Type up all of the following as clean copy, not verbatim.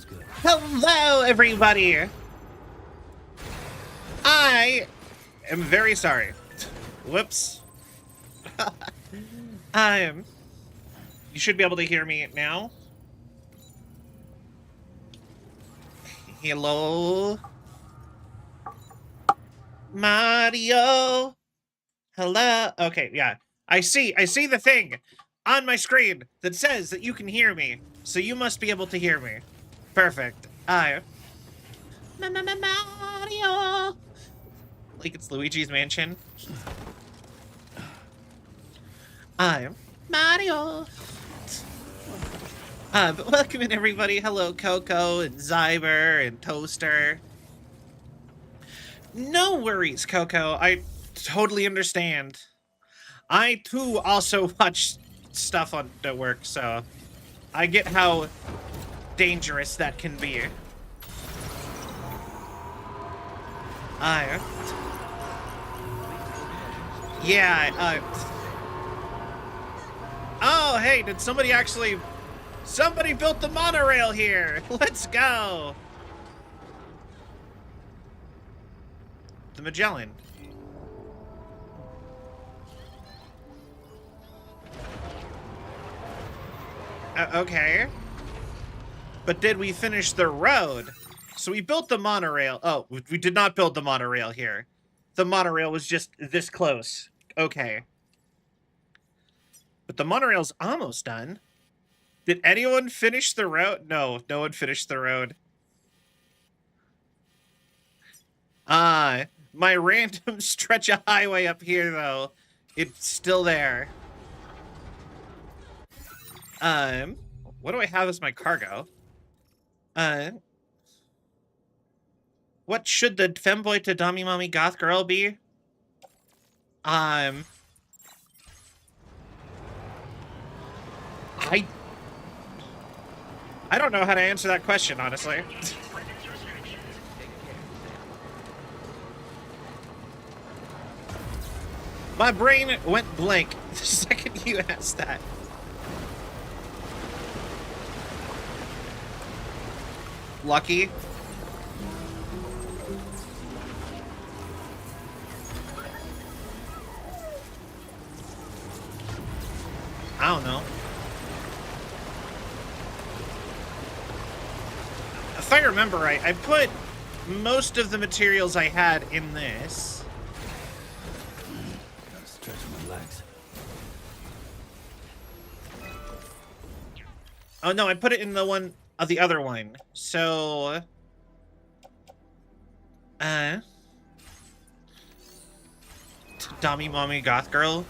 good. Hello, everybody! I am very sorry. Whoops. You should be able to hear me now. Hello? Mario? Hello? Okay, yeah. I see the thing on my screen that says that you can hear me. So you must be able to hear me. Perfect. Mario. Like it's Luigi's Mansion. I'm Mario. But welcome in, everybody. Hello, Coco and Zyber and Toaster. No worries, Coco. I totally understand. I, too, also watch stuff on at work, so I get how dangerous that can be. Yeah, oh, hey, did somebody actually... Somebody built the monorail here! Let's go! The Magellan. Okay. But did we finish the road? So we built the monorail. Oh, we did not build the monorail here. The monorail was just this close. Okay. But the monorail's almost done. Did anyone finish the road? No, no one finished the road. My random stretch of highway up here, though, it's still there. What do I have as my cargo? What should the femboy to dummy mommy goth girl be? I don't know how to answer that question, honestly. My brain went blank the second you asked that. Lucky. I don't know. If I remember right, I put most of the materials I had in this. Gotta stretch my legs. Oh no, I put it in the one of the other one. So Dummy mommy goth girl.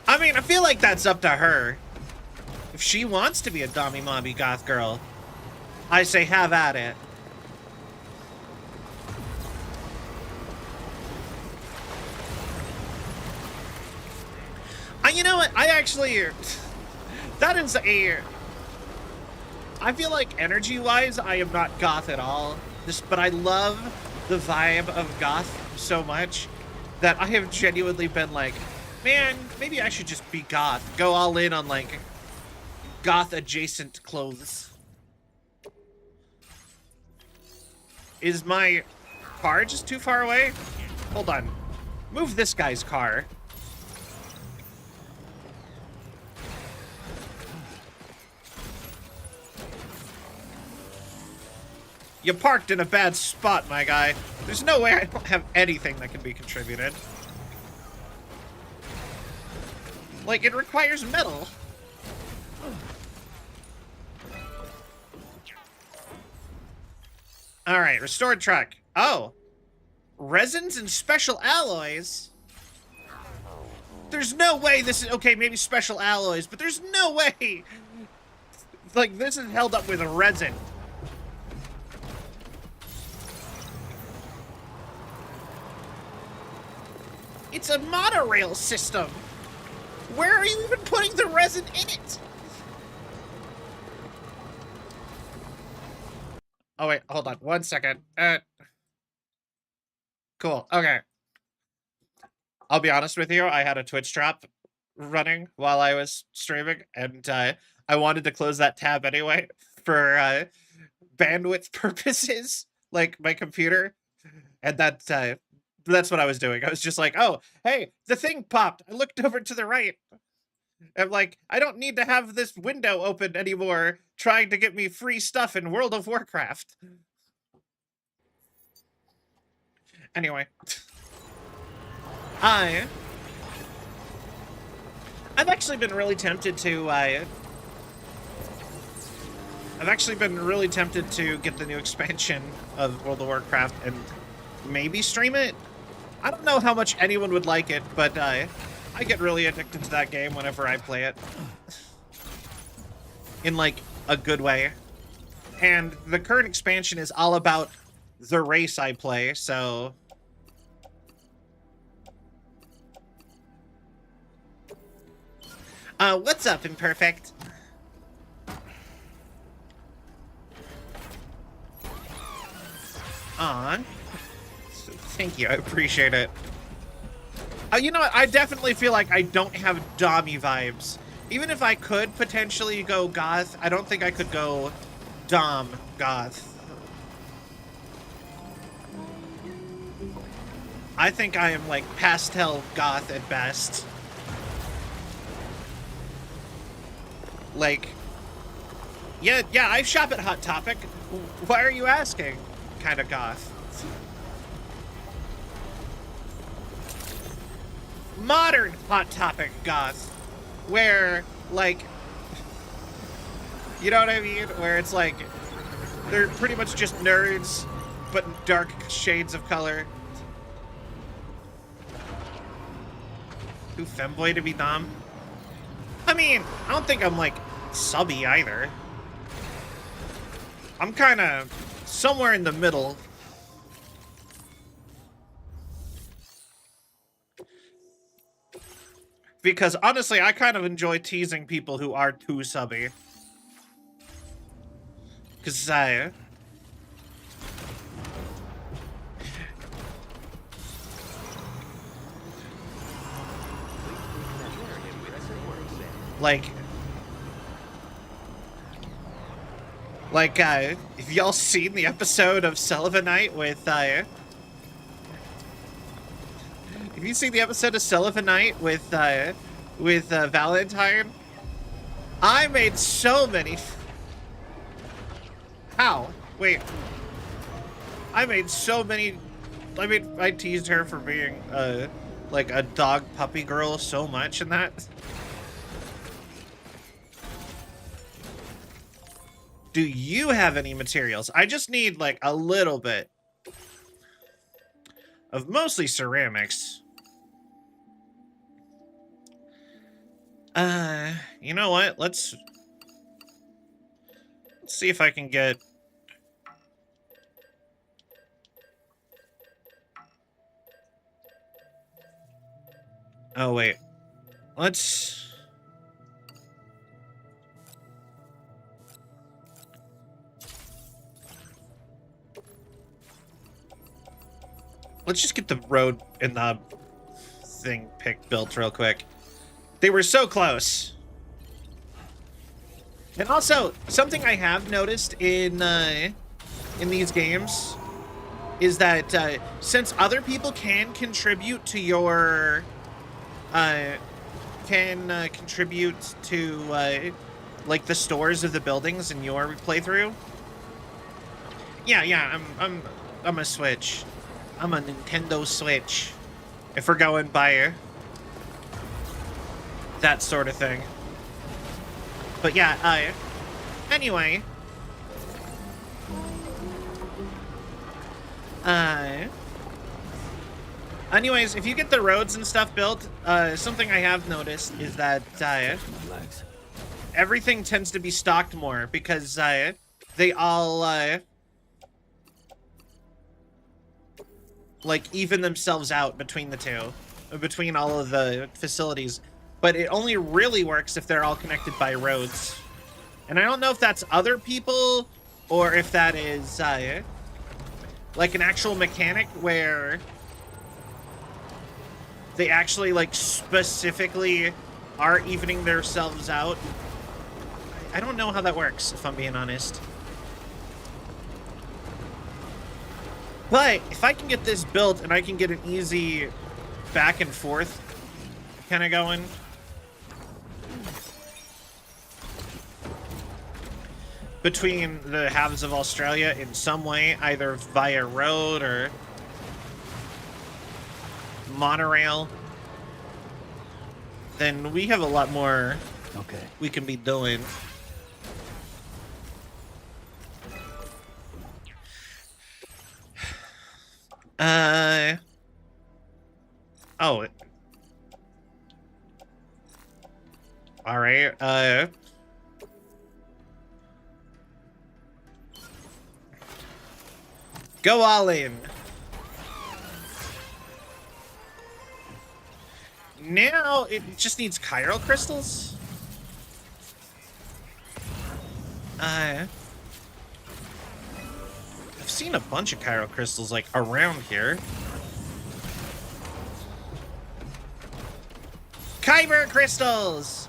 I mean, I feel like that's up to her. If she wants to be a dummy mommy goth girl, I say have at it. You know what? I actually... That is a... I feel like energy-wise, I am not goth at all. But I love the vibe of goth so much that I have genuinely been like, man, maybe I should just be goth. Go all in on, like, goth-adjacent clothes. Is my car just too far away? Hold on. Move this guy's car. You parked in a bad spot, my guy. There's no way I don't have anything that can be contributed. Like, it requires metal. Alright, restored truck. Oh. Resins and special alloys? There's no way this is... Okay, maybe special alloys, but there's no way... Like, this is held up with a resin. It's a monorail system. Where are you even putting the resin in it? Oh, wait, hold on 1 second. Cool, okay. I'll be honest with you, I had a Twitch drop running while I was streaming, and I wanted to close that tab anyway for bandwidth purposes, like my computer, and that's what I was doing. I was just like, oh, hey, the thing popped. I looked over to the right. I'm like, I don't need to have this window open anymore trying to get me free stuff in World of Warcraft. Anyway. I've actually been really tempted to, I've actually been really tempted to get the new expansion of World of Warcraft and maybe stream it. I don't know how much anyone would like it, but I get really addicted to that game whenever I play it. In, like, a good way. And the current expansion is all about the race I play, so... what's up, Imperfect? On. Thank you, I appreciate it. You know what, I definitely feel like I don't have Dommy vibes. Even if I could potentially go goth, I don't think I could go Dom goth. I think I am like pastel goth at best. Like, yeah, I shop at Hot Topic. Why are you asking? Kind of goth. Modern Hot Topic goth, where, like, you know what I mean? Where it's like, they're pretty much just nerds, but dark shades of color. Too femboy to be Dom? I mean, I don't think I'm, like, subby either. I'm kind of somewhere in the middle. Because, honestly, I kind of enjoy teasing people who are too subby. Because if y'all seen the episode of Celvion with, have you seen the episode of Celvion with Valentine? I made so many... How? Wait. I made so many... I teased her for being, like, a dog puppy girl so much in that. Do you have any materials? I just need, like, a little bit of mostly ceramics. You know what? Let's see if I can get... Oh, wait. Let's just get the road and the thing built real quick. They were so close. And also, something I have noticed in these games is that since other people can contribute to your contribute to like the stores of the buildings in your playthrough. Yeah, I'm a Switch. I'm a Nintendo Switch. If we're going by that sort of thing. But yeah, anyway. Anyways, if you get the roads and stuff built, something I have noticed is that everything tends to be stocked more because they all like even themselves out between the two, between all of the facilities. But it only really works if they're all connected by roads. And I don't know if that's other people or if that is like an actual mechanic where they actually like specifically are evening themselves out. I don't know how that works, if I'm being honest. But if I can get this built and I can get an easy back and forth kind of going, between the halves of Australia in some way, either via road or monorail, then we have a lot more we can be doing. Oh. All right. Go all in. Now it just needs chiral crystals. I've seen a bunch of chiral crystals like around here. Kyber crystals!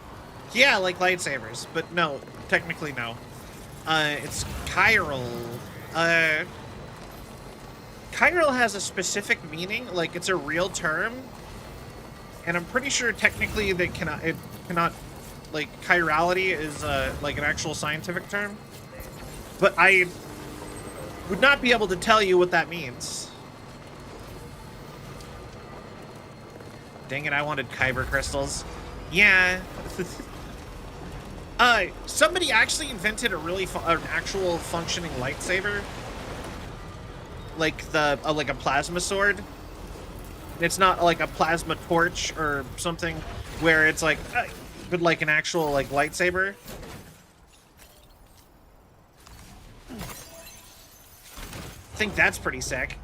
Yeah, like lightsabers, but no, technically no. It's chiral. Chiral has a specific meaning, like it's a real term. And I'm pretty sure technically it cannot, like, chirality is, like an actual scientific term. But I would not be able to tell you what that means. Dang it, I wanted kyber crystals. Yeah. Somebody actually invented a really an actual functioning lightsaber. Like like a plasma sword. It's not like a plasma torch or something where it's like, but like an actual like lightsaber. I think that's pretty sick.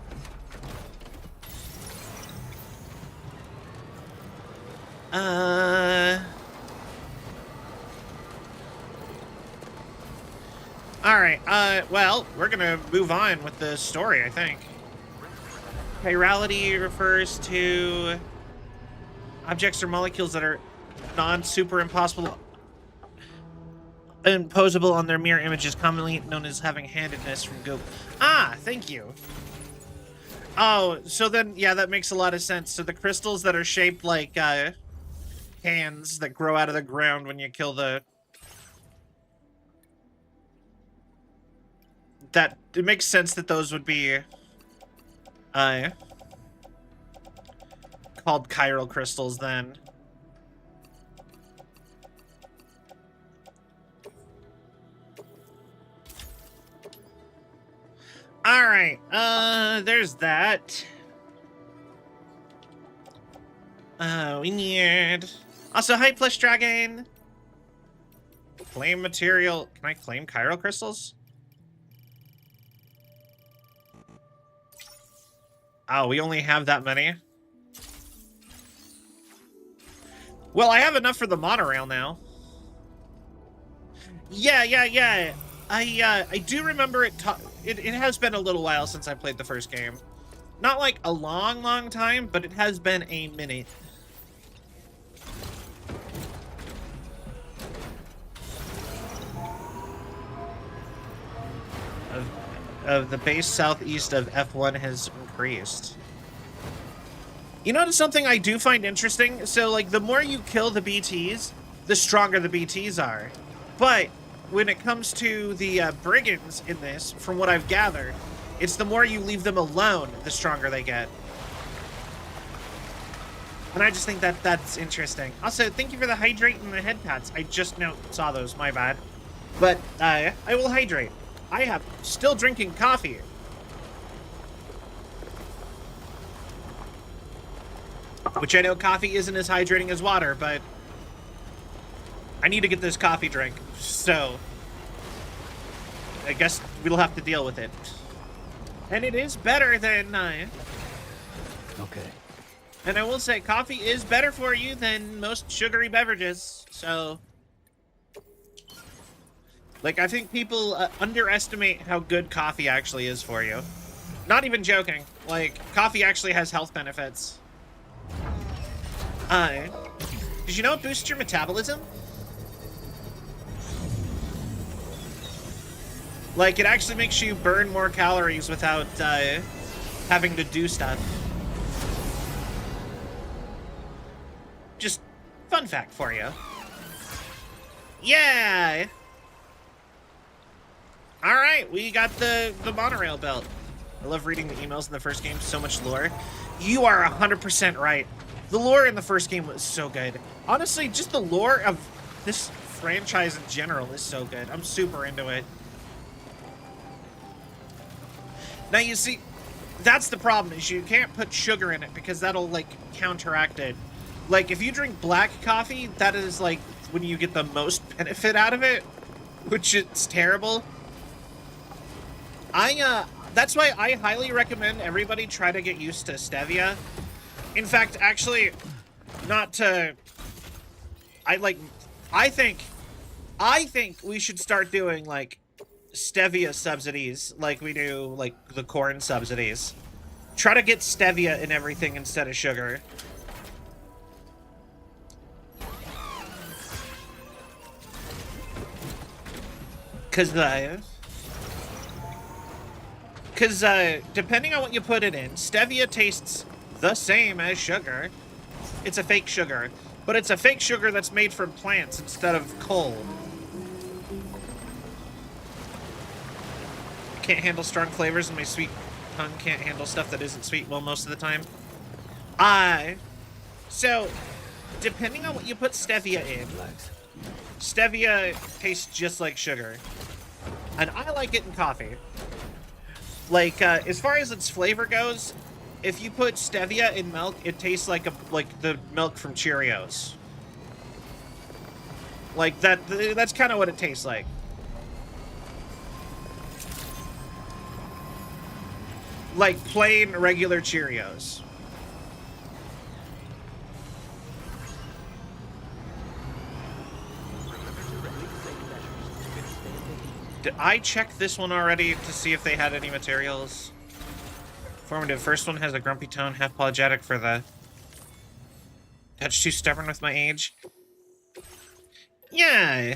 All right. Well, we're gonna move on with the story, I think. Chirality refers to objects or molecules that are non-super impossible, imposable on their mirror images, commonly known as having handedness from goop. Ah, thank you. Oh, so then, yeah, that makes a lot of sense. So the crystals that are shaped like hands that grow out of the ground when you kill the... That, it makes sense that those would be... called chiral crystals then. All right, there's that. We need also hi Plush Dragon. Claim material. Can I claim chiral crystals? Oh, we only have that many. Well, I have enough for the monorail now. Yeah. I do remember it. It has been a little while since I played the first game. Not like a long time, but it has been a minute. Of the base southeast of F1 has increased. You notice something I do find interesting? So, like, the more you kill the BTs, the stronger the BTs are. But when it comes to the brigands in this, from what I've gathered, it's the more you leave them alone, the stronger they get. And I just think that that's interesting. Also, thank you for the hydrate and the head pats. I just now saw those, my bad. But I will hydrate. I have still drinking coffee. Which I know coffee isn't as hydrating as water, but I need to get this coffee drink. So I guess we'll have to deal with it. And it is better than Okay. And I will say coffee is better for you than most sugary beverages. So like, I think people underestimate how good coffee actually is for you. Not even joking. Like, coffee actually has health benefits. Did you know it boosts your metabolism? Like, it actually makes you burn more calories without having to do stuff. Just fun fact for you. Yeah! Alright, we got the monorail belt. I love reading the emails in the first game, so much lore. You are 100% right. The lore in the first game was so good. Honestly, just the lore of this franchise in general is so good. I'm super into it. Now you see, that's the problem, is you can't put sugar in it because that'll like counteract it. Like if you drink black coffee, that is like when you get the most benefit out of it, which is terrible. That's why I highly recommend everybody try to get used to stevia. In fact, actually, not to, I think we should start doing like stevia subsidies like we do like the corn subsidies. Try to get stevia in everything instead of sugar. Cause depending on what you put it in, stevia tastes the same as sugar. It's a fake sugar, but it's a fake sugar that's made from plants instead of coal. I can't handle strong flavors, and my sweet tongue can't handle stuff that isn't sweet, well, most of the time. So, depending on what you put stevia in, stevia tastes just like sugar. And I like it in coffee. Like, as far as its flavor goes, if you put stevia in milk, it tastes like the milk from Cheerios. Like, that's kind of what it tastes like. Like plain, regular Cheerios. Did I check this one already to see if they had any materials? Formative. First one has a grumpy tone, half apologetic for the... Touch too stubborn with my age. Yeah.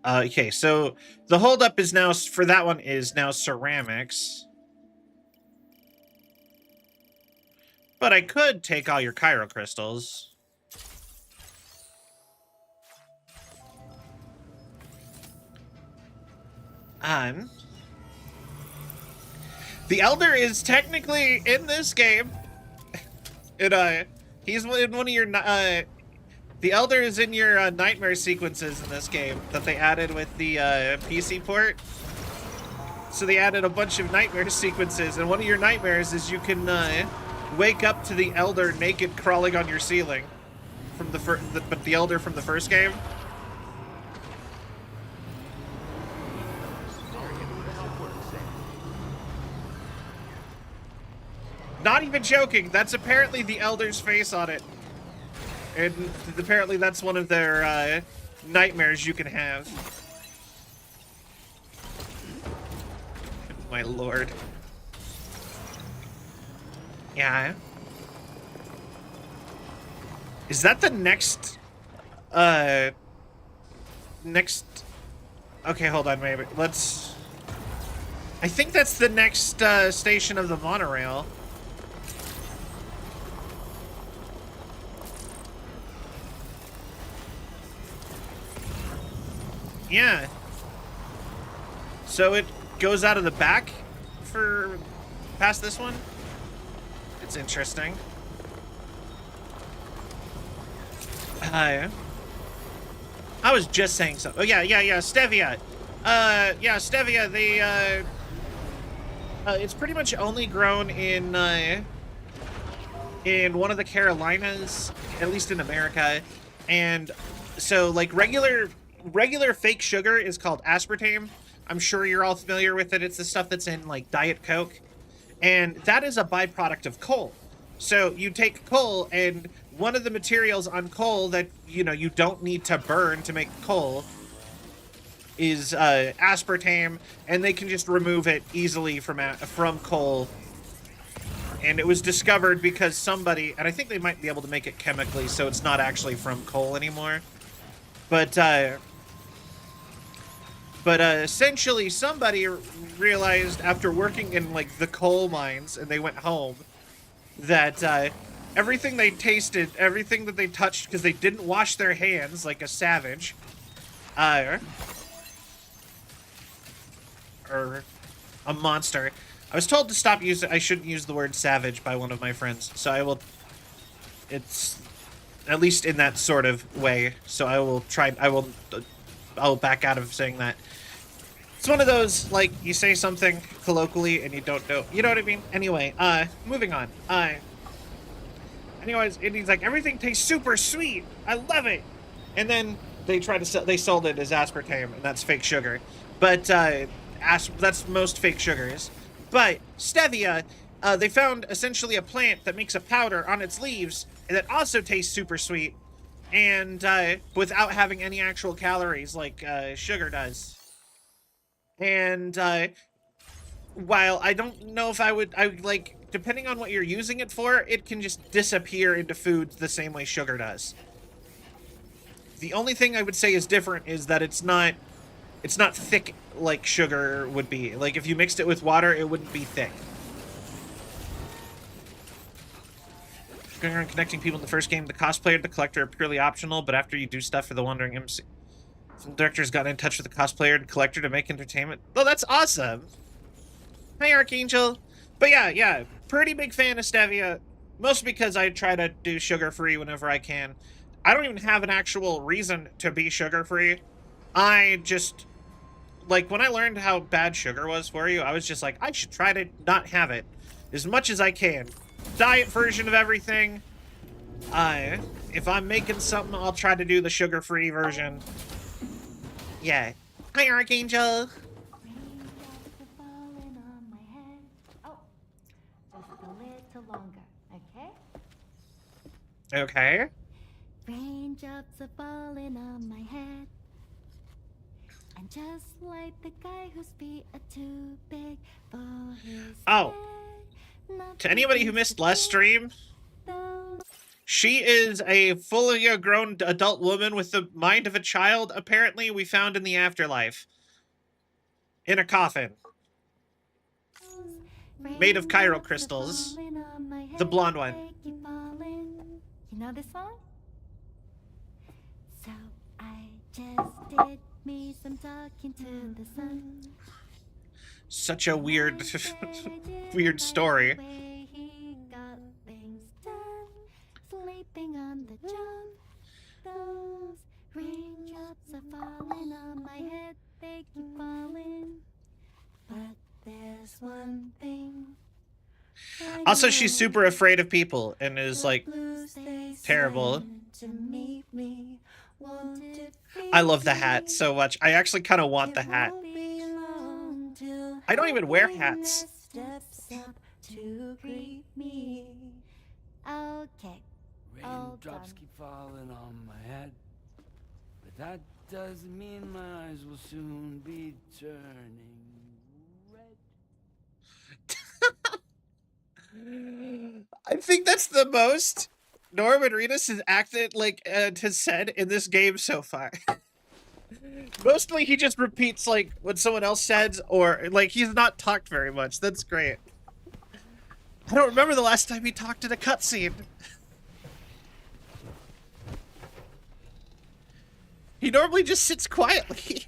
Okay, so the holdup is now, for that one, is now ceramics. But I could take all your Cairo crystals. The Elder is technically in this game. He's in one of your, the Elder is in your nightmare sequences in this game that they added with the PC port. So they added a bunch of nightmare sequences, and one of your nightmares is you can wake up to the Elder naked crawling on your ceiling from the Elder from the first game. Not even joking, that's apparently the Elder's face on it. And apparently that's one of their nightmares you can have. My lord. Yeah. Is that the next... Okay, hold on, maybe. Let's... I think that's the next station of the monorail. Yeah. So it goes out of the back for past this one? It's interesting. I was just saying something. Oh, yeah, stevia. Yeah, stevia, it's pretty much only grown in one of the Carolinas, at least in America. And so, like, regular fake sugar is called aspartame. I'm sure you're all familiar with it. It's the stuff that's in like Diet Coke. And that is a byproduct of coal. So you take coal, and one of the materials on coal that, you know, you don't need to burn to make coal is aspartame, and they can just remove it easily from coal. And it was discovered because somebody, and I think they might be able to make it chemically so it's not actually from coal anymore. But But essentially, somebody realized after working in like the coal mines, and they went home, that everything they tasted, everything that they touched, because they didn't wash their hands like a savage, or a monster. I was told to stop using. I shouldn't use the word savage by one of my friends, so I will. It's at least in that sort of way. So I will try. I'll back out of saying that. It's one of those, like, you say something colloquially and you don't know. You know what I mean? Anyway, moving on. Anyways, and he's like, everything tastes super sweet. I love it. And then they tried to sell, they sold it as aspartame, and that's fake sugar. But, that's most fake sugars. But stevia, they found essentially a plant that makes a powder on its leaves that also tastes super sweet, and without having any actual calories like sugar does. And while I don't know if I like, depending on what you're using it for, it can just disappear into foods the same way sugar does. The only thing I would say is different is that it's not thick like sugar would be. Like, if you mixed it with water, it wouldn't be thick. Going around connecting people in the first game, the cosplayer and the collector are purely optional, but after you do stuff for the Wandering MC, some directors got in touch with the cosplayer and collector to make entertainment. Oh, that's awesome. Hi, Archangel. But yeah, pretty big fan of stevia, mostly because I try to do sugar-free whenever I can. I don't even have an actual reason to be sugar-free. I just, like, when I learned how bad sugar was for you, I was just like, I should try to not have it as much as I can. Diet version of everything. If I'm making something, I'll try to do the sugar-free version. Yeah. Hi, Archangel. Okay. Raindrops are falling on my head. And just like the guy whose feet are too big for his Oh. head, To anybody who missed last stream, she is a fully grown adult woman with the mind of a child, apparently we found in the afterlife. In a coffin. Made of chiral crystals. The blonde one. You know this song? So I just did me some talking to the sun. Such a weird, weird story. He got things done, sleeping on the jump. Those raindrops are falling on my head, they keep falling. But there's one thing. Also, she's super afraid of people and is like terrible. I love the hat so much. I actually kind of want the hat. I don't even wear hats. Okay. Raindrops keep falling on my head, but that doesn't mean my eyes will soon be turning red. I think that's the most Norman Reedus has acted like has said in this game so far. Mostly he just repeats like what someone else says, or like he's not talked very much. That's great. I don't remember the last time he talked in a cutscene. He normally just sits quietly.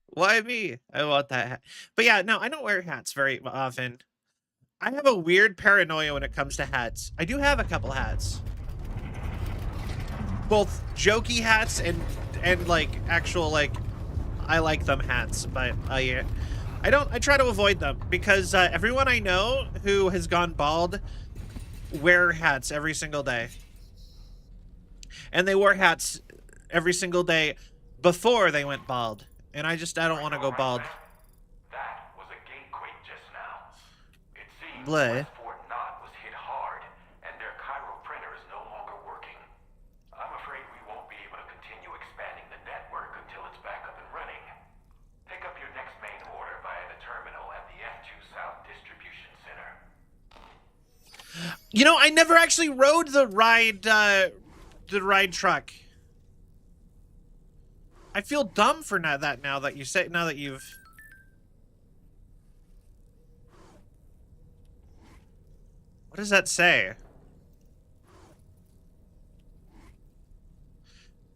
Why me? I want that hat. But yeah, no, I don't wear hats very often. I have a weird paranoia when it comes to hats. I do have a couple hats. Both jokey hats and like actual like I like them hats, but yeah. I try to avoid them because everyone I know who has gone bald wear hats every single day. And they wore hats every single day before they went bald. And I don't want to go bald. That was a gatequake just now. It seems Bleh. Fort Knott was hit hard, and their Cairo printer is no longer working. I'm afraid we won't be able to continue expanding the network until it's back up and running. Pick up your next main order via the terminal at the F2 South Distribution Center. You know, I never actually rode the ride truck. I feel dumb for now that you say, now that you've... What does that say?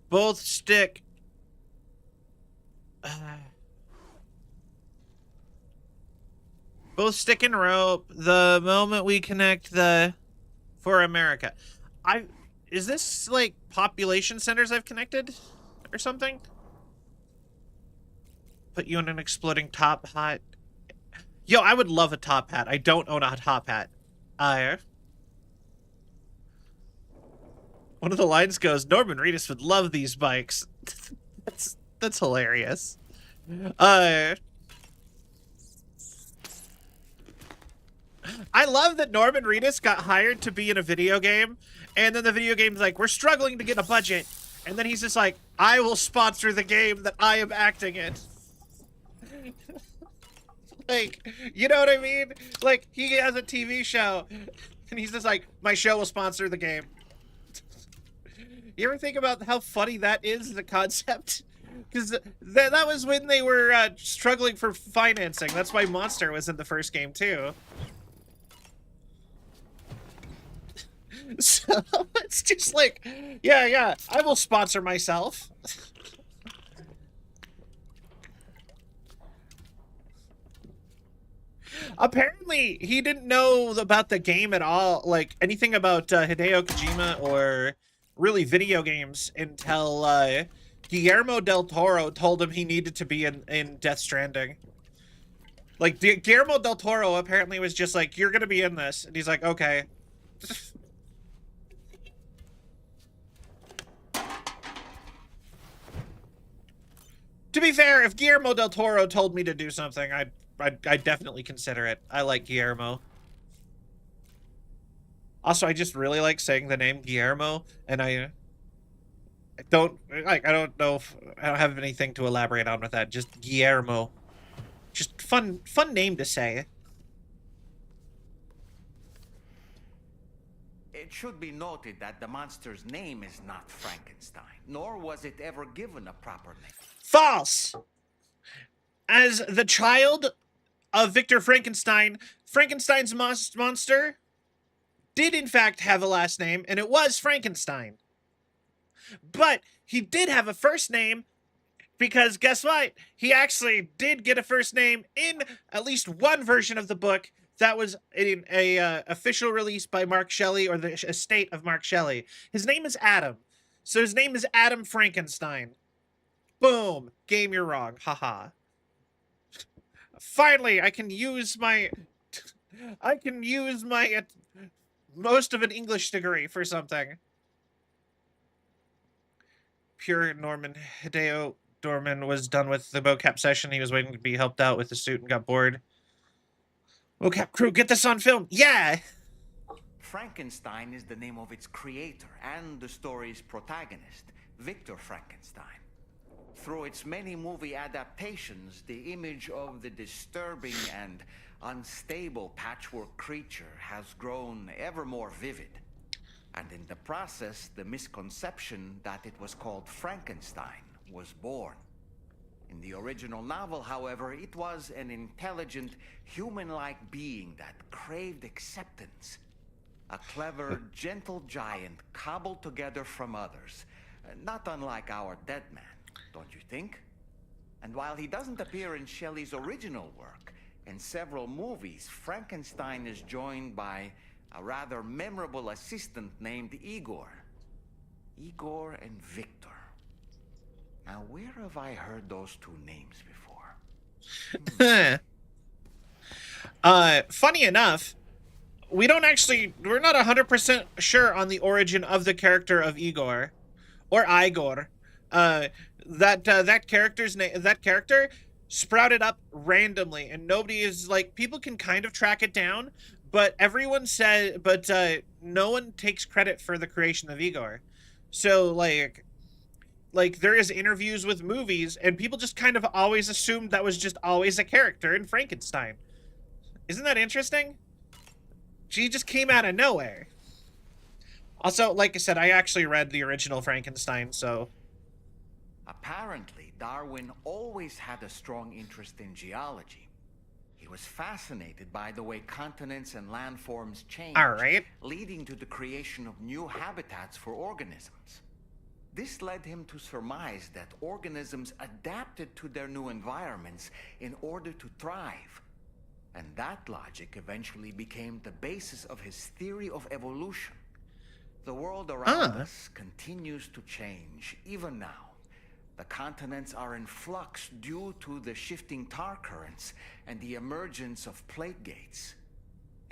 Both stick... both stick and rope the moment we connect the... For America. Is this, like, population centers I've connected? Or something? Put you in an exploding top hat. Yo, I would love a top hat. I don't own a top hat. One of the lines goes, Norman Reedus would love these bikes. That's hilarious. I love that Norman Reedus got hired to be in a video game, and then the video game's like, we're struggling to get a budget. And then he's just like, I will sponsor the game that I am acting in. Like, you know what I mean? Like, he has a TV show, and he's just like, my show will sponsor the game. You ever think about how funny that is, the concept? Because that was when they were struggling for financing. That's why Monster was in the first game, too. So, it's just like, yeah, I will sponsor myself. Apparently, he didn't know about the game at all, like, anything about Hideo Kojima or really video games until Guillermo del Toro told him he needed to be in Death Stranding. Like, Guillermo del Toro apparently was just like, you're gonna be in this. And he's like, okay. To be fair, if Guillermo del Toro told me to do something, I'd definitely consider it. I like Guillermo. Also, I just really like saying the name Guillermo, and I don't know if I don't have anything to elaborate on with that. Just Guillermo. Just fun name to say. It should be noted that the monster's name is not Frankenstein, nor was it ever given a proper name. False! As the child of Victor Frankenstein, Frankenstein's monster did in fact have a last name, and it was Frankenstein. But he did have a first name, because guess what? He actually did get a first name in at least one version of the book that was in a official release by Mark Shelley, or the estate of Mark Shelley. His name is Adam. So his name is Adam Frankenstein. Boom. Game, you're wrong. Haha. Finally, I can use my most of an English degree for something. Pure Norman. Hideo Dorman was done with the mocap session. He was waiting to be helped out with the suit and got bored. Mocap crew, get this on film. Yeah! Frankenstein is the name of its creator and the story's protagonist, Victor Frankenstein. Through its many movie adaptations, the image of the disturbing and unstable patchwork creature has grown ever more vivid. And in the process, the misconception that it was called Frankenstein was born. In the original novel, however, it was an intelligent, human-like being that craved acceptance. A clever, gentle giant cobbled together from others, not unlike our dead man, don't you think? And while he doesn't appear in Shelley's original work, in several movies, Frankenstein is joined by a rather memorable assistant named Igor. Igor and Victor. Now, where have I heard those two names before? Funny enough, we're not 100% sure on the origin of the character of Igor or Igor. That character sprouted up randomly, and nobody is like, people can kind of track it down, but no one takes credit for the creation of Igor. So like there is interviews with movies, and people just kind of always assumed that was just always a character in Frankenstein. Isn't that interesting? She just came out of nowhere. Also, like I said, I actually read the original Frankenstein, so... Apparently, Darwin always had a strong interest in geology. He was fascinated by the way continents and landforms change, All right. leading to the creation of new habitats for organisms. This led him to surmise that organisms adapted to their new environments in order to thrive. And that logic eventually became the basis of his theory of evolution. The world around us continues to change, even now. The continents are in flux due to the shifting tar currents and the emergence of plate gates.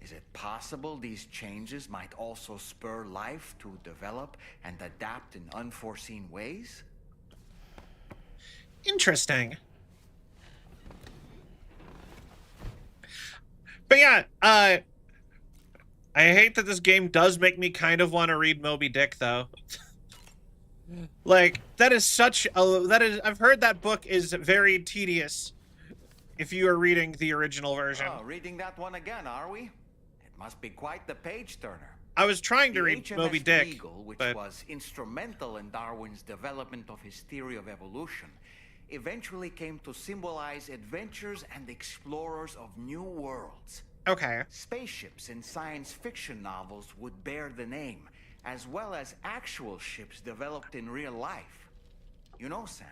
Is it possible these changes might also spur life to develop and adapt in unforeseen ways? Interesting. But yeah, I hate that this game does make me kind of want to read Moby Dick, though. Like, that is such a... I've heard that book is very tedious if you are reading the original version. Oh, reading that one again, are we? It must be quite the page-turner. I was trying to The read HMS Moby Dick, Beagle, which but... was instrumental in Darwin's development of his theory of evolution, eventually came to symbolize adventures and explorers of new worlds. Okay. Spaceships in science fiction novels would bear the name, as well as actual ships developed in real life. You know, Sam,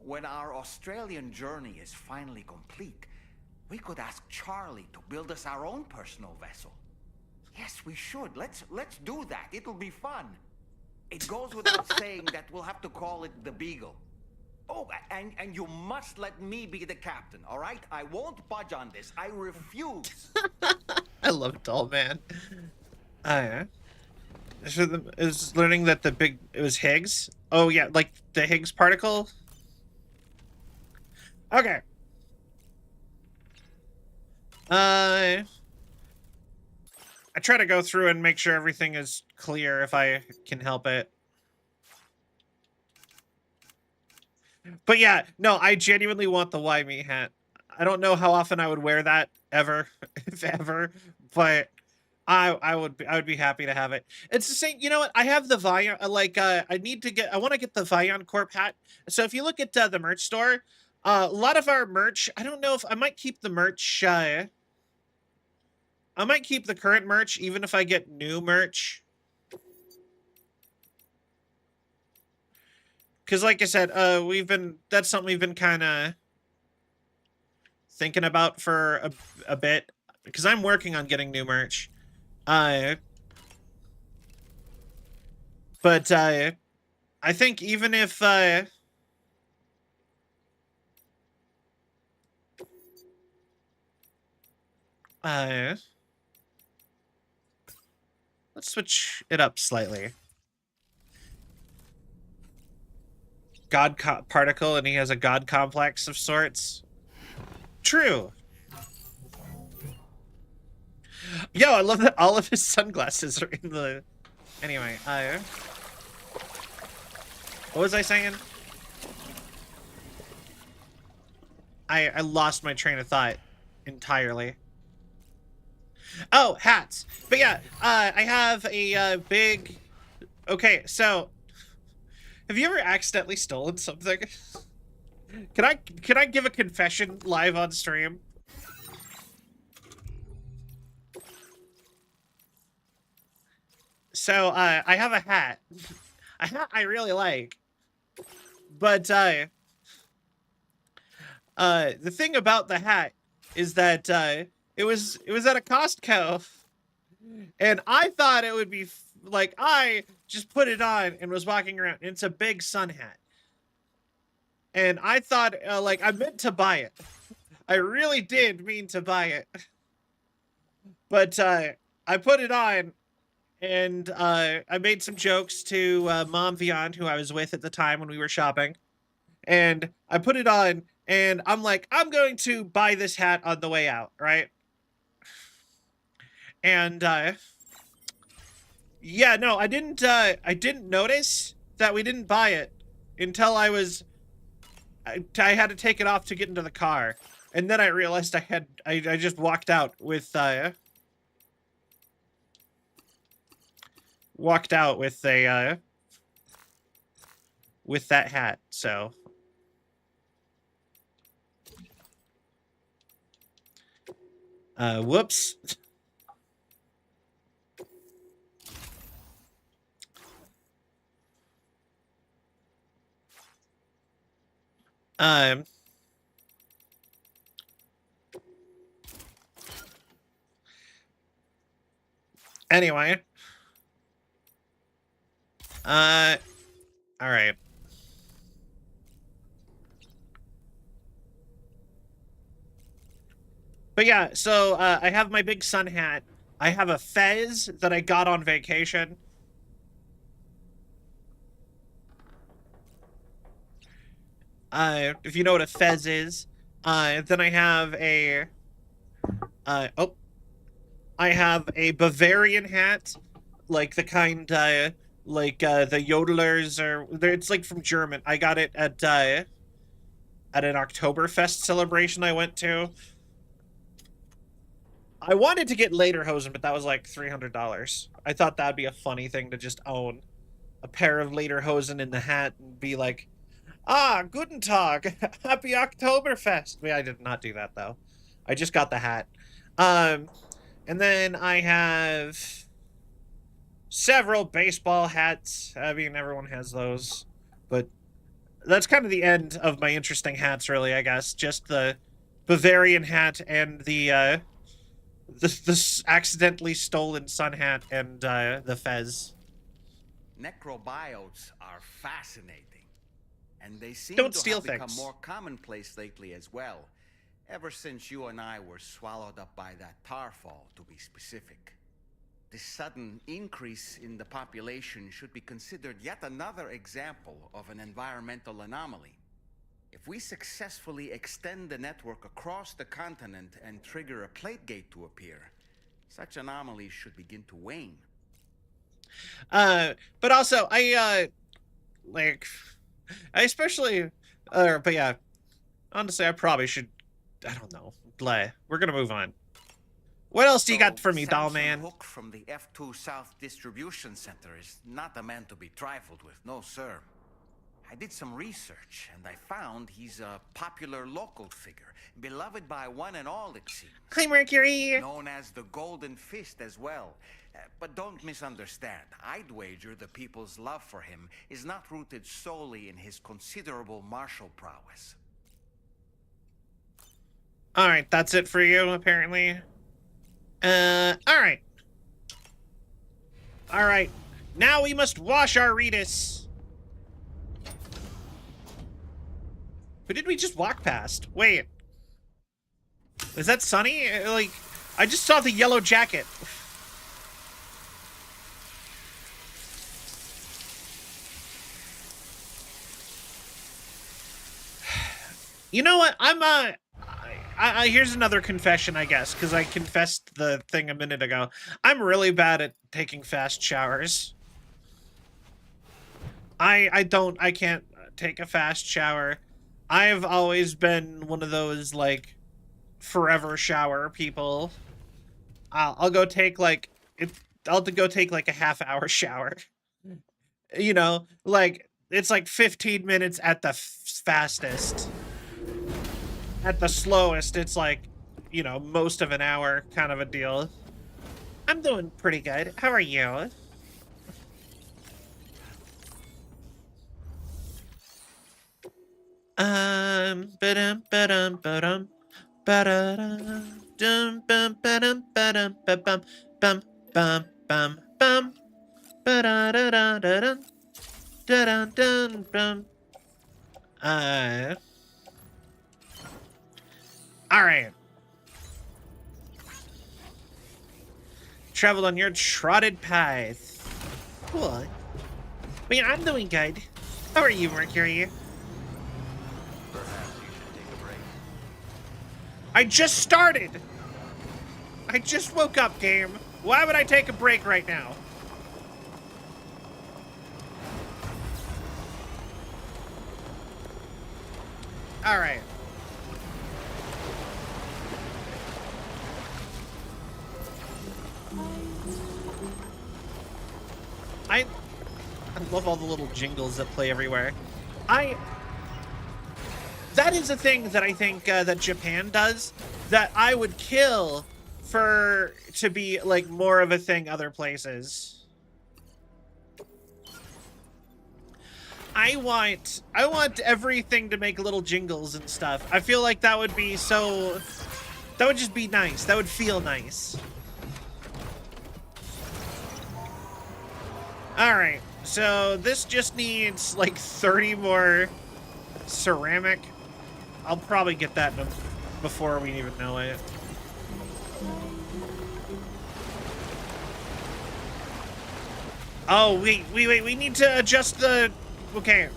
when our Australian journey is finally complete, we could ask Charlie to build us our own personal vessel. Yes, we should. Let's do that. It'll be fun. It goes without saying that we'll have to call it the Beagle. Oh, and you must let me be the captain, all right? I won't budge on this. I refuse. I love Doll Man. Yeah. Is learning that it was Higgs? Oh yeah, like the Higgs particle? Okay. I try to go through and make sure everything is clear if I can help it. But yeah, no, I genuinely want the Why Me hat. I don't know how often I would wear that ever, if ever, but I would be happy to have it. It's the same, you know what? I have the Vion, I want to get the Vion Corp hat. So if you look at the merch store, a lot of our merch, I don't know if I might keep the merch, I might keep the current merch even if I get new merch. Because like I said, that's something we've been kind of thinking about for a bit. Because I'm working on getting new merch. But I think even if let's switch it up slightly. God particle, and he has a god complex of sorts. True. Yo, I love that all of his sunglasses are in the... Anyway, what was I saying? I lost my train of thought entirely. Oh, hats. But yeah, I have a big... Okay, so... Have you ever accidentally stolen something? Can I give a confession live on stream? So, I have a hat. A hat I really like. But, the thing about the hat is that, it was at a Costco. And I thought it would be, like, I just put it on and was walking around. And it's a big sun hat. And I thought, like, I meant to buy it. I really did mean to buy it. But, I put it on. And I made some jokes to Mom Vion, who I was with at the time when we were shopping. And I put it on, and I'm like, I'm going to buy this hat on the way out, right? And yeah, no, I didn't notice that we didn't buy it until I had to take it off to get into the car. And then I realized I just walked out with with that hat. So Whoops. Um. Anyway. All right. But yeah, so I have my big sun hat. I have a fez that I got on vacation. If you know what a fez is. Then I have a I have a Bavarian hat, like the kind like the yodelers, or it's like from German. I got it at an Oktoberfest celebration I went to. I wanted to get lederhosen, but that was like $300. I thought that'd be a funny thing to just own a pair of lederhosen in the hat and be like, ah, guten Tag, happy Oktoberfest. I did not do that though. I just got the hat. And then I have several baseball hats. I mean, everyone has those, but that's kind of the end of my interesting hats, really, I guess. Just the Bavarian hat and the accidentally stolen sun hat and the fez. Necrobiotes are fascinating, and they seem Don't to steal have become things. more commonplace lately as well, ever since you and I were swallowed up by that tarfall, to be specific. This sudden increase in the population should be considered yet another example of an environmental anomaly. If we successfully extend the network across the continent and trigger a plate gate to appear, such anomalies should begin to wane. But also, I especially, but yeah, honestly, I probably should, I don't know, we're gonna move on. What else do you got for me, doll man? Hook from the F2 South Distribution Center is not a man to be trifled with, no sir. I did some research, and I found he's a popular local figure, beloved by one and all, it seems. Hi, Mercury! Known as the Golden Fist as well. But don't misunderstand. I'd wager the people's love for him is not rooted solely in his considerable martial prowess. Alright, that's it for you, apparently. Alright. Alright. Now we must wash our Retus. Who did we just walk past? Wait. Is that Sunny? Like, I just saw the yellow jacket. You know what? Here's another confession, I guess, because I confessed the thing a minute ago. I'm really bad at taking fast showers. I can't take a fast shower. I've always been one of those, like, forever shower people. I'll go take, like, I'll go take, like, a half-hour shower. You know, like, it's like 15 minutes at the fastest. At the slowest, it's like, you know, most of an hour kind of a deal. I'm doing pretty good. How are you? Ba-dum, ba-dum, ba-dum, ba-da-dum, dum, bum, ba-dum, ba-dum, ba-bum, bum, bum, bum, bum, ba-da-da-da-da-dum, da-dum, bum. Alright. Travel on your trotted path. Cool. I mean, I'm doing good. How are you, Mercury? Perhaps you should take a break. I just started! I just woke up, game. Why would I take a break right now? Alright. I love all the little jingles that play everywhere. That is a thing that I think that Japan does that I would kill to be like more of a thing other places. I want everything to make little jingles and stuff. I feel like that would be so, that would just be nice. That would feel nice. All right, so this just needs like 30 more ceramic. I'll probably get that before we even know it. Oh, wait, we need to adjust the... Okay.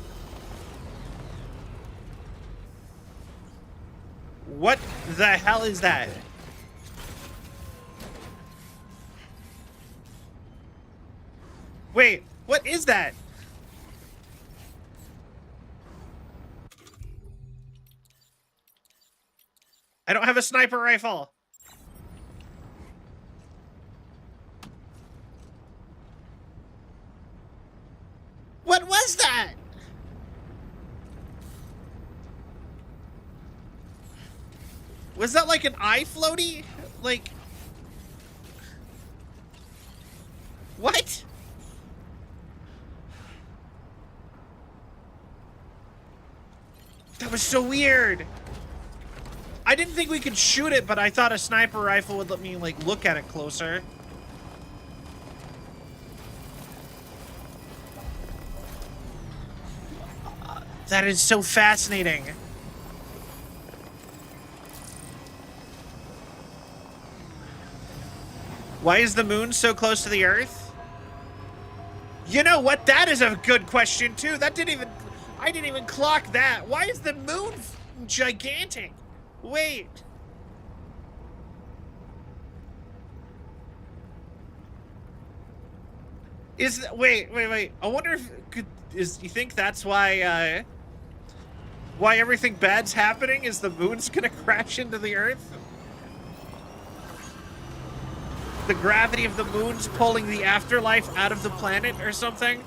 What the hell is that? Wait, what is that? I don't have a sniper rifle. What was that? Was that like an eye floaty? Like... What? That was so weird. I didn't think we could shoot it, but I thought a sniper rifle would let me, like, look at it closer. That is so fascinating. Why is the moon so close to the Earth? You know what? That is a good question, too. I didn't even clock that. Why is the moon gigantic? Wait. Wait. I wonder if you think that's why everything bad's happening is the moon's gonna crash into the Earth? The gravity of the moon's pulling the afterlife out of the planet or something?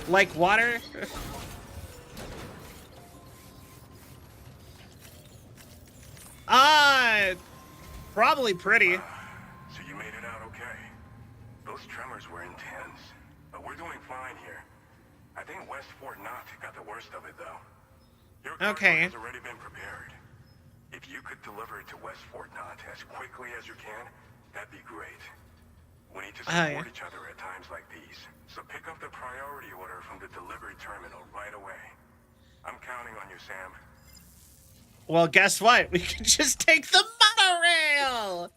Like water? Probably pretty. So you made it out okay. Those tremors were intense, but we're doing fine here. I think West Fort Knott got the worst of it, though. Your cargo has already been prepared. If you could deliver it to West Fort Knott as quickly as you can, that'd be great. We need to support each other at times like these, so pick up the priority order from the delivery terminal right away. I'm counting on you, Sam. Well, guess what? We can just take the monorail!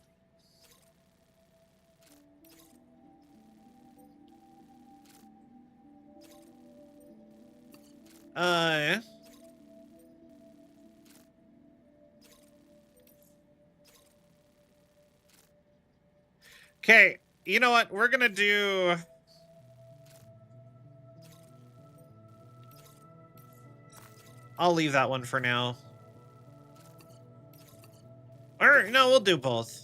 Okay, you know what? We're gonna do... I'll leave that one for now. Or, no, we'll do both.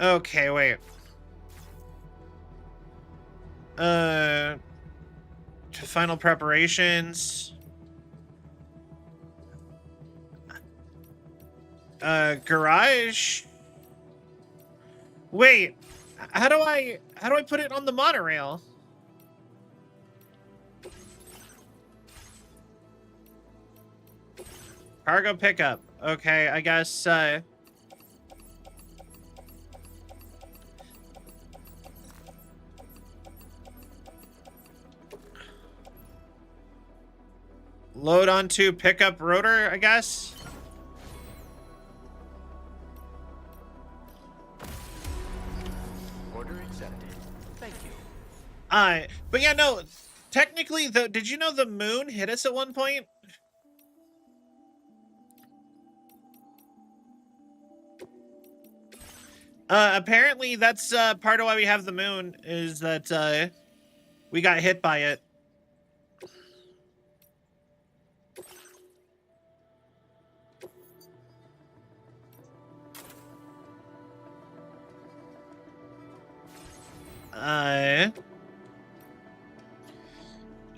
Okay, wait. Final preparations. Garage. Wait, how do I put it on the monorail? Cargo pickup. Okay, I guess, load onto pickup rotor, I guess. Order accepted. Thank you. But yeah, no, technically, did you know the moon hit us at one point? Apparently that's, part of why we have the moon, is that, we got hit by it.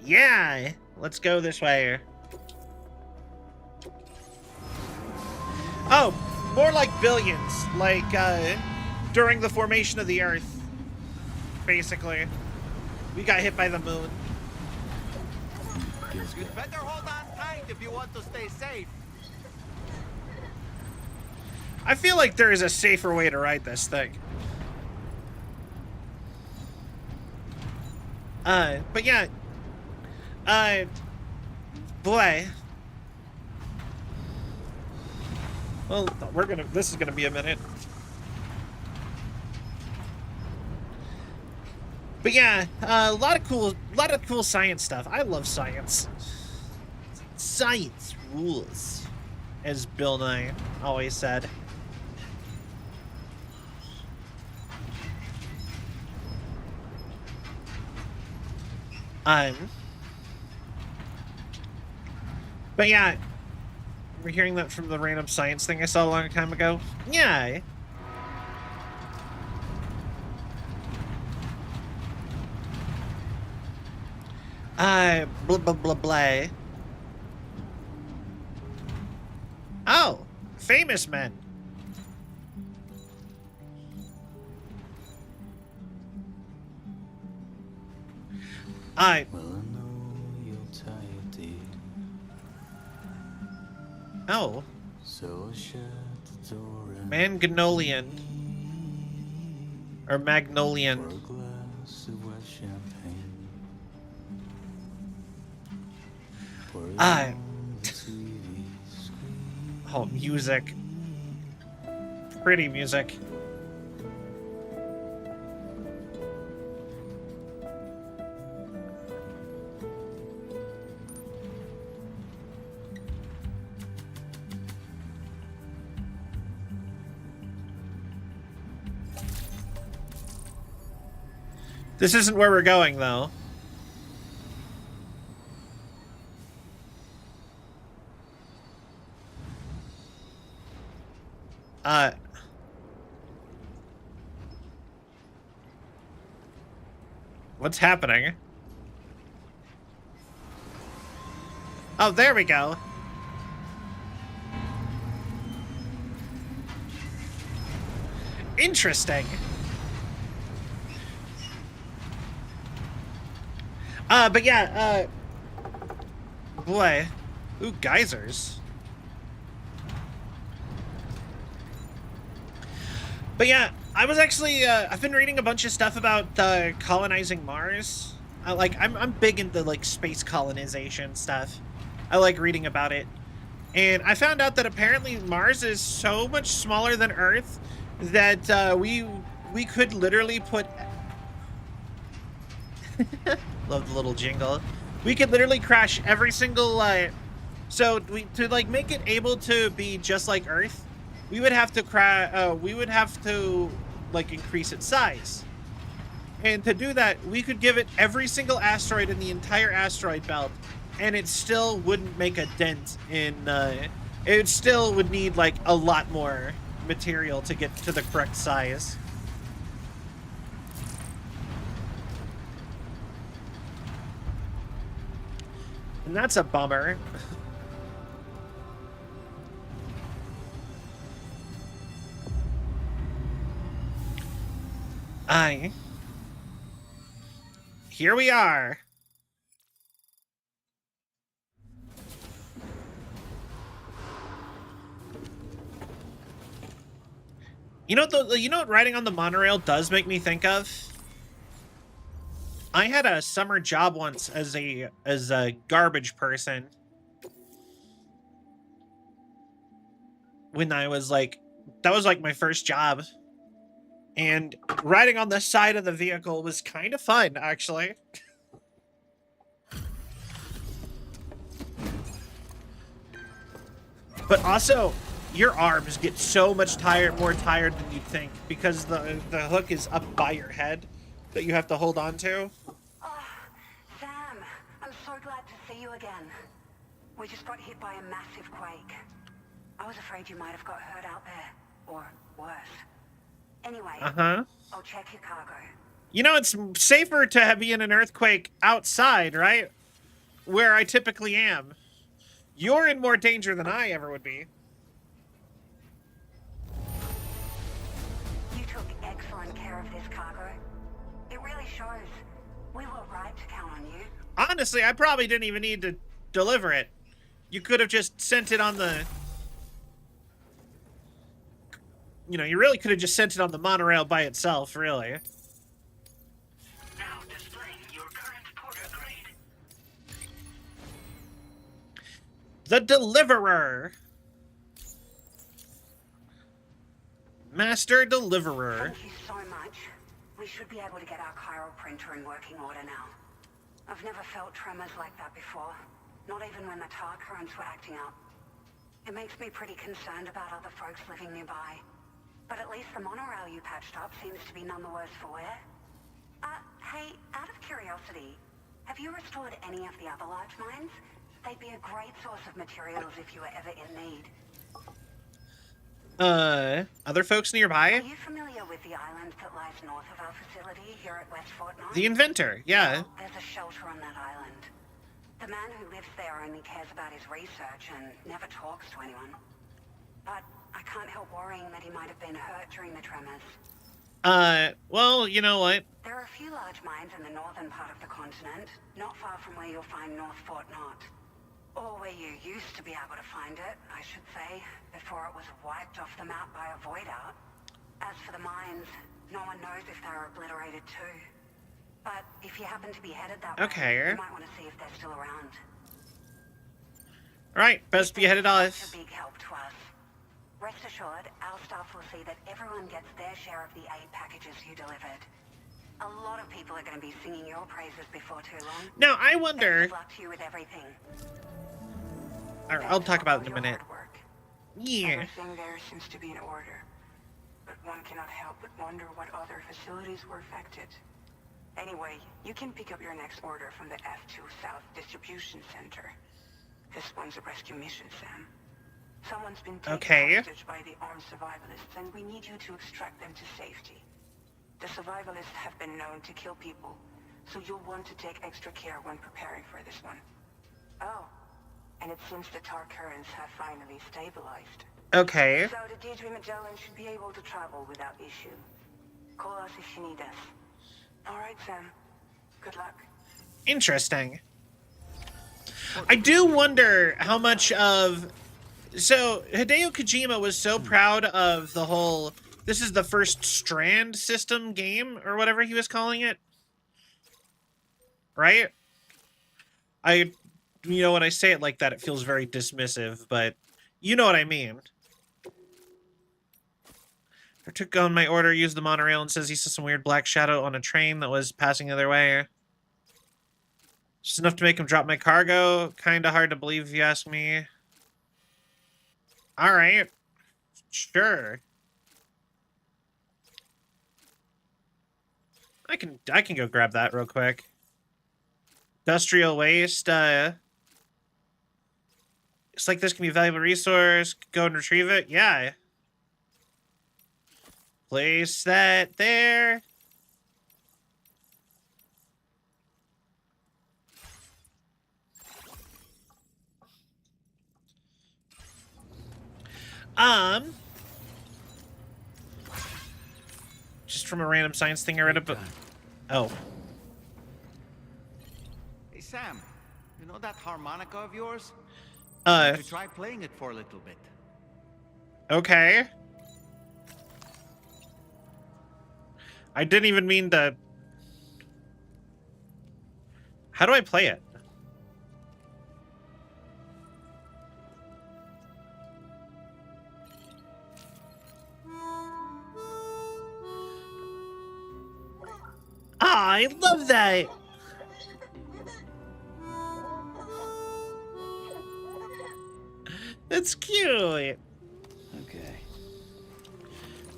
Yeah, let's go this way. Oh, more like billions, like, during the formation of the Earth, basically. We got hit by the moon. You'd better hold on tight if you want to stay safe. I feel like there is a safer way to ride this thing. But yeah, boy. Well, this is gonna be a minute. But yeah, a lot of cool science stuff. I love science. Science rules, as Bill Nye always said. But yeah, we're hearing that from the random science thing I saw a long time ago. Yeah. Blah, blah, blah, blah. Oh, famous men. Well, I know you're tired, dear. Oh. So shut the door and Magnolian. Or Magnolian. pour a glass of wet champagne. Pour it on the TV screen. Oh, music. Pretty music. This isn't where we're going, though. What's happening? Oh, there we go. Interesting. But yeah, boy. Ooh, geysers. But yeah, I was actually, I've been reading a bunch of stuff about, colonizing Mars. I'm big into, like, space colonization stuff. I like reading about it. And I found out that apparently Mars is so much smaller than Earth that, we could literally put... Love the little jingle. We could literally crash every single, so to like make it able to be just like Earth, we would have to like increase its size. And to do that, we could give it every single asteroid in the entire asteroid belt, and it still wouldn't make a dent in, it still would need like a lot more material to get to the correct size. And that's a bummer. Here we are. You know what riding on the monorail does make me think of? I had a summer job once as a garbage person. When I was like, that was like my first job. And riding on the side of the vehicle was kind of fun, actually. But also, your arms get so much more tired than you'd think because the hook is up by your head that you have to hold on to. Oh, Sam, I'm so glad to see you again. We just got hit by a massive quake. I was afraid you might have got hurt out there, or worse. Anyway, I'll check your cargo. You know, it's safer to be in an earthquake outside, right? Where I typically am. You're in more danger than I ever would be. You took excellent care of this cargo. It really shows. We were right to count on you. Honestly, I probably didn't even need to deliver it. You could have just sent it on the... You know, you really could have just sent it on the monorail by itself, really. Now displaying your current porter grade. The Deliverer. Master Deliverer. Thank you so much. We should be able to get our chiral printer in working order now. I've never felt tremors like that before. Not even when the tar currents were acting up. It makes me pretty concerned about other folks living nearby. But at least the monorail you patched up seems to be none the worse for wear. Hey, out of curiosity, have you restored any of the other large mines? They'd be a great source of materials if you were ever in need. Other folks nearby? Are you familiar with the island that lies north of our facility here at West Fort Knox? The Inventor, yeah. Well, there's a shelter on that island. The man who lives there only cares about his research and never talks to anyone. But I can't help worrying that he might have been hurt during the tremors. Well, you know what? There are a few large mines in the northern part of the continent, not far from where you'll find North Fort Knott. Or where you used to be able to find it, I should say, before it was wiped off the map by a void out. As for the mines, no one knows if they were obliterated too. But if you happen to be headed that Okay. way, you might want to see if they're still around. Alright, best be headed It's off. a big help to us. Rest assured, our staff will see that everyone gets their share of the aid packages you delivered. A lot of people are going to be singing your praises before too long. Now, I Best wonder... of luck to you with everything. I'll talk about it in a Thanks for all minute. your hard work. Yeah. Everything there seems to be in order, but one cannot help but wonder what other facilities were affected. Anyway, you can pick up your next order from the F2 South Distribution Center. This one's a rescue mission, Sam. Someone's been taken hostage by the armed survivalists, and we need you to extract them to safety. The survivalists have been known to kill people, so you'll want to take extra care when preparing for this one. Oh, and it seems the tar currents have finally stabilized. Okay. So the Deirdre Magellan should be able to travel without issue. Call us if you need us. All right, Sam. Good luck. Interesting. I do wonder how much of... So, Hideo Kojima was so proud of the whole... This is the first Strand system game, or whatever he was calling it. Right? You know, when I say it like that, it feels very dismissive, but you know what I mean. I took on my order, used the monorail, and says he saw some weird black shadow on a train that was passing the other way. Just enough to make him drop my cargo. Kinda hard to believe if you ask me. Alright. Sure. I can go grab that real quick. Industrial waste, Looks like this can be a valuable resource. Go and retrieve it. Yeah. Place that there. Just from a random science thing I read about. Oh. Hey, Sam, you know that harmonica of yours? You try playing it for a little bit. Okay. I didn't even mean to... How do I play it? Ah, I love that! That's cute! Okay.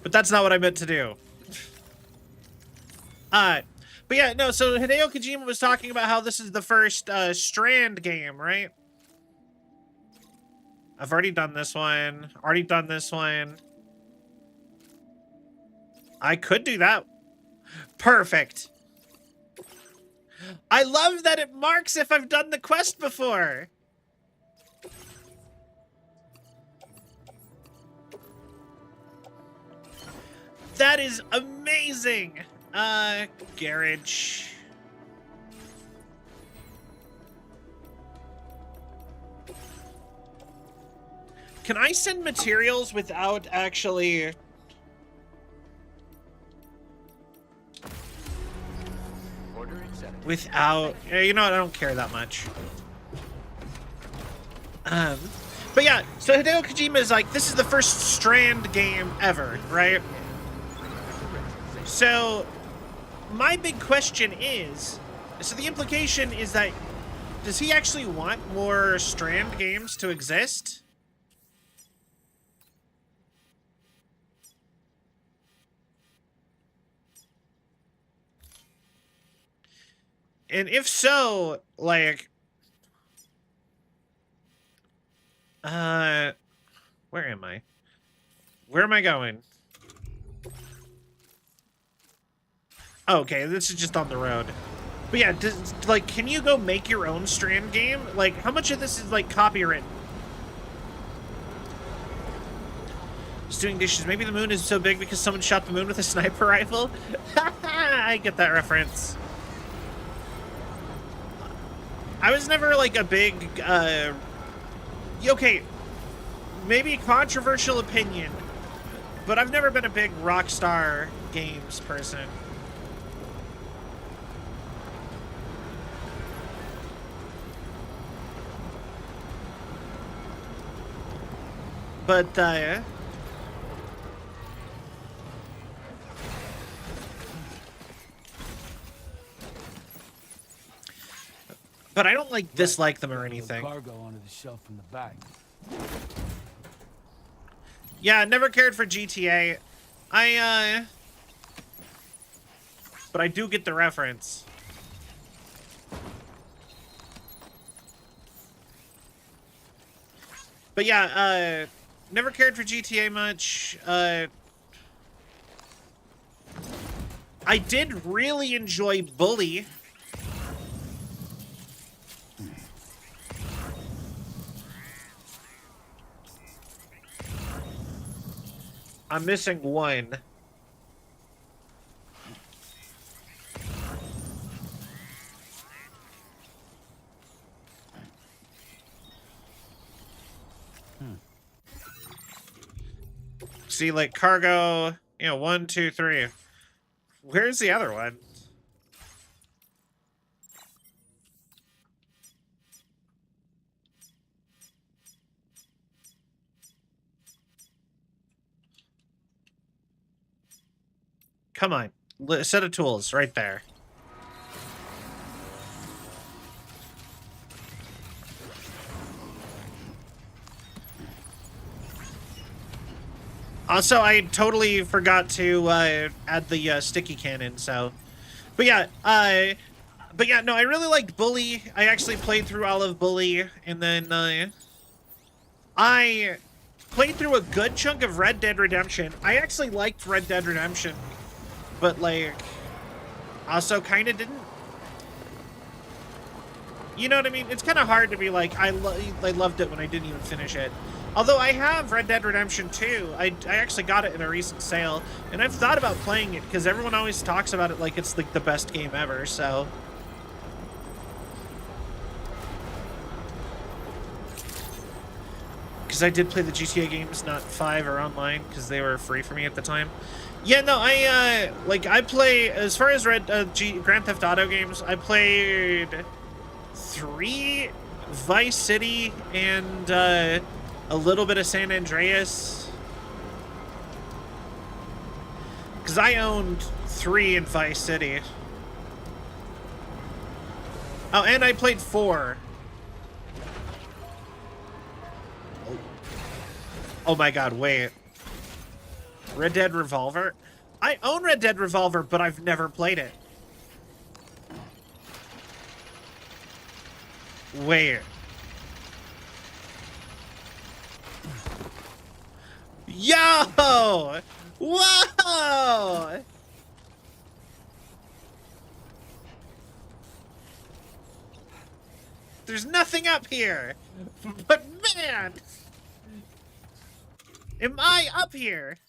But that's not what I meant to do. But yeah, no, so Hideo Kojima was talking about how this is the first Strand game, right? I've already done this one. Already done this one. I could do that. Perfect. I love that it marks if I've done the quest before. That is amazing. Garage. Can I send materials without actually... Order accepted. Without... You know what? I don't care that much. But yeah, so Hideo Kojima is like, this is the first Strand game ever, right? So, my big question is... So the implication is that... Does he actually want more Strand games to exist? And if so, like... Where am I? Where am I going? Okay, this is just on the road. But yeah, like, can you go make your own Strand game? Like, how much of this is, like, copywritten? Just doing dishes. Maybe the moon is so big because someone shot the moon with a sniper rifle? I get that reference. I was never, like, a big, okay, maybe a controversial opinion, but I've never been a big Rockstar Games person. But, but I don't, like, dislike them or anything. Cargo onto the shelf in the back. Yeah, never cared for GTA. But I do get the reference. But yeah, never cared for GTA much. I did really enjoy Bully. I'm missing one. See, like, cargo, you know, 1, 2, 3. Where's the other one? Come on. Set of tools right there. Also, I totally forgot to add the sticky cannon, so... But yeah, no, I really liked Bully. I actually played through all of Bully, and then I played through a good chunk of Red Dead Redemption. I actually liked Red Dead Redemption, but, like, also kind of didn't. You know what I mean? It's kind of hard to be like, I loved it when I didn't even finish it. Although I have Red Dead Redemption 2. I actually got it in a recent sale, and I've thought about playing it because everyone always talks about it like it's like the best game ever, so... Because I did play the GTA games, not 5 or online, because they were free for me at the time. Yeah, no, I play, as far as Grand Theft Auto games, I played 3 Vice City and a little bit of San Andreas. Because I owned 3 in Vice City. Oh, and I played 4. Oh my god, wait. Red Dead Revolver? I own Red Dead Revolver, but I've never played it. Wait. Yo! Whoa! There's nothing up here. But man, am I up here?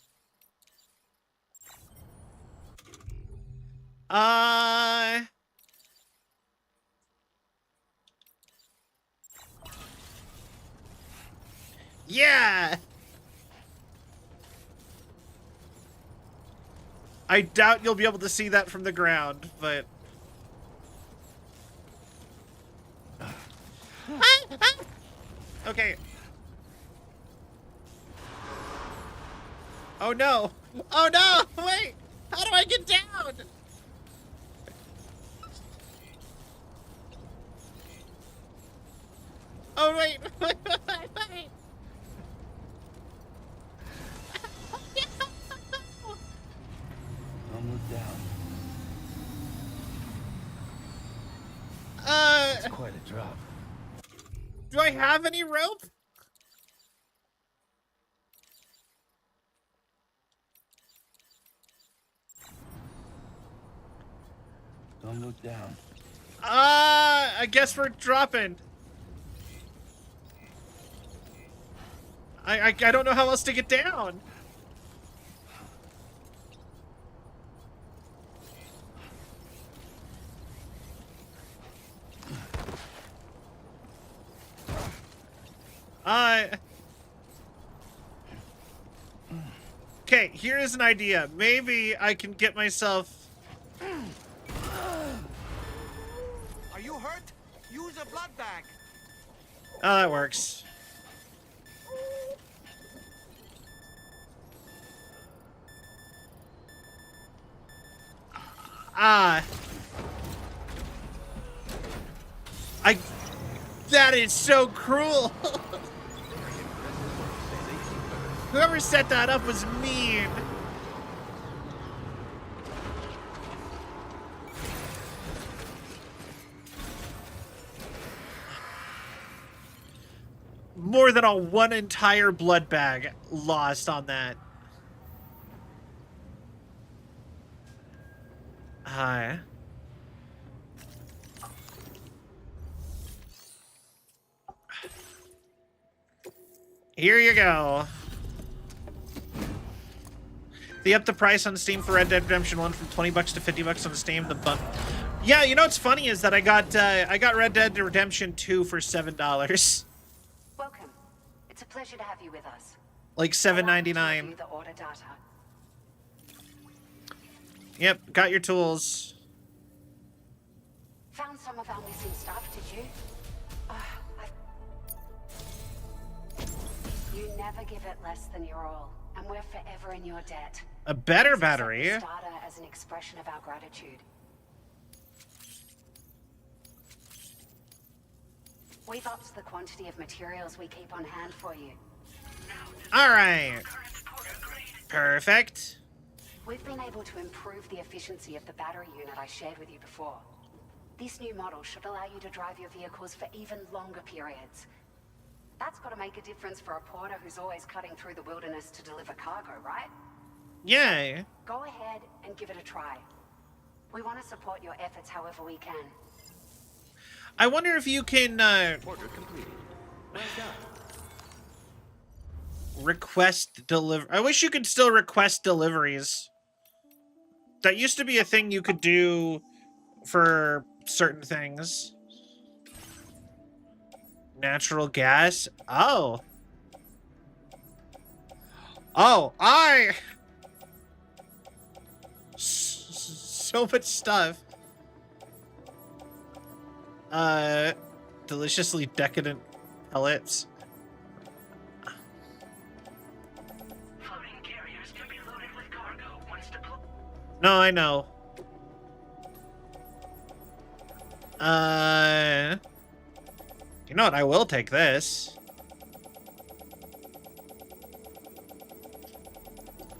Yeah. I doubt you'll be able to see that from the ground, but... Okay. Oh no! Oh no! Wait! How do I get down? Oh wait! Wait! Don't look down. It's quite a drop. Do I have any rope? Don't look down. I guess we're dropping. I don't know how else to get down. Okay, here is an idea. Maybe I can get myself... Are you hurt? Use a blood bag. Oh, that works. That is so cruel. Whoever set that up was mean. More than one entire blood bag lost on that. Hi. Here you go. They upped the price on Steam for Red Dead Redemption 1 from $20 to $50 on Steam. The bump. Yeah, you know what's funny is that I got Red Dead Redemption 2 for $7. Welcome. It's a pleasure to have you with us. Like $7.99. The order data. Yep, got your tools. Found some of our missing stuff, did you? You never give it less than your all, and we're forever in your debt. A better battery. Starter as an expression of our gratitude. We've upped the quantity of materials we keep on hand for you. All right. Perfect. We've been able to improve the efficiency of the battery unit I shared with you before. This new model should allow you to drive your vehicles for even longer periods. That's got to make a difference for a porter who's always cutting through the wilderness to deliver cargo, right? Yay. Go ahead and give it a try. We want to support your efforts however we can. I wonder if you can Order completed. Well done. request deliver. I wish you could still request deliveries. That used to be a thing you could do for certain things. Natural gas. Oh. Oh, so much stuff. Deliciously decadent pellets. Floating carriers can be loaded with cargo once deployed. No, I know. You know what? I will take this.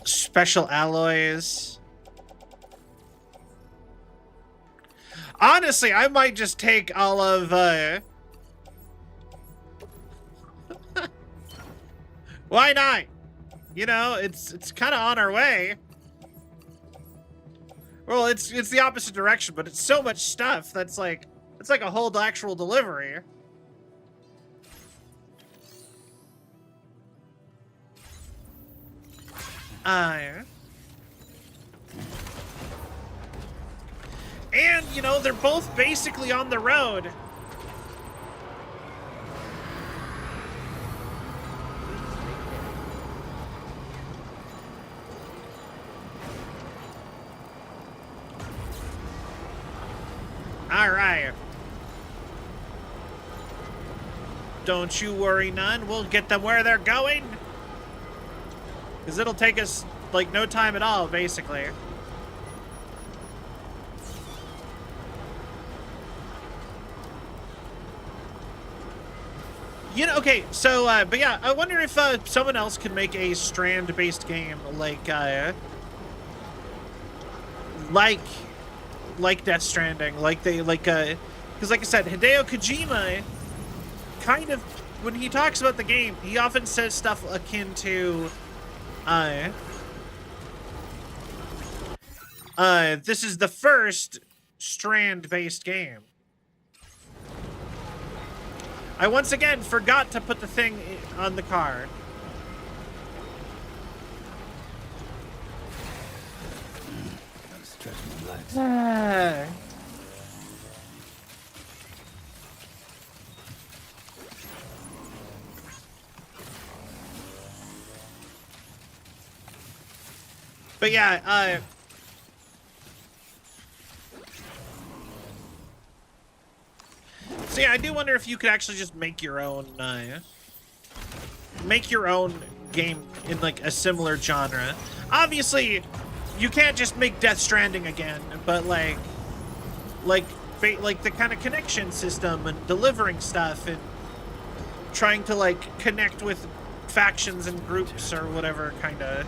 Special alloys. Honestly, I might just take all of, Why not? You know, it's kind of on our way. Well, it's the opposite direction, but it's so much stuff that's like, it's like a whole actual delivery. And, you know, they're both basically on the road. All right. Don't you worry none. We'll get them where they're going. Because it'll take us, like, no time at all, basically. You know, okay, so, but yeah, I wonder if someone else could make a Strand-based game like Death Stranding, because like I said, Hideo Kojima kind of, when he talks about the game, he often says stuff akin to, this is the first Strand-based game. I once again forgot to put the thing on the car. Gotta stretch my legs. But yeah, so yeah, I do wonder if you could actually just make your own game in like a similar genre. Obviously, you can't just make Death Stranding again, but like the kind of connection system and delivering stuff and trying to like connect with factions and groups or whatever kind of.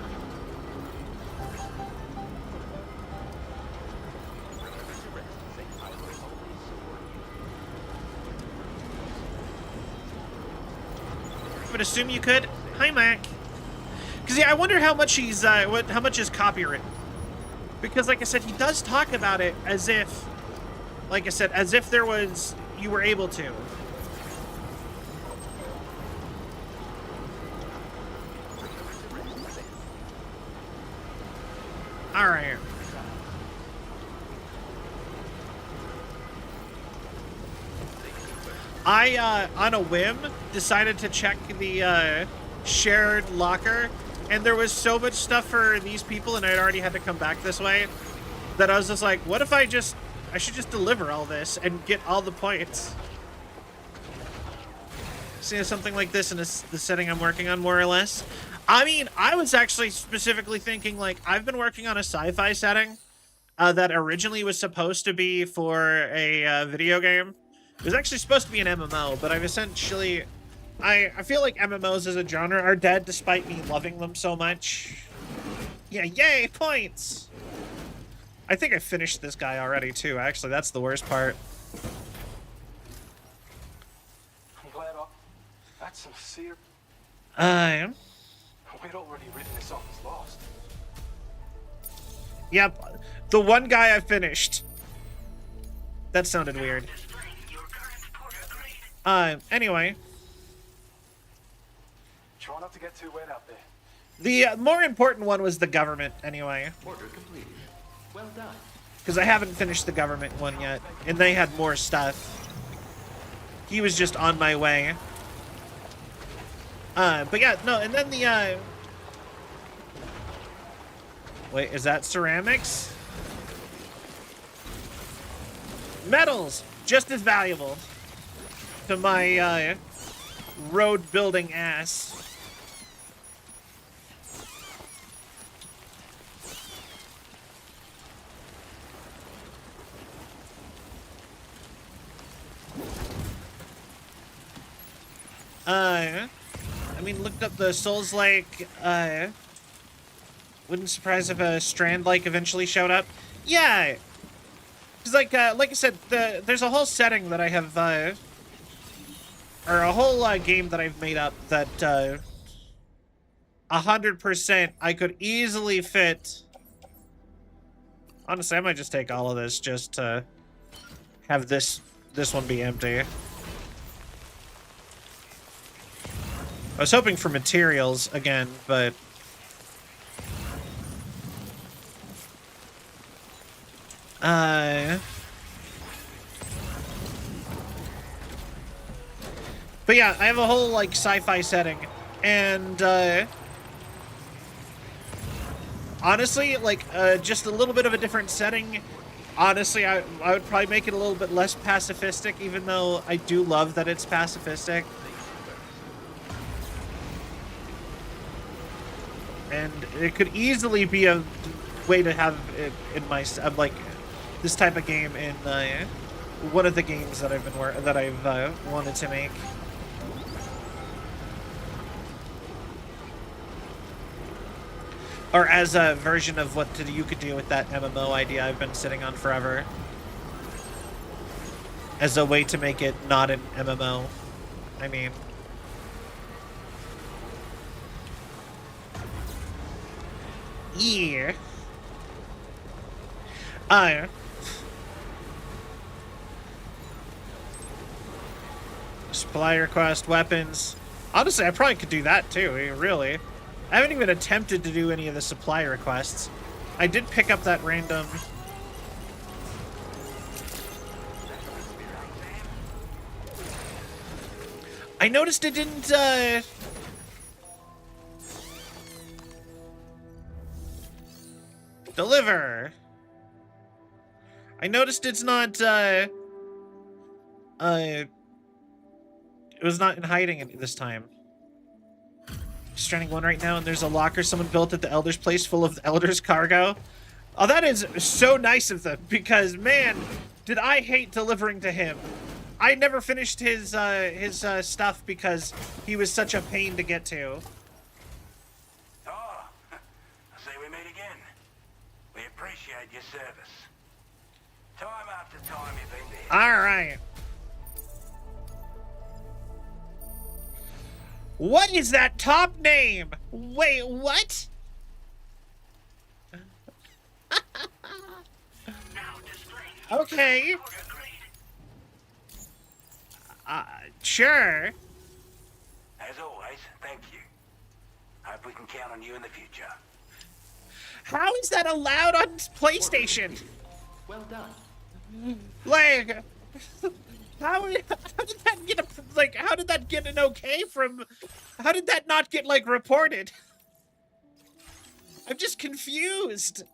Would assume you could. Hi, Mac. Because yeah, I wonder how much he's how much is copyright. Because like I said, he does talk about it as if, like I said, as if there was you were able to. All right. I, on a whim, decided to check the shared locker, and there was so much stuff for these people, and I'd already had to come back this way, that I was just like, what if I should just deliver all this and get all the points? See, something like this in the setting I'm working on, more or less. I mean, I was actually specifically thinking, like, I've been working on a sci-fi setting that originally was supposed to be for a video game. It was actually supposed to be an MMO, but I've essentially... I feel like MMOs as a genre are dead despite me loving them so much. Yeah, yay, points! I think I finished this guy already, too. Actually, that's the worst part. I'm glad that's sincere. We'd already written this off as lost. Yep, the one guy I finished. That sounded weird. Anyway. Try not to get too wet out there. The more important one was the government, anyway. Order completed. Well done. Because I haven't finished the government one yet, and they had more stuff. He was just on my way. But yeah, no, and then the, Wait, is that ceramics? Metals! Just as valuable to my, road building ass. I mean, looked up the Souls-like, wouldn't surprise if a Strand-like eventually showed up. Yeah! Because, like I said, there's a whole setting that I have, or a whole, game that I've made up that, 100% I could easily fit. Honestly, I might just take all of this just to have this one be empty. I was hoping for materials again, but But yeah, I have a whole, like, sci-fi setting, and, honestly, like, just a little bit of a different setting. Honestly, I would probably make it a little bit less pacifistic, even though I do love that it's pacifistic. And it could easily be a way to have it in my, like, this type of game in, one of the games that I've wanted to make. Or as a version of what you could do with that MMO idea I've been sitting on forever. As a way to make it not an MMO. I mean. Yeah. Supply request, weapons. Honestly, I probably could do that too, really. I haven't even attempted to do any of the supply requests. I did pick up that random... I noticed it didn't, deliver. I noticed it's not, it was not in hiding this time. Stranding 1 right now, and there's a locker someone built at the Elder's place full of Elder's cargo. Oh, that is so nice of them, because, man, did I hate delivering to him. I never finished his stuff because he was such a pain to get to. Oh, I say we meet again. We appreciate your service. Time after time you've been there. All right. What is that top name? Wait, what? Okay. Sure. As always, thank you. Hope we can count on you in the future. How is that allowed on PlayStation? Well done. Like, how did that get how did that get an okay from? How did that not get like reported? I'm just confused.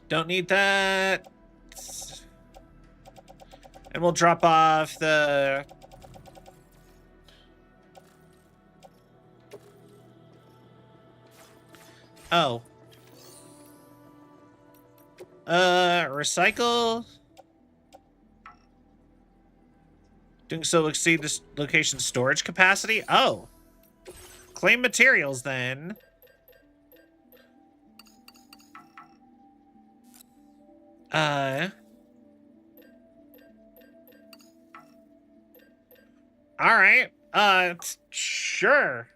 Don't need that. And we'll drop off the... Oh. Recycle. Doing so will exceed this location's storage capacity? Oh. Claim materials, then. Alright. Sure.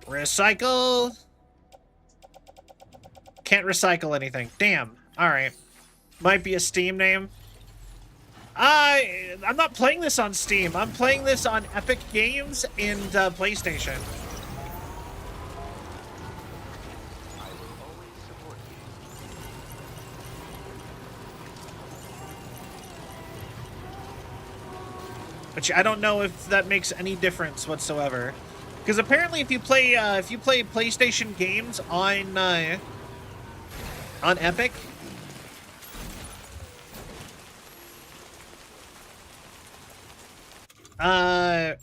Recycle. Can't recycle anything. Damn. Alright. Might be a Steam name. I'm not playing this on Steam. I'm playing this on Epic Games and PlayStation. I will always support you. Which I don't know if that makes any difference whatsoever. Because apparently if you play PlayStation games on Epic,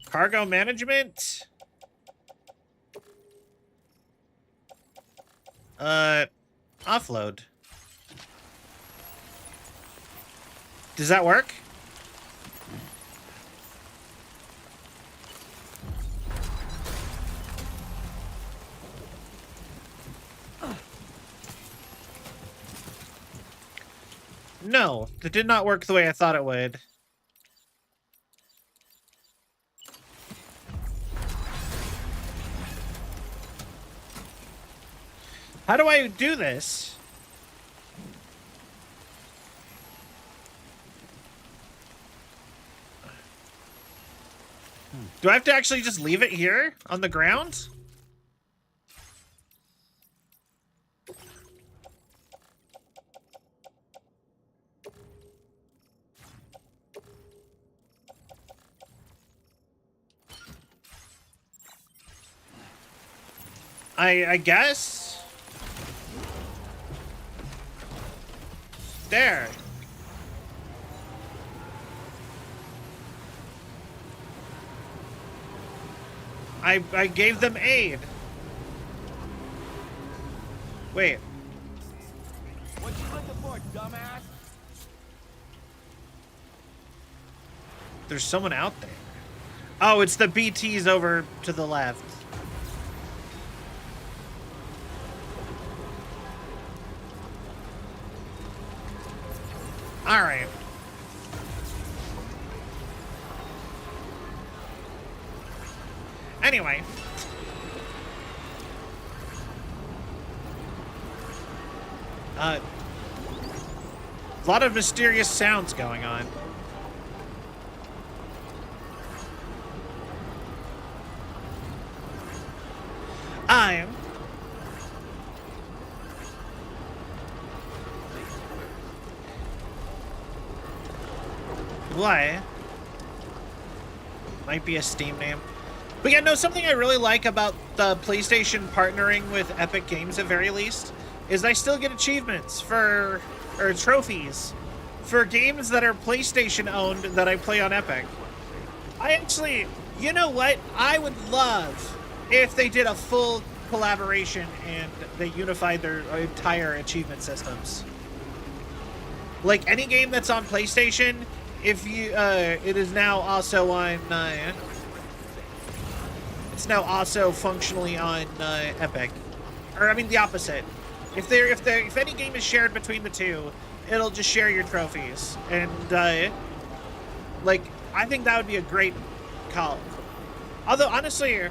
cargo management, offload. Does that work? No, that did not work the way I thought it would. How do I do this? Do I have to actually just leave it here on the ground? I guess. There. I gave them aid. Wait. What you looking for, dumbass? There's someone out there. Oh, it's the BTs over to the left. All right. Anyway. A lot of mysterious sounds going on. I'm what? Might be a Steam name. But yeah, no, something I really like about the PlayStation partnering with Epic Games at very least is I still get achievements for, or trophies for games that are PlayStation owned that I play on Epic. I actually, you know what? I would love if they did a full collaboration and they unified their entire achievement systems. Like any game that's on PlayStation, if you, it is now also on, it's now also functionally on Epic, or I mean the opposite. If any game is shared between the two, it'll just share your trophies, and like I think that would be a great call. Although honestly,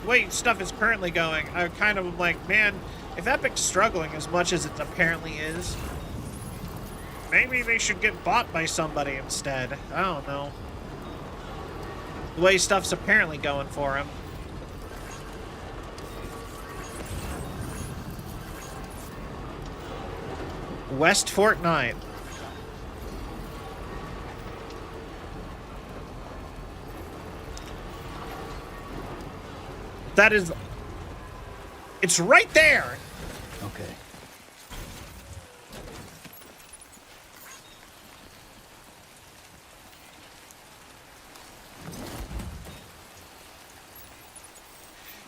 the way stuff is currently going, I kind of am like, man, if Epic's struggling as much as it apparently is, maybe they should get bought by somebody instead. I don't know. The way stuff's apparently going for him. West Fortnite. That is... It's right there! Okay.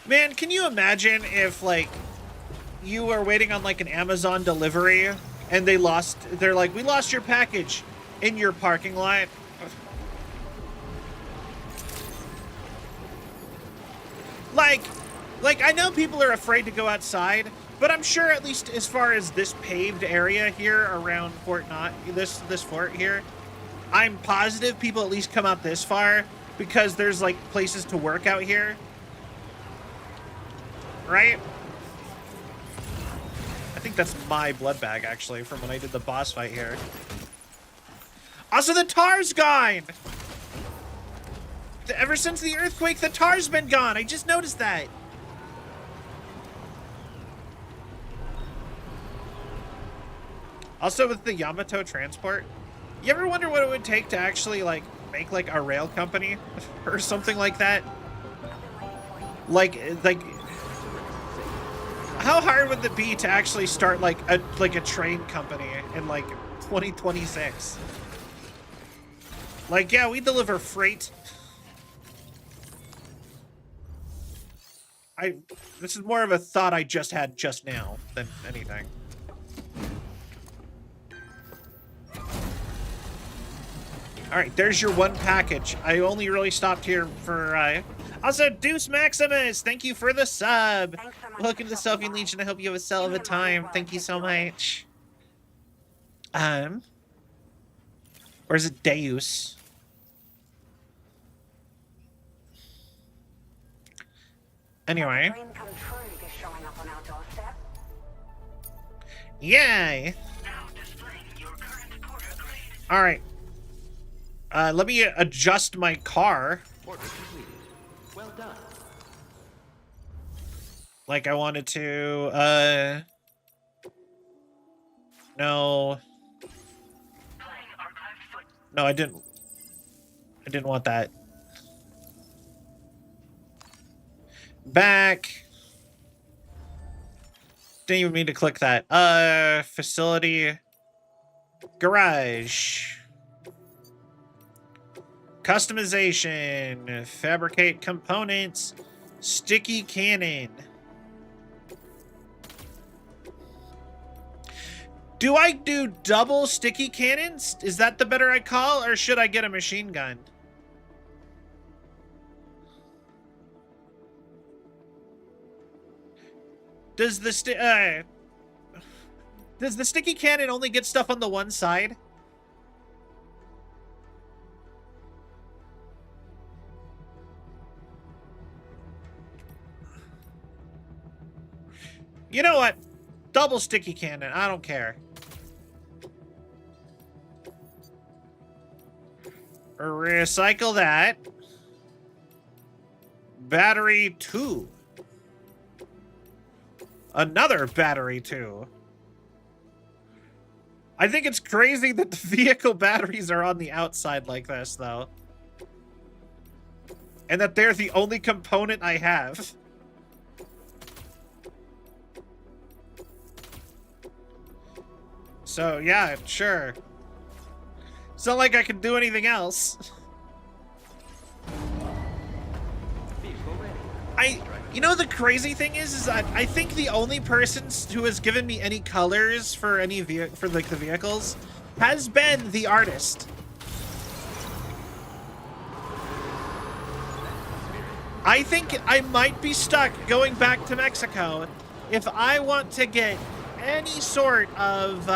Man, can you imagine if, like, you were waiting on, like, an Amazon delivery and they're like, we lost your package in your parking lot. Like, I know people are afraid to go outside, but I'm sure at least as far as this paved area here around Fort Knott, this fort here, I'm positive people at least come out this far because there's, like, places to work out here. Right? I think that's my blood bag, actually, from when I did the boss fight here. Also, the tar's gone! Ever since the earthquake, the tar's been gone. I just noticed that. Also, with the Yamato transport, you ever wonder what it would take to actually, like, make, like, a rail company or something like that? Like, how hard would it be to actually start, like a train company in, like, 2026? Like, yeah, we deliver freight. This is more of a thought I just had just now than anything. All right, there's your one package. I only really stopped here for, also, Deuce Maximus, thank you for the sub. Welcome to the Celvion Legion. I hope you have a cell of a time. Thank you so much. Or is it Deus? Anyway. Dream come true, this showing up on Yay! All right. Let me adjust my car. Order completed. Well done. Like I wanted to. No. No, I didn't. I didn't want that. Back. Didn't even mean to click that. Facility. Garage. Customization. Fabricate components. Sticky cannon. Do I do double sticky cannons? Is that the better I call, or should I get a machine gun? Does the sticky cannon only get stuff on the one side? You know what? Double sticky cannon. I don't care. Recycle that. Battery 2. Another battery 2. I think it's crazy that the vehicle batteries are on the outside like this, though. And that they're the only component I have. So, yeah, sure. It's not like I can do anything else. You know, the crazy thing is that I think the only person who has given me any colors for any the vehicles has been the artist. I think I might be stuck going back to Mexico if I want to get any sort of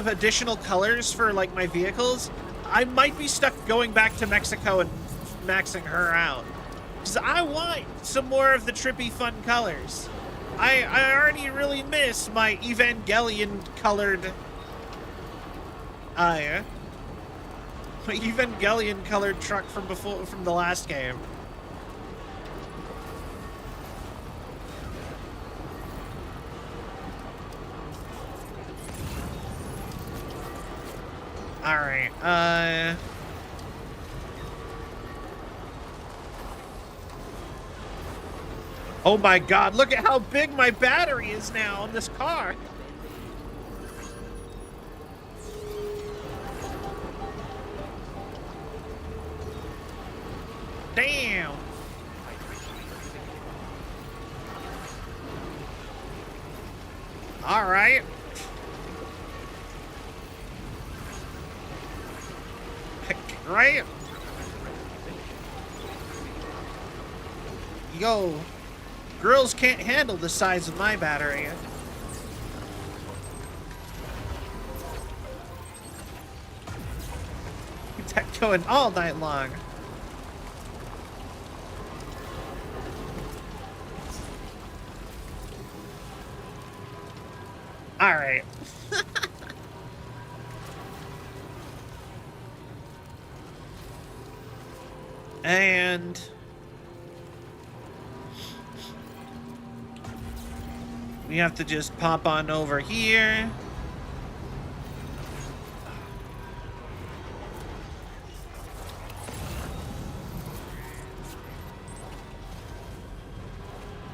additional colors for like my vehicles. I might be stuck going back to Mexico and maxing her out. Because I want some more of the trippy fun colors. I already really miss my Evangelion colored... my Evangelion colored truck from the last game. Alright, oh my god, look at how big my battery is now on this car! Damn! Alright. Right? Yo, girls can't handle the size of my battery. Keep that going all night long. All right. And we have to just pop on over here.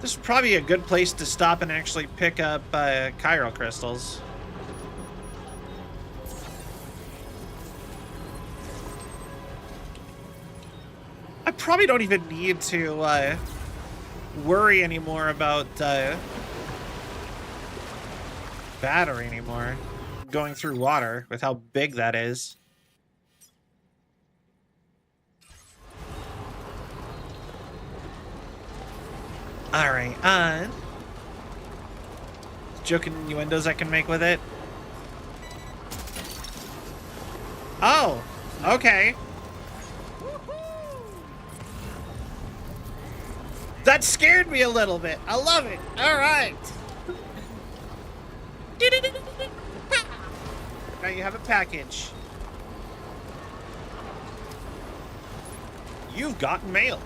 This is probably a good place to stop and actually pick up chiral crystals. I probably don't even need to worry anymore about battery anymore. Going through water with how big that is. Alright, joking innuendos I can make with it. Oh, okay. That scared me a little bit. I love it. All right. Now you have a package. You've got mail.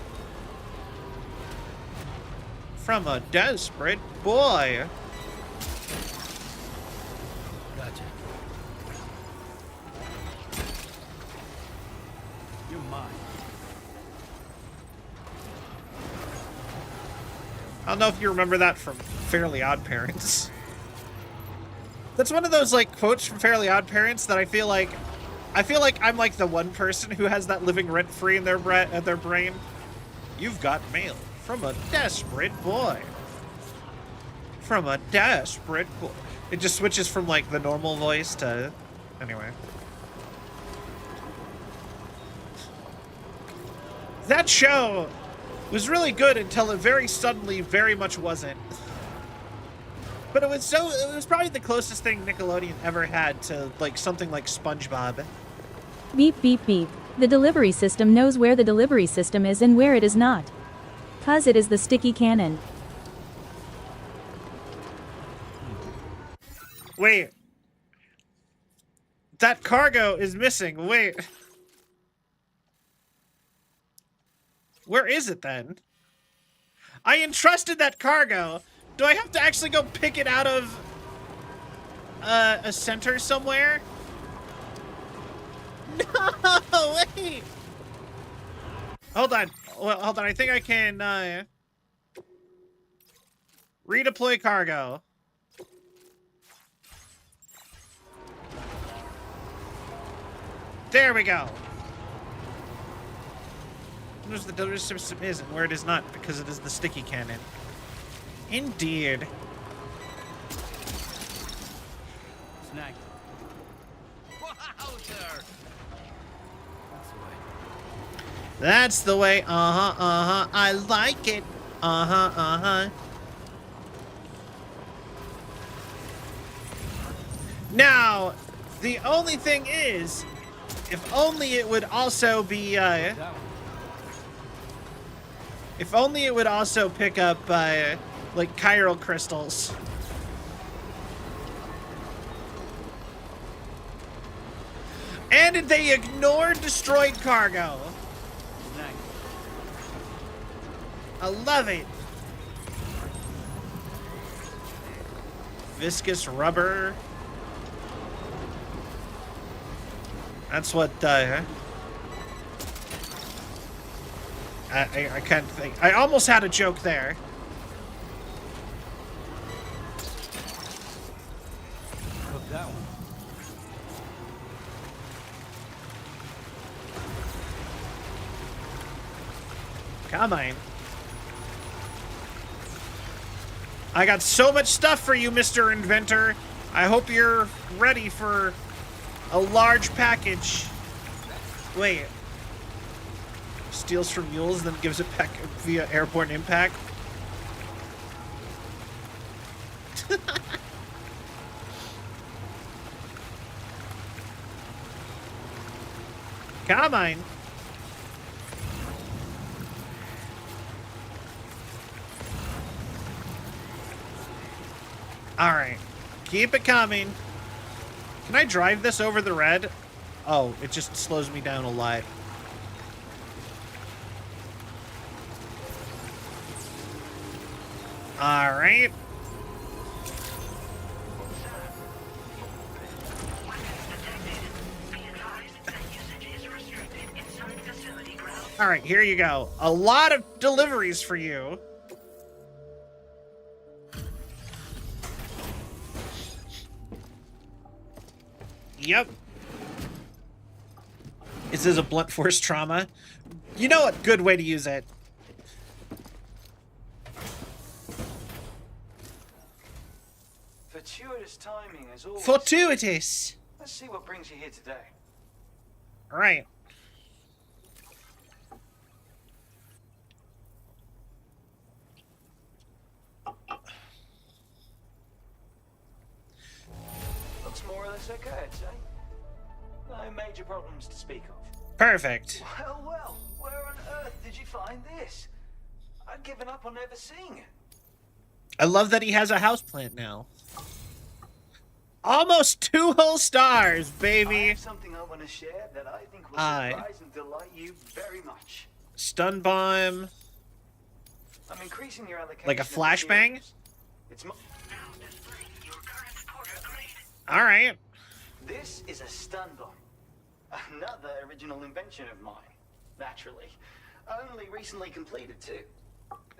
From a desperate boy. Gotcha. You're mine. I don't know if you remember that from Fairly Odd Parents. That's one of those like quotes from Fairly Odd Parents that I feel like I'm like the one person who has that living rent free in their brain. You've got mail from a desperate boy. From a desperate boy. It just switches from like the normal voice to anyway. That show was really good until it very suddenly very much wasn't. But it was probably the closest thing Nickelodeon ever had to like something like SpongeBob. Beep beep beep. The delivery system knows where the delivery system is and where it is not. 'Cause it is the sticky cannon. Wait. That cargo is missing. Wait. Where is it then? I entrusted that cargo. Do I have to actually go pick it out of a center somewhere? No, wait. Hold on. Well, hold on. I think I can redeploy cargo. There we go. Notice the delivery system is and where it is not because it is the sticky cannon. Indeed. Snagged. Wowzer! That's the way. That's the way. I like it. Now, the only thing is, if only it would also be, if only it would also pick up, like, chiral crystals. And they ignored destroyed cargo. I love it. Viscous rubber. That's what, I can't think. I almost had a joke there. Cook that one. Come on. I got so much stuff for you, Mr. Inventor. I hope you're ready for a large package. Wait. Steals from mules, then gives it back via airborne impact. Come on. Alright. Keep it coming. Can I drive this over the red? Oh, it just slows me down a lot. Alright. Alright, here you go. A lot of deliveries for you. Yep. This is a blunt force trauma. You know what? Good way to use it. Fortuitous timing as always. Fortuitous. Let's see what brings you here today. All right. Looks more or less okay, I'd say. No major problems to speak of. Perfect. Well, where on earth did you find this? I'd given up on ever seeing it. I love that he has a houseplant now. Almost 2 whole stars, I baby. have something I want to share that I think will surprise and delight you very much. Stun bomb. I'm increasing your allocation. Like a flashbang? It's All right. This is a stun bomb. Another original invention of mine. Naturally. Only recently completed too.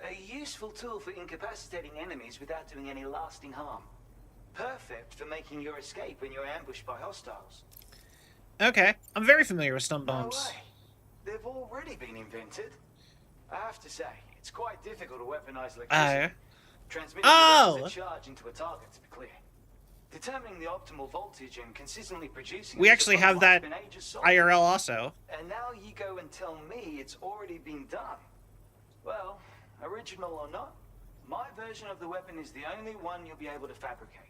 A useful tool for incapacitating enemies without doing any lasting harm. Perfect for making your escape when you're ambushed by hostiles. Okay. I'm very familiar with stun bombs. No way. They've already been invented. I have to say, it's quite difficult to weaponize electricity. Transmitting a charge into a target, to be clear. Determining the optimal voltage and consistently producing... We actually have that IRL also. And now you go and tell me it's already been done. Well, original or not, my version of the weapon is the only one you'll be able to fabricate.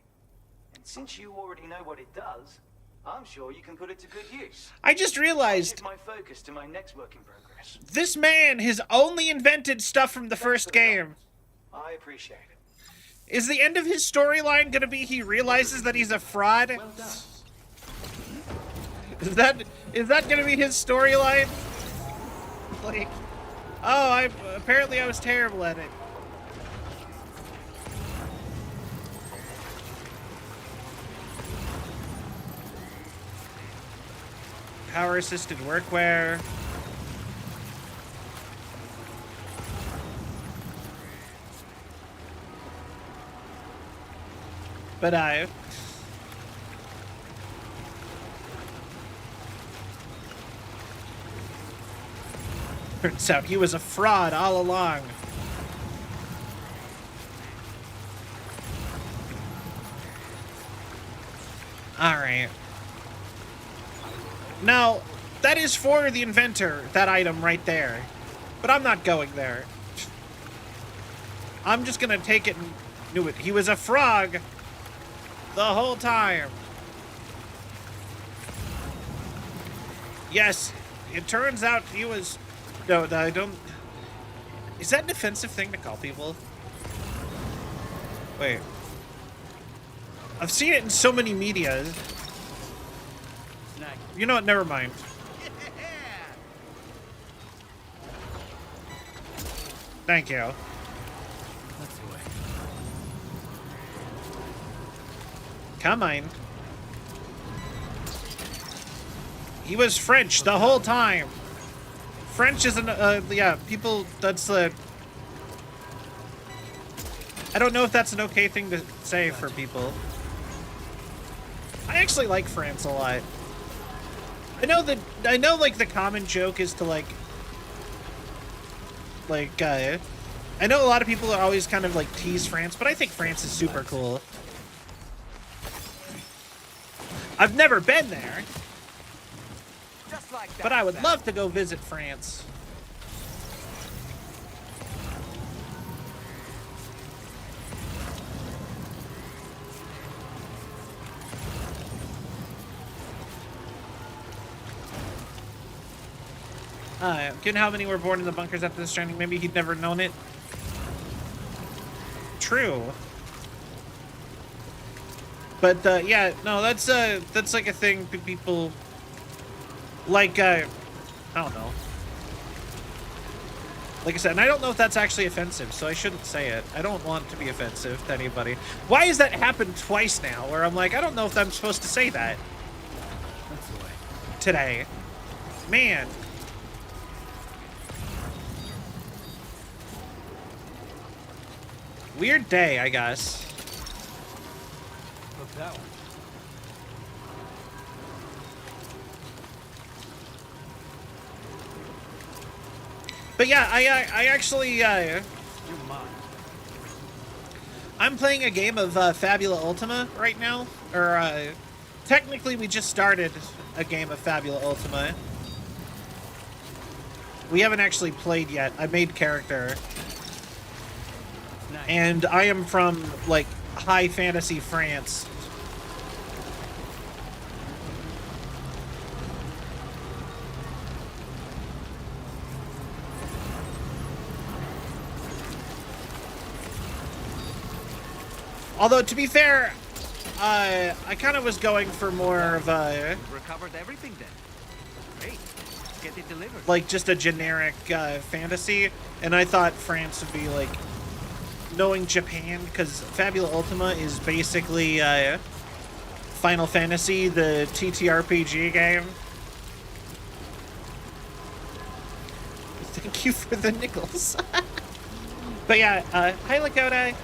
And since you already know what it does, I'm sure you can put it to good use. I just realized... my focus to my next work in progress. This man has only invented stuff from the first game. I appreciate it. Is the end of his storyline gonna be he realizes that he's a fraud? Well done. Is that gonna be his storyline? Like, oh, apparently I was terrible at it. Power assisted workwear. But turns out he was a fraud all along. Alright. Now, that is for the inventor, that item right there. But I'm not going there. I'm just gonna take it and do it. He was a frog the whole time. Yes, it turns out he was... No, I don't... Is that an offensive thing to call people? Wait. I've seen it in so many media. You know what? Never mind. Thank you. That's the way. Come on. He was French the whole time. French is an, yeah, people, that's I don't know if that's an okay thing to say for people. I actually like France a lot. I know, like, the common joke is to, like, I know a lot of people are always kind of, like, tease France, but I think France is super cool. I've never been there, but I would love to go visit France. Given how many were born in the bunkers after the Stranding, maybe he'd never known it. True. But, yeah, no, that's like a thing people, like, I don't know. Like I said, and I don't know if that's actually offensive, so I shouldn't say it. I don't want to be offensive to anybody. Why has that happened twice now, where I'm like, I don't know if I'm supposed to say that. That's the way. Today. Man. Weird day, I guess. Look that one. But yeah, I actually, You're mine. I'm playing a game of Fabula Ultima right now. Or, technically we just started a game of Fabula Ultima. We haven't actually played yet. I made character. Nice. And I am from, like, high fantasy France. Although, to be fair, I kind of was going for more of a... Recovered everything then. Great. Get it delivered. Like, just a generic fantasy. And I thought France would be, like, knowing Japan, because Fabula Ultima is basically Final Fantasy, the TTRPG game. Thank you for the nickels. But yeah, hi Lakota.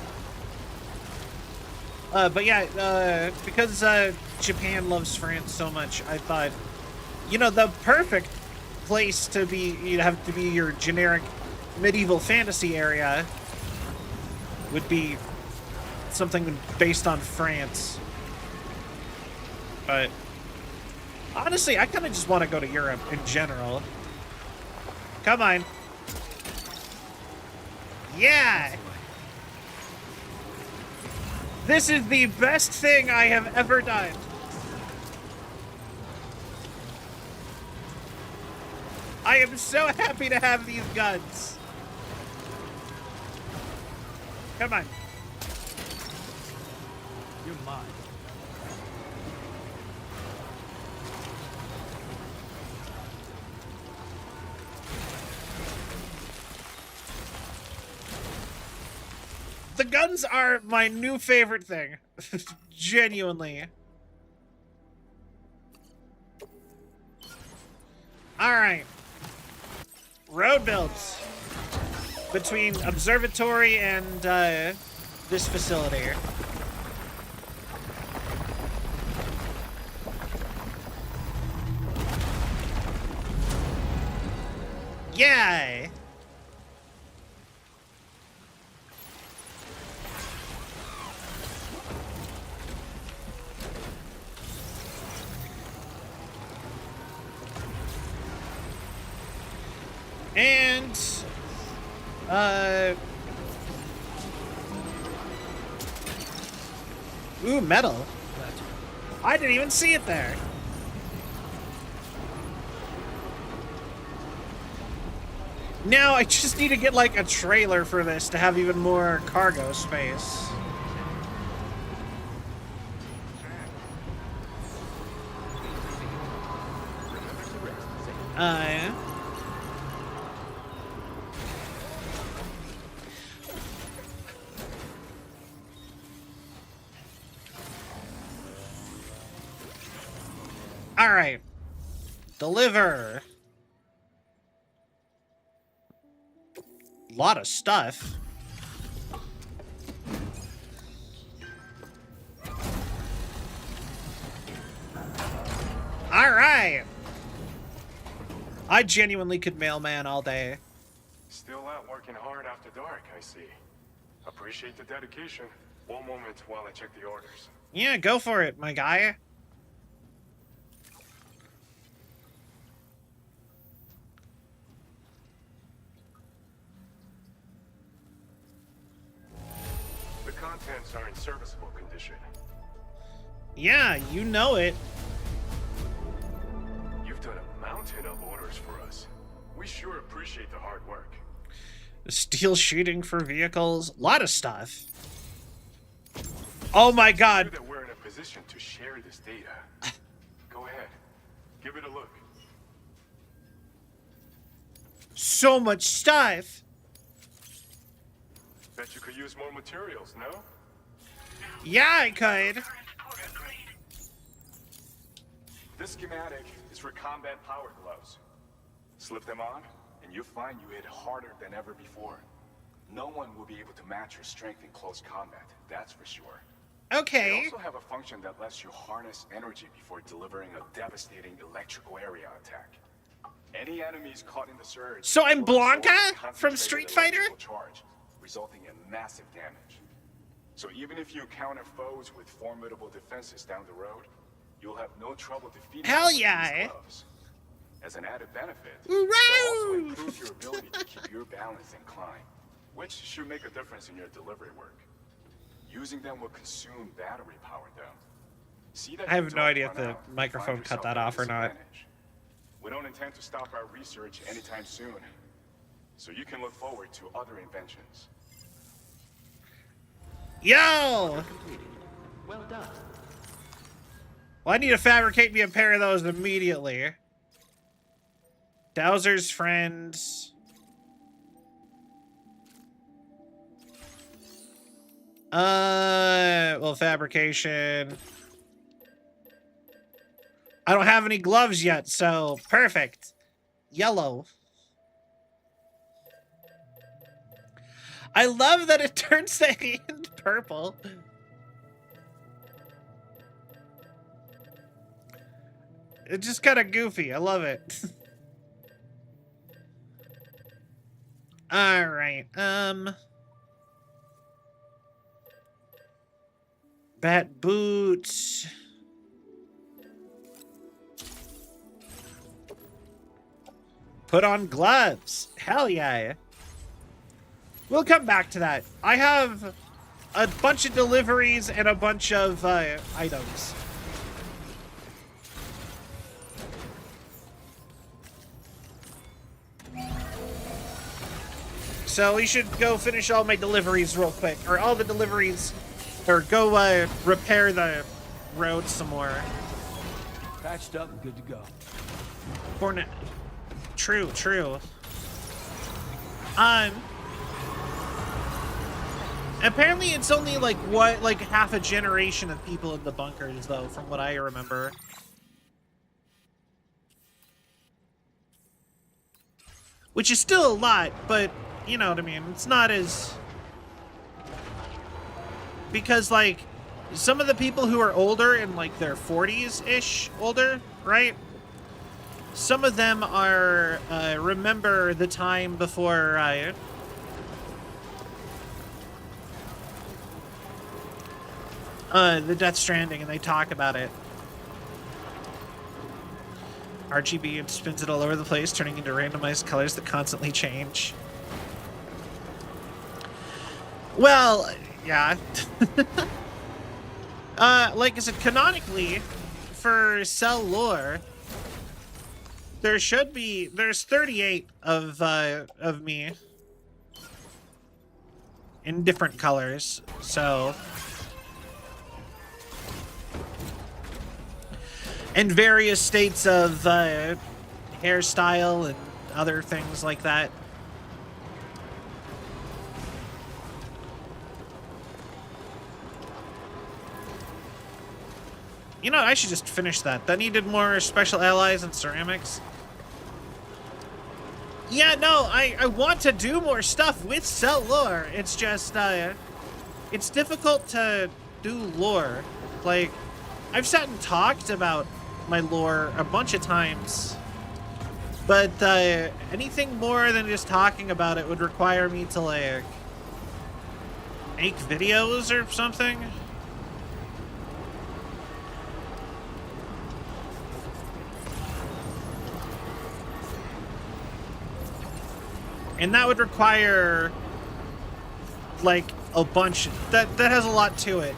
But yeah, because Japan loves France so much, I thought, you know, the perfect place to be, you'd have to be your generic medieval fantasy area would be something based on France. But honestly, I kind of just want to go to Europe in general. Come on. Yeah! This is the best thing I have ever done. I am so happy to have these guns. Come on. You're mine. The guns are my new favorite thing. Genuinely. Alright. Road builds between observatory and this facility. Yay! And ooh, metal. I didn't even see it there. Now I just need to get like a trailer for this to have even more cargo space. Yeah. All right. Deliver. Lot of stuff. All right. I genuinely could mailman all day. Still out working hard after dark, I see. Appreciate the dedication. One moment while I check the orders. Yeah, go for it, my guy. The contents are in serviceable condition. Yeah, you know it. You've done a mountain of orders for us. We sure appreciate the hard work. Steel sheeting for vehicles. A lot of stuff. Oh my god. It's clear that we're in a position to share this data. Go ahead. Give it a look. So much stuff. Bet you could use more materials, no? Yeah, I could. This schematic is for combat power gloves. Slip them on, and you'll find you hit harder than ever before. No one will be able to match your strength in close combat, that's for sure. Okay. They also have a function that lets you harness energy before delivering a devastating electrical area attack. Any enemies caught in the surge... So I'm will absorb Blanca a from concentrated Street Fighter? electrical charge, resulting in massive damage. So even if you encounter foes with formidable defenses down the road, you'll have no trouble defeating them with these gloves. As an added benefit, they'll also improve your ability to keep your balance and climb, which should make a difference in your delivery work. Using them will consume battery power, though. See that I have no idea if the microphone cut that off or not. We don't intend to stop our research anytime soon, so you can look forward to other inventions. Yo! Well done. Well, I need to fabricate me a pair of those immediately. Dowser's friends. Well, fabrication. I don't have any gloves yet, so perfect. Yellow. I love that it turns the hand purple. It's just kind of goofy. I love it. All right. Bat boots. Put on gloves. Hell yeah. We'll come back to that. I have a bunch of deliveries and a bunch of items. So we should go finish all my deliveries real quick. Or all the deliveries. Or go repair the road some more. Patched up and good to go. For now. True. Apparently it's only like half a generation of people in the bunkers though, from what I remember. Which is still a lot, but you know what I mean. It's not as, because like some of the people who are older in like their 40s-ish older, right? Some of them are remember the time before the Death Stranding, and they talk about it. RGB and spins it all over the place, turning into randomized colors that constantly change. Well, yeah. Like I said, canonically, for Cell lore, there's 38 of me in different colors, so. And various states of hairstyle and other things like that. You know, I should just finish that. That needed more special allies and ceramics. Yeah, no, I want to do more stuff with Cell lore. It's just, it's difficult to do lore. Like, I've sat and talked about my lore a bunch of times, but anything more than just talking about it would require me to like make videos or something. And that would require like a bunch that has a lot to it,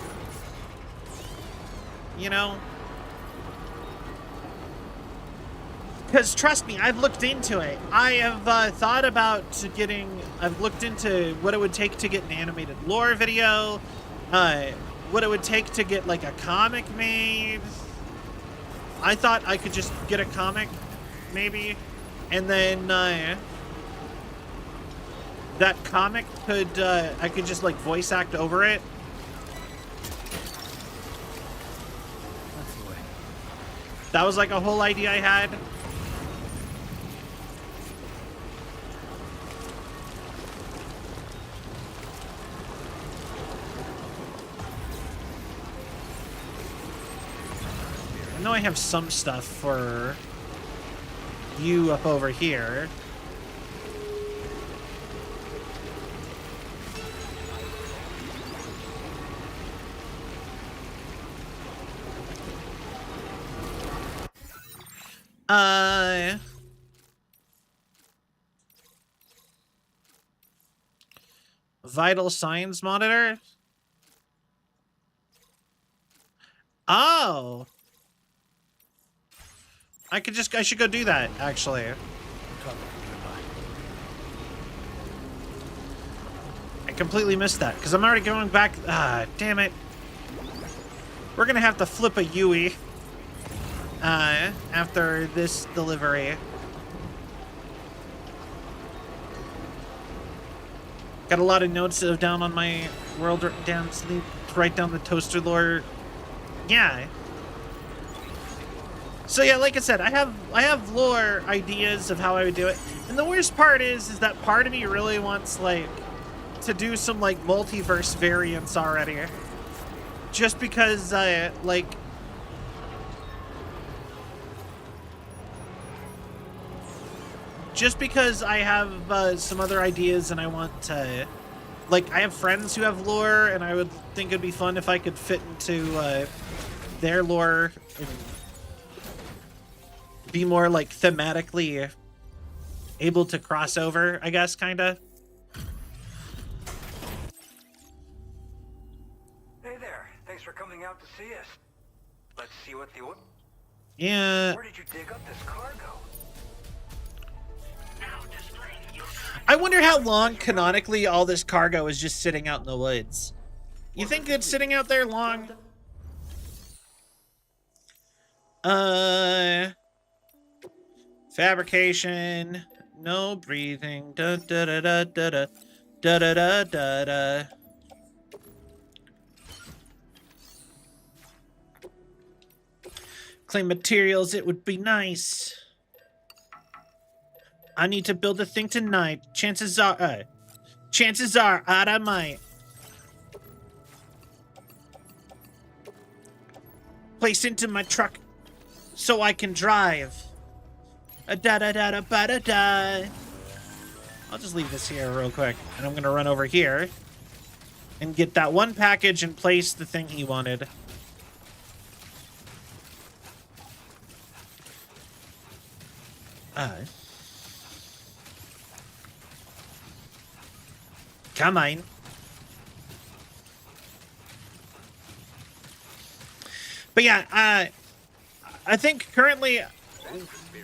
you know? Because trust me, I've looked into it. I have thought about I've looked into what it would take to get an animated lore video, what it would take to get like a comic made. I thought I could just get a comic, maybe, and then that comic could, I could just like voice act over it. That's the way. That was like a whole idea I had. I know I have some stuff for you up over here. Vital signs monitor? Oh. I should go do that, actually. I completely missed that, because I'm already going back. Ah, damn it. We're going to have to flip a Yui after this delivery. Got a lot of notes down on my world down, to write down the toaster lore. Yeah. So yeah, like I said, I have lore ideas of how I would do it. And the worst part is that part of me really wants, like, to do some, like, multiverse variants already. Just because, like... Just because I have some other ideas and I want to... Like, I have friends who have lore, and I would think it'd be fun if I could fit into their lore and be more, like, thematically able to cross over, I guess, kind of. Hey there. Thanks for coming out to see us. Let's see what the... Yeah. Where did you dig up this cargo? I wonder how long, canonically, all this cargo is just sitting out in the woods. You think it's sitting out there long? Fabrication. No breathing. Da da da da da da da da da da da. Claim materials, it would be nice. I need to build a thing tonight. Chances are I might. Place into my truck so I can drive. Da da da da da da da. I'll just leave this here real quick, and I'm gonna run over here and get that one package and place the thing he wanted. Come on. But yeah, I think currently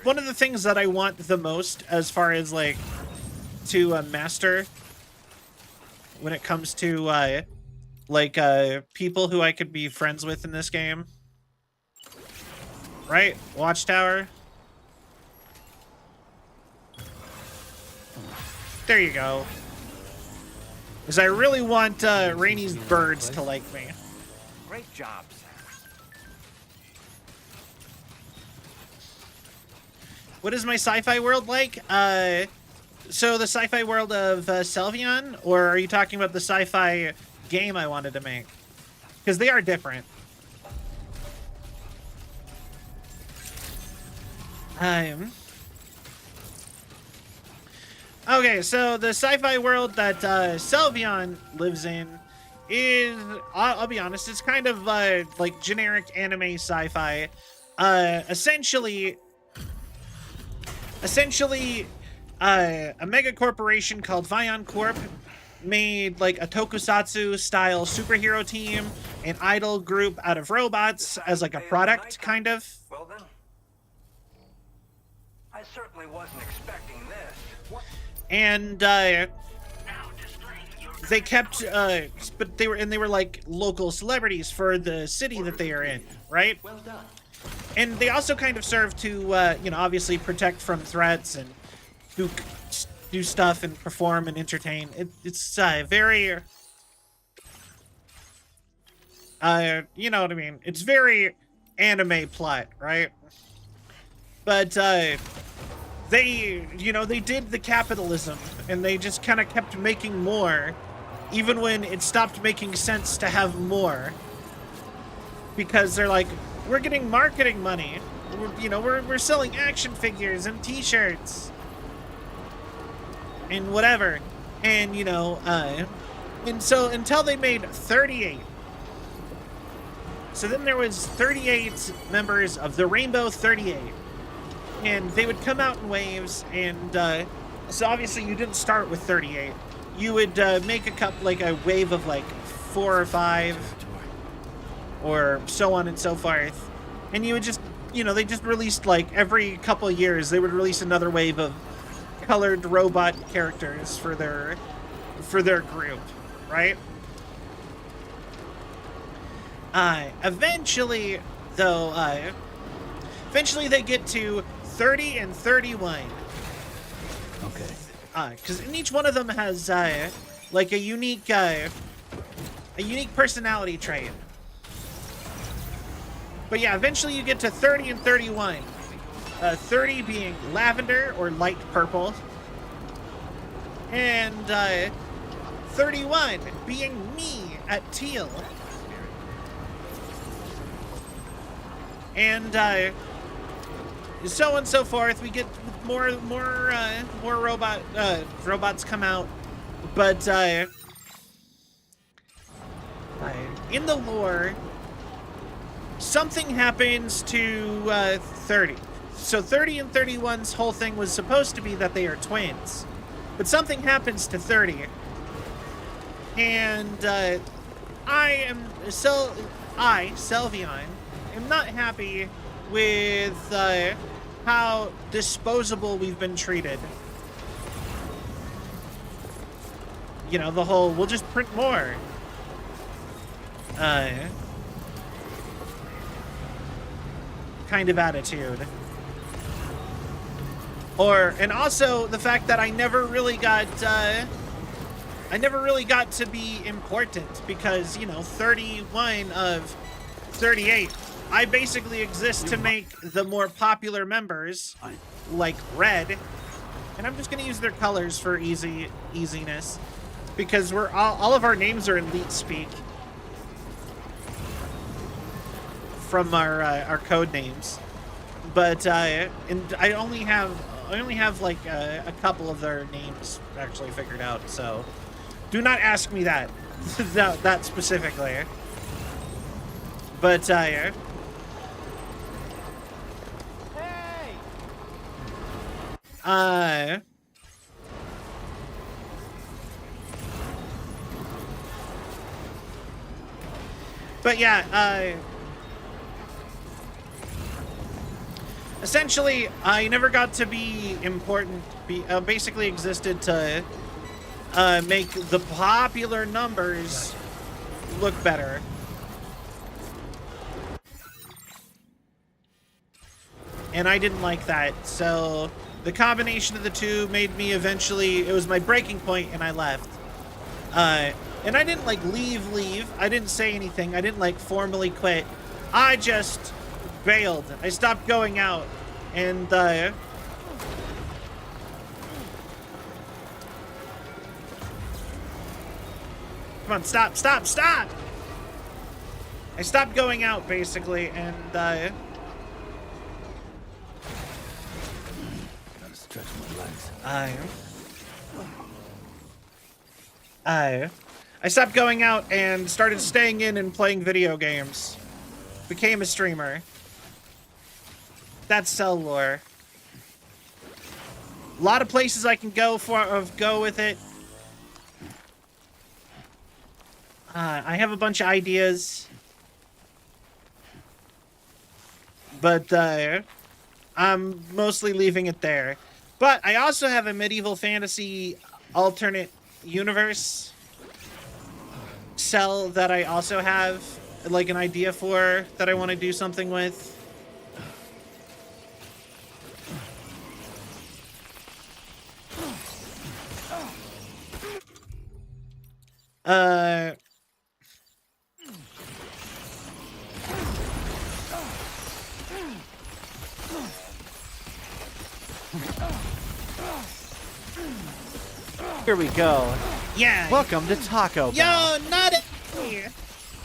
one of the things that I want the most as far as like to master when it comes to like people who I could be friends with in this game. Right? Watchtower. There you go. Because I really want Rainy's birds to like me. Great job, Sam. What is my sci-fi world like? So the sci-fi world of Celvion, or are you talking about the sci-fi game I wanted to make? Because they are different. Okay, so the sci-fi world that Celvion lives in is, I'll be honest, it's kind of like generic anime sci-fi. Essentially, a mega corporation called Vion Corp made like a tokusatsu style superhero team, an idol group out of robots as like a product, kind of. Well then, I certainly wasn't expecting this. What? And they kept but they were like local celebrities for the city that they are in, right? Well done. And they also kind of serve to you know, obviously protect from threats and do stuff and perform and entertain. It's very you know what I mean? It's very anime plot, right? But they, you know, they did the capitalism, and they just kind of kept making more, even when it stopped making sense to have more. Because they're like, we're getting marketing money. We're selling action figures and t-shirts. And whatever. And, you know, and so until they made 38. So then there was 38 members of the Rainbow 38. And they would come out in waves, and so obviously you didn't start with 38. You would make a wave of like 4 or 5, or so on and so forth. And you would just, you know, they just released like every couple of years they would release another wave of colored robot characters for their group. right? Eventually, though, eventually they get to 30 and 31. Okay. Because each one of them has, like a unique personality trait. But yeah, eventually you get to 30 and 31. 30 being lavender or light purple. And 31 being me at teal. And so on and so forth. We get more robots come out. But in the lore, something happens to 30. So 30 and 31's whole thing was supposed to be that they are twins. But something happens to 30. And Celvion, am not happy with how disposable we've been treated. You know, the whole, we'll just print more. Kind of attitude. And also the fact that I never really got to be important because, you know, 31 of 38. I basically exist to make the more popular members, like red, and I'm just gonna use their colors for easiness, because we're all of our names are elite speak from our code names, but and I only have like a couple of their names actually figured out, so do not ask me that that specifically. But but yeah, essentially, I never got to be important. Basically existed to make the popular numbers look better. And I didn't like that, so the combination of the two made me eventually, it was my breaking point, and I left. And I didn't like leave. I didn't say anything. I didn't like formally quit. I just bailed. I stopped going out, and come on, stop! I stopped going out basically, and Stretch my legs. I stopped going out and started staying in and playing video games. Became a streamer. That's cell lore. A lot of places I can go with it. I have a bunch of ideas. But I'm mostly leaving it there. But I also have a medieval fantasy alternate universe cell that I also have like an idea for that I want to do something with. Here we go. Yeah. Welcome to Taco Bell. Yo, not it.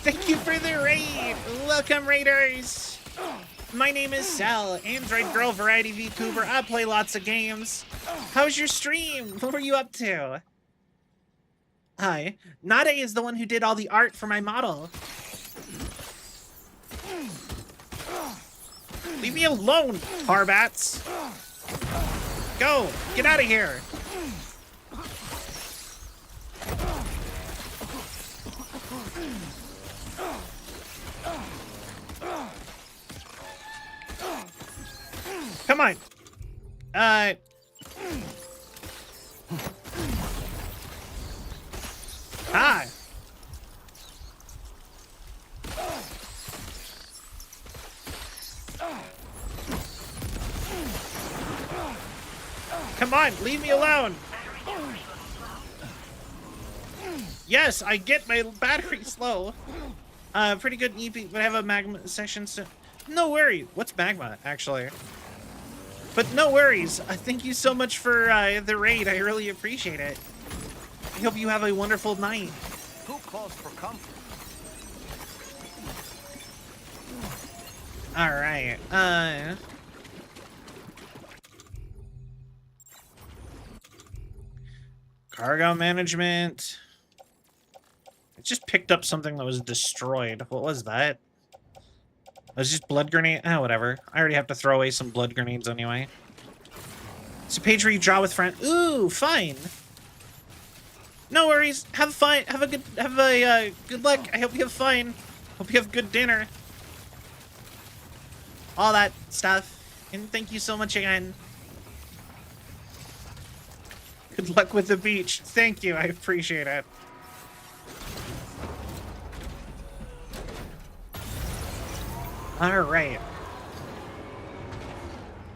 Thank you for the raid. Welcome, raiders. My name is Sal, Android Girl Variety Vtuber. I play lots of games. How's your stream? What were you up to? Hi. Nade is the one who did all the art for my model. Leave me alone, Harbats. Go. Get out of here. Come on. Hi. Come on, leave me alone. Yes, I get my battery slow. Pretty good EP, but I have a magma section soon. No worry. What's magma, actually? But no worries. Thank you so much for the raid. I really appreciate it. I hope you have a wonderful night. Who calls for comfort? All right. Cargo management. I just picked up something that was destroyed. What was that? It was just blood grenade. Oh, whatever. I already have to throw away some blood grenades anyway. It's a page where you draw with friends. Ooh, fine. No worries. Have fun. Have a good luck. I hope you have fun. Hope you have good dinner. All that stuff. And thank you so much again. Good luck with the beach. Thank you. I appreciate it. All right.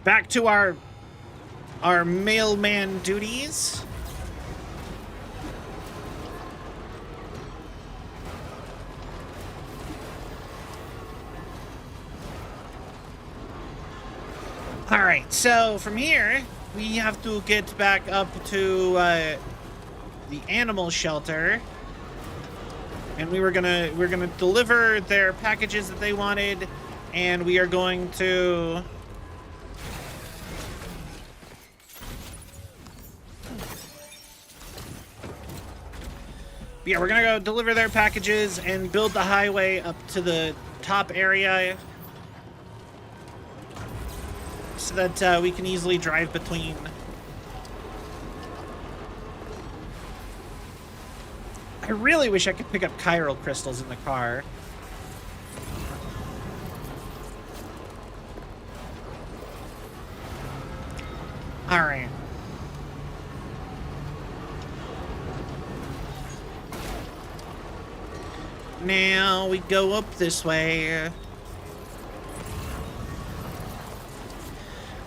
Back to our mailman duties. All right. So from here, we have to get back up to the animal shelter, and we're gonna deliver their packages that they wanted, and we are going to we're gonna go deliver their packages and build the highway up to the top area so that we can easily drive between. I really wish I could pick up chiral crystals in the car. All right. Now we go up this way.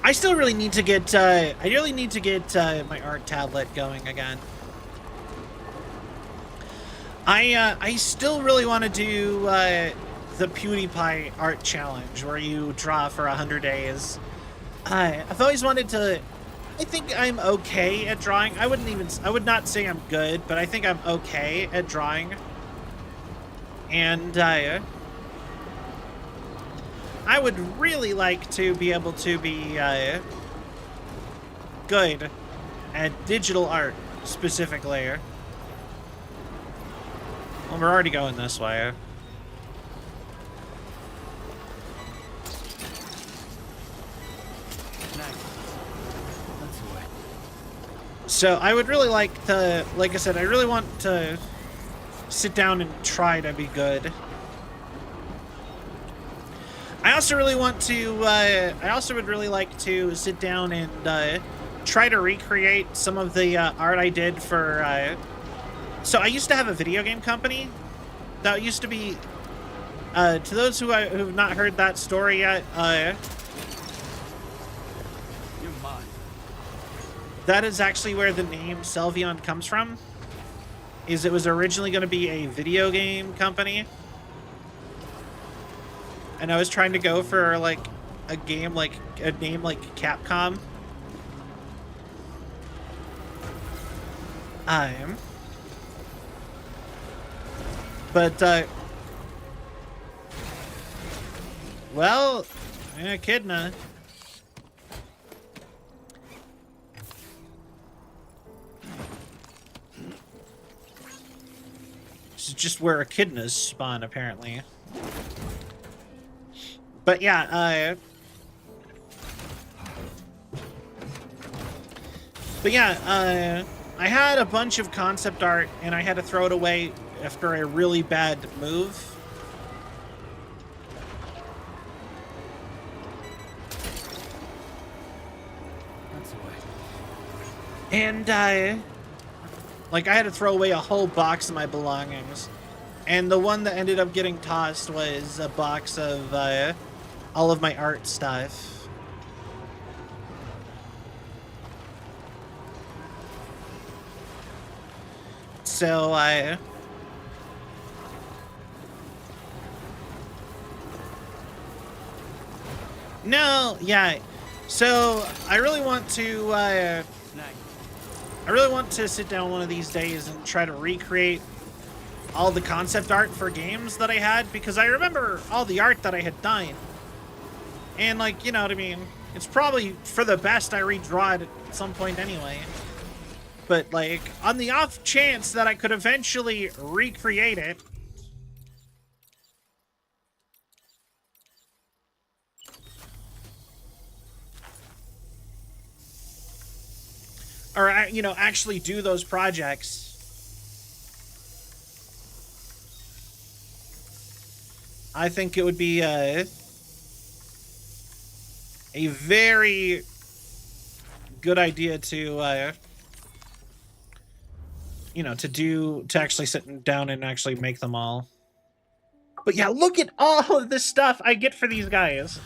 I still really need to get, my art tablet going again. I still really want to do, the PewDiePie art challenge where you draw for 100 days. I've always wanted to, I think I'm okay at drawing. I would not say I'm good, but I think I'm okay at drawing. And, I would really like to be able to be good at digital art, specifically. Well, we're already going this way. So I would really like to, like I said, I really want to sit down and try to be good. I also really want to, I also would really like to sit down and try to recreate some of the art I did for, so I used to have a video game company that used to be, to those who have not heard that story yet, You're mine. That is actually where the name Celvion comes from. Is it was originally going to be a video game company. And I was trying to go for like a name like Capcom. Well, Echidna. This is just where echidnas spawn, apparently. But yeah, I had a bunch of concept art and I had to throw it away after a really bad move. And like I had to throw away a whole box of my belongings. And the one that ended up getting tossed was a box of all of my art stuff. So no, yeah. So I really want to sit down one of these days and try to recreate all the concept art for games that I had, because I remember all the art that I had done. And, like, you know what I mean? It's probably for the best I redraw it at some point anyway. But, like, on the off chance that I could eventually recreate it, or, you know, actually do those projects, I think it would be a very good idea to, you know, to actually sit down and actually make them all. But yeah, look at all of this stuff I get for these guys.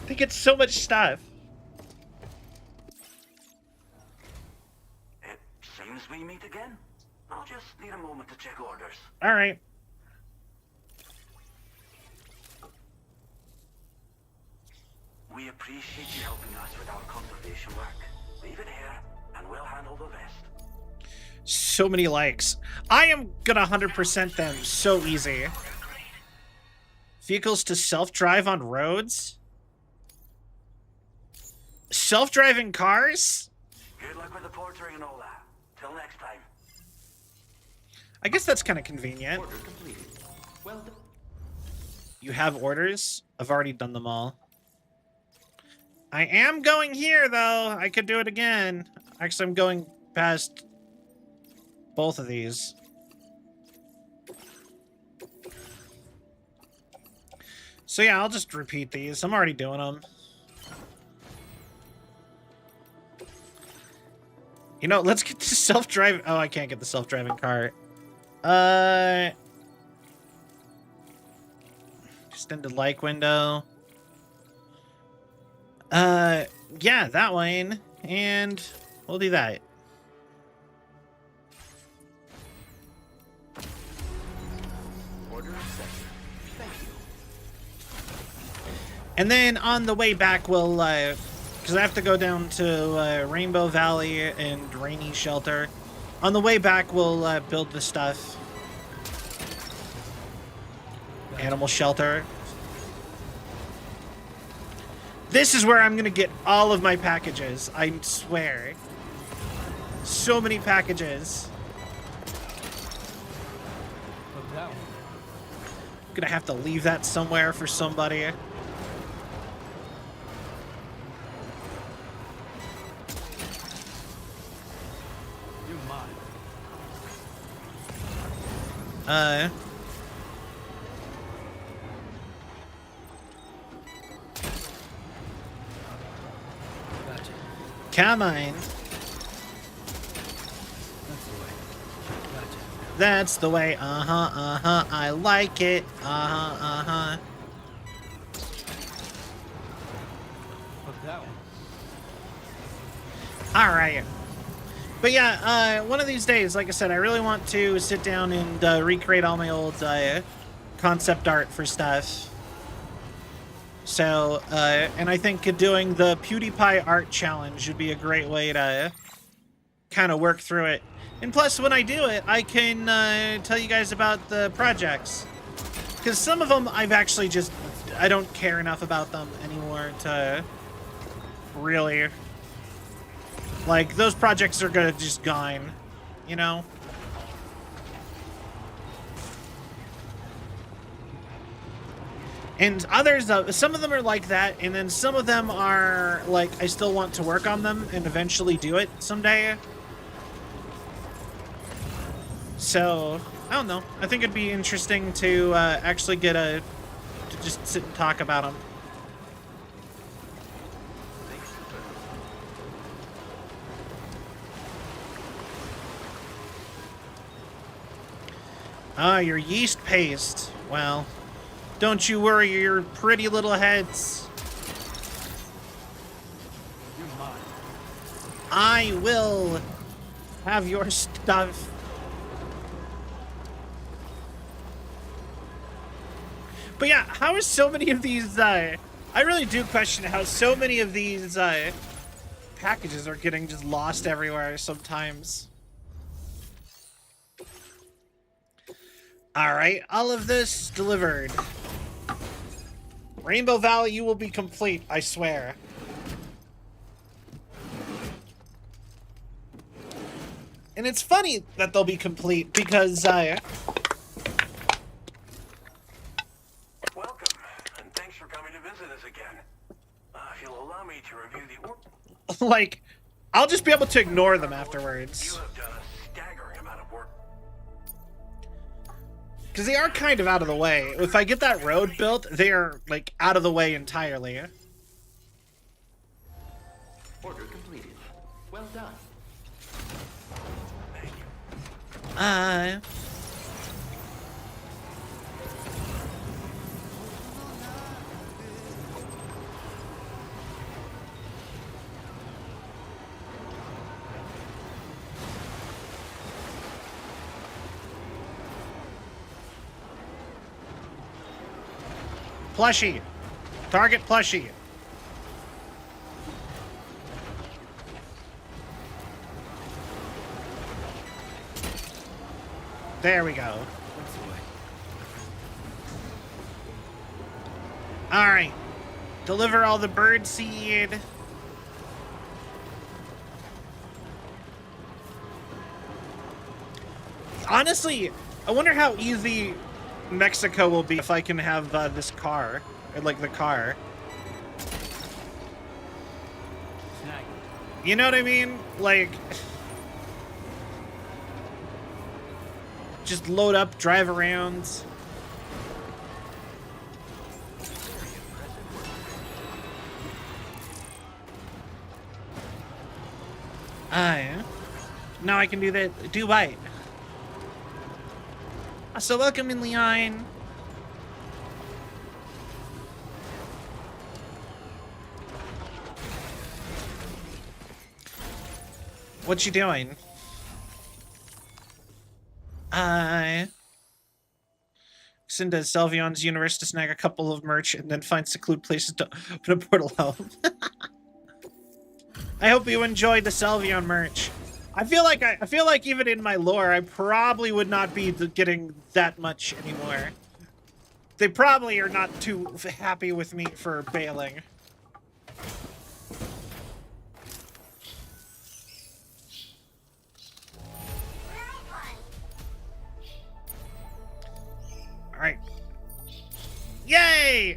They get so much stuff. It seems we meet again. I'll just need a moment to check orders. All right. We appreciate you helping us with our conservation work. Leave it here, and we'll handle the rest. So many likes. I am gonna 100% them so easy. Vehicles to self-drive on roads? Self-driving cars? Good luck with the portering and all that. Till next time. I guess that's kind of convenient. Order completed. Well done. You have orders? I've already done them all. I am going here, though. I could do it again. Actually, I'm going past both of these. So yeah, I'll just repeat these. I'm already doing them. You know, let's get the self-driving... Oh, I can't get the self-driving car. Extended like window. Yeah, that one. And we'll do that. Order accepted. Thank you. And then on the way back, we'll, because I have to go down to Rainbow Valley and Rainy Shelter. On the way back, we'll build the stuff. Animal Shelter. This is where I'm going to get all of my packages, I swear. So many packages. I'm going to have to leave that somewhere for somebody. You're mine. Come on. That's the way. I like it. Alright. But yeah, one of these days, like I said, I really want to sit down and recreate all my old concept art for stuff. So, and I think doing the PewDiePie art challenge would be a great way to kind of work through it. And plus, when I do it, I can tell you guys about the projects. Because some of them, I've actually just, I don't care enough about them anymore to really, like, those projects are gonna just gone, you know? And others, some of them are like that, and then some of them are like, I still want to work on them and eventually do it someday. So, I don't know. I think it'd be interesting to actually get to just sit and talk about them. Ah, your yeast paste. Well, don't you worry, your pretty little heads. I will have your stuff But yeah, how is so many of these, I really do question how so many of these, packages are getting just lost everywhere sometimes. Alright, all of this delivered. Rainbow Valley, you will be complete, I swear. And it's funny that they'll be complete because, Welcome, and thanks for coming to visit us again. If you'll allow me to review the like, I'll just be able to ignore them afterwards. You have done a staggering amount of work. Because they are kind of out of the way. If I get that road built, they are, like, out of the way entirely. Order completed. Well done. Thank you. Plushie. Target plushie. There we go. Alright. Deliver all the bird seed. Honestly, I wonder how easy Mexico will be if I can have this car. Or, like, the car. You know what I mean? Like... just load up, drive around. Yeah. Now I can do that. Do what? So welcome in, Leon. What you doing? Send to Celvion's universe to snag a couple of merch and then find secluded places to open a portal home. I hope you enjoyed the Celvion merch. I feel like even in my lore, I probably would not be getting that much anymore. They probably are not too happy with me for bailing. All right. Yay!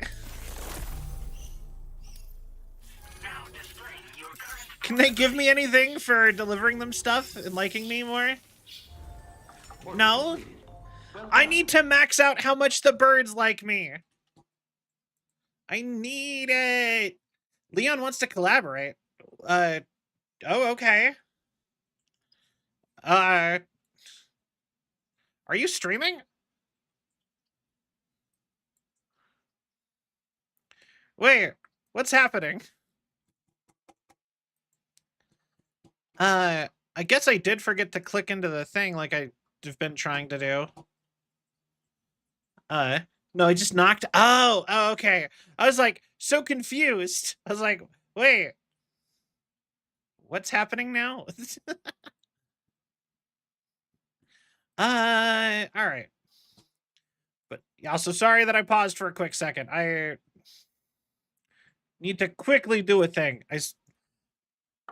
Can they give me anything for delivering them stuff and liking me more? No? I need to max out how much the birds like me. I need it. Leon wants to collaborate. Oh, okay. Are you streaming? Wait, what's happening? I guess I did forget to click into the thing like I've been trying to do. No, I just knocked. Oh, okay. I was like so confused. I was like, wait, what's happening now? All right. But also sorry that I paused for a quick second. I need to quickly do a thing.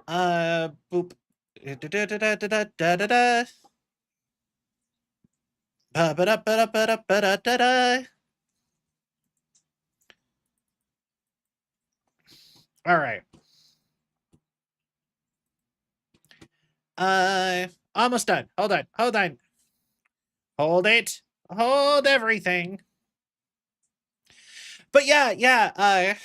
Boop. All right. Almost done. Hold on. Hold on. Hold it. Hold everything. But yeah,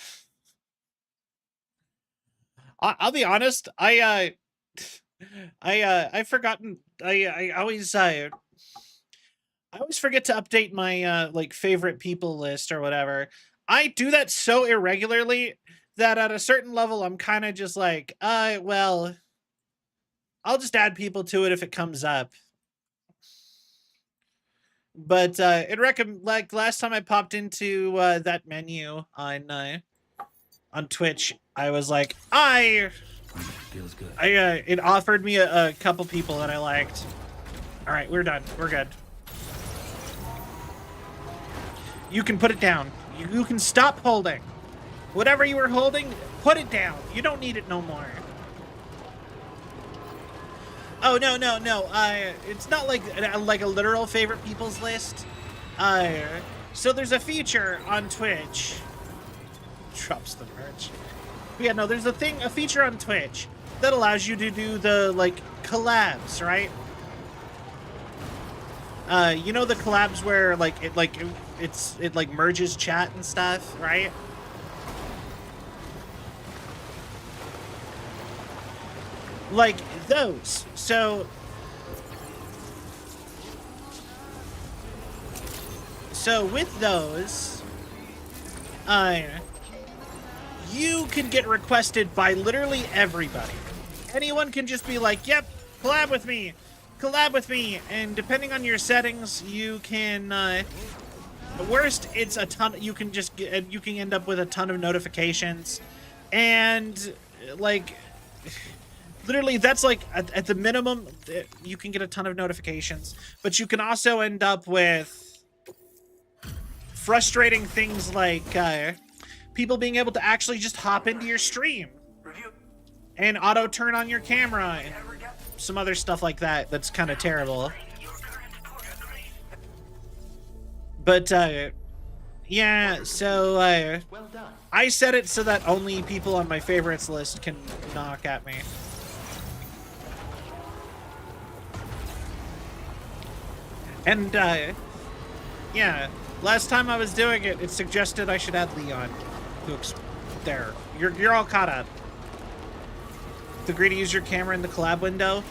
I'll be honest. I've forgotten. I always forget to update my like favorite people list or whatever. I do that so irregularly that at a certain level I'm kind of just like, well, I'll just add people to it if it comes up. But like last time I popped into that menu on Twitch, I was like, Feels good. it offered me a couple people that I liked. All right, we're done. We're good. You can put it down. You can stop holding. Whatever you were holding, put it down. You don't need it no more. Oh, no. It's not like a literal favorite people's list. So there's a feature on Twitch. Drops the merch. But yeah, no, there's a feature on Twitch that allows you to do the, like, collabs, right? You know the collabs where, like, it merges chat and stuff, right? Like those. So with those, you can get requested by literally everybody. Anyone can just be like, yep, collab with me, and depending on your settings, you can, at worst, it's a ton, you can end up with a ton of notifications, and, like, literally, that's like, at the minimum, you can get a ton of notifications, but you can also end up with frustrating things like people being able to actually just hop into your stream and auto turn on your camera and some other stuff like that. That's kind of terrible. But yeah, so I set it so that only people on my favorites list can knock at me. And yeah, last time I was doing it, it suggested I should add Leon. There, you're all caught up. Agree to use your camera in the collab window.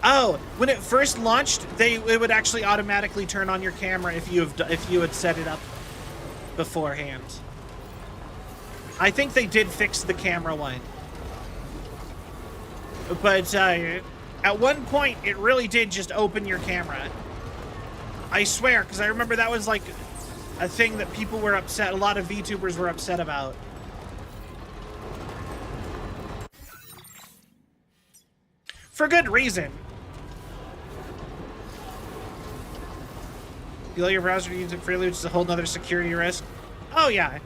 Oh, when it first launched, it would actually automatically turn on your camera if you had set it up beforehand. I think they did fix the camera one, but at one point it really did just open your camera. I swear, because I remember that was like a thing that people were upset. A lot of VTubers were upset about. For good reason. You let your browser use it freely, which is a whole nother security risk. Oh yeah.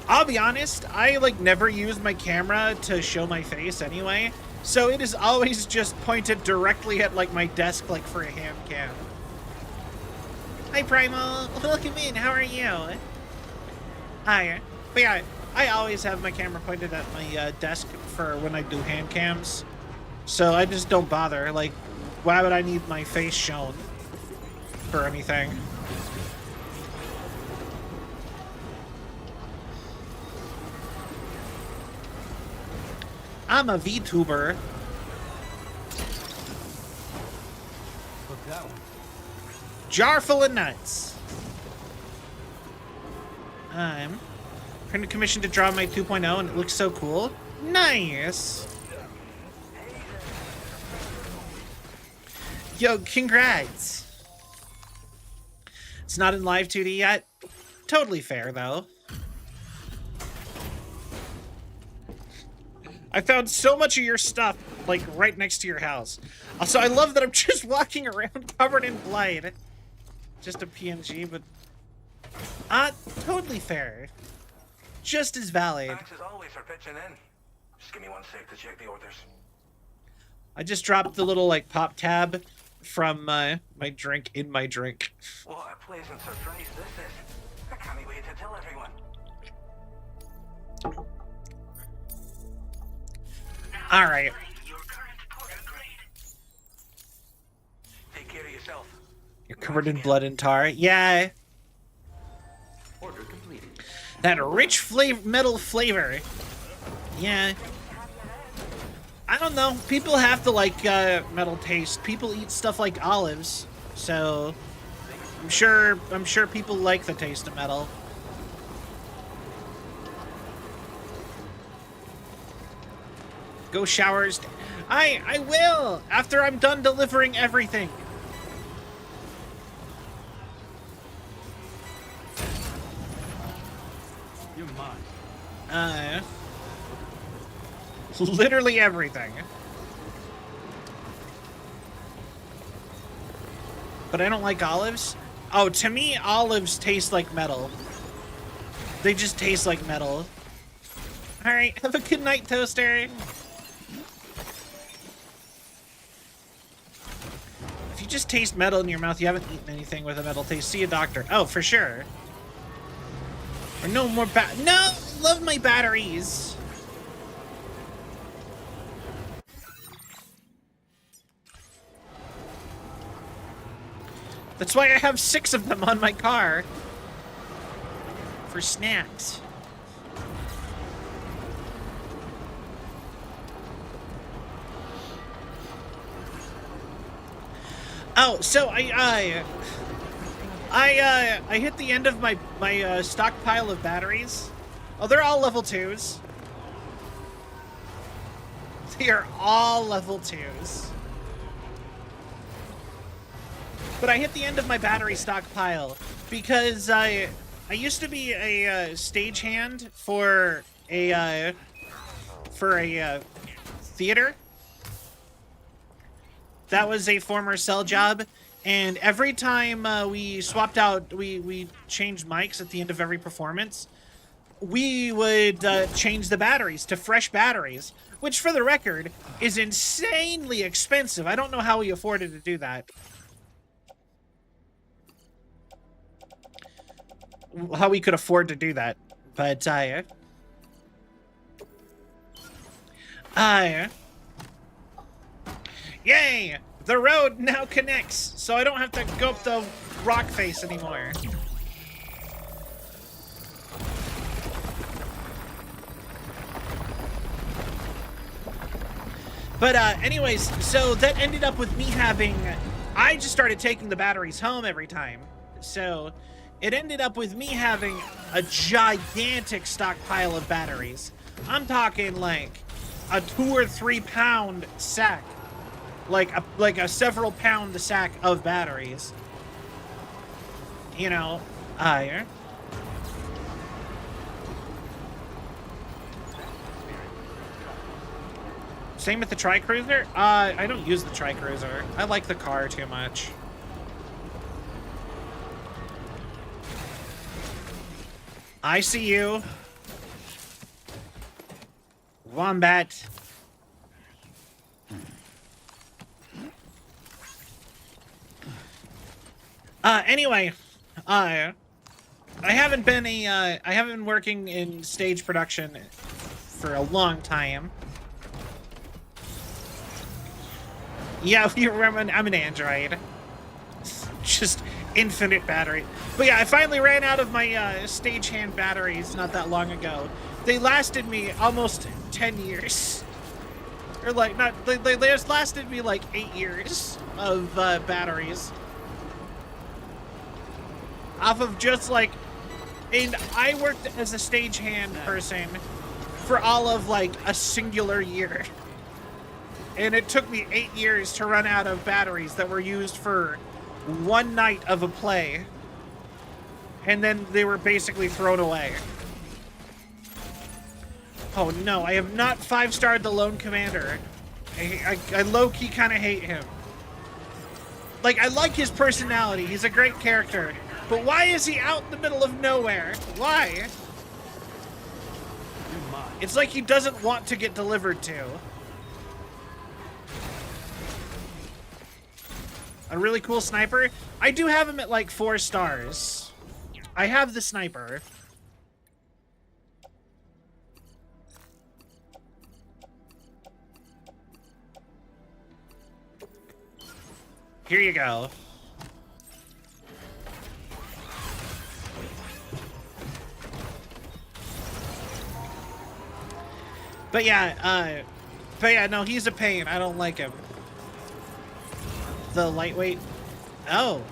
I'll be honest, I like never use my camera to show my face anyway. So it is always just pointed directly at like my desk, like for a hand cam. Hi Primal, welcome in, how are you? Hi. But yeah, I always have my camera pointed at my desk for when I do hand cams. So I just don't bother. Like, why would I need my face shown for anything? I'm a VTuber. Look that one. Jar full of nuts. I'm currently commissioned to draw my 2.0 and it looks so cool. Nice. Yo, congrats. It's not in live 2D yet. Totally fair though. I found so much of your stuff, like, right next to your house. Also, I love that I'm just walking around covered in blood. Just a PNG, but... totally fair. Just as valid. Thanks as always for pitching in. Just give me one sec to check the orders. I just dropped the little, like, pop tab from my drink in my drink. What a pleasant surprise this is. I can't wait to tell everyone. Alright. Take care of yourself. You're covered in blood and tar. Yeah. Order completed. That rich metal flavor. Yeah. I don't know. People have to like metal taste. People eat stuff like olives, so I'm sure people like the taste of metal. Go showers. I will after I'm done delivering everything. You're mine. Literally everything. But I don't like olives. Oh, to me, olives taste like metal. They just taste like metal. Alright, have a good night, Toaster. If you just taste metal in your mouth, you haven't eaten anything with a metal taste. See a doctor. Oh, for sure. Or no more No! Love my batteries. That's why I have 6 of them on my car. For snacks. Oh, so I hit the end of my stockpile of batteries. Oh, they're all level 2s. They are all level 2s. But I hit the end of my battery stockpile because I used to be a stagehand for a theater. That was a former cell job, and every time we swapped out, we changed mics at the end of every performance, we would change the batteries to fresh batteries, which, for the record, is insanely expensive. I don't know how we afforded to do that. How we could afford to do that, but yay! The road now connects, so I don't have to go up the rock face anymore. But anyways, so that ended up with me having, I just started taking the batteries home every time, so it ended up with me having a gigantic stockpile of batteries. I'm talking like a 2 or 3 pound sack. Like a several pound sack of batteries. You know, same with the Tri-Cruiser? I don't use the Tri-Cruiser. I like the car too much. I see you. Wombat. Anyway, I haven't been working in stage production for a long time. Yeah, you remember, I'm an android. Just infinite battery. But yeah, I finally ran out of my stagehand batteries not that long ago. They lasted me almost 10 years. Or like, they just lasted me like 8 years of batteries. Off of just like, and I worked as a stagehand person for all of like a singular year. And it took me 8 years to run out of batteries that were used for one night of a play. And then they were basically thrown away. Oh no, I have not 5-starred the Lone Commander. I low-key kind of hate him. Like, I like his personality. He's a great character. But why is he out in the middle of nowhere? Why? It's like he doesn't want to get delivered to. A really cool sniper? I do have him at like 4 stars. I have the sniper. Here you go. But yeah, no, he's a pain. I don't like him. The lightweight. Oh.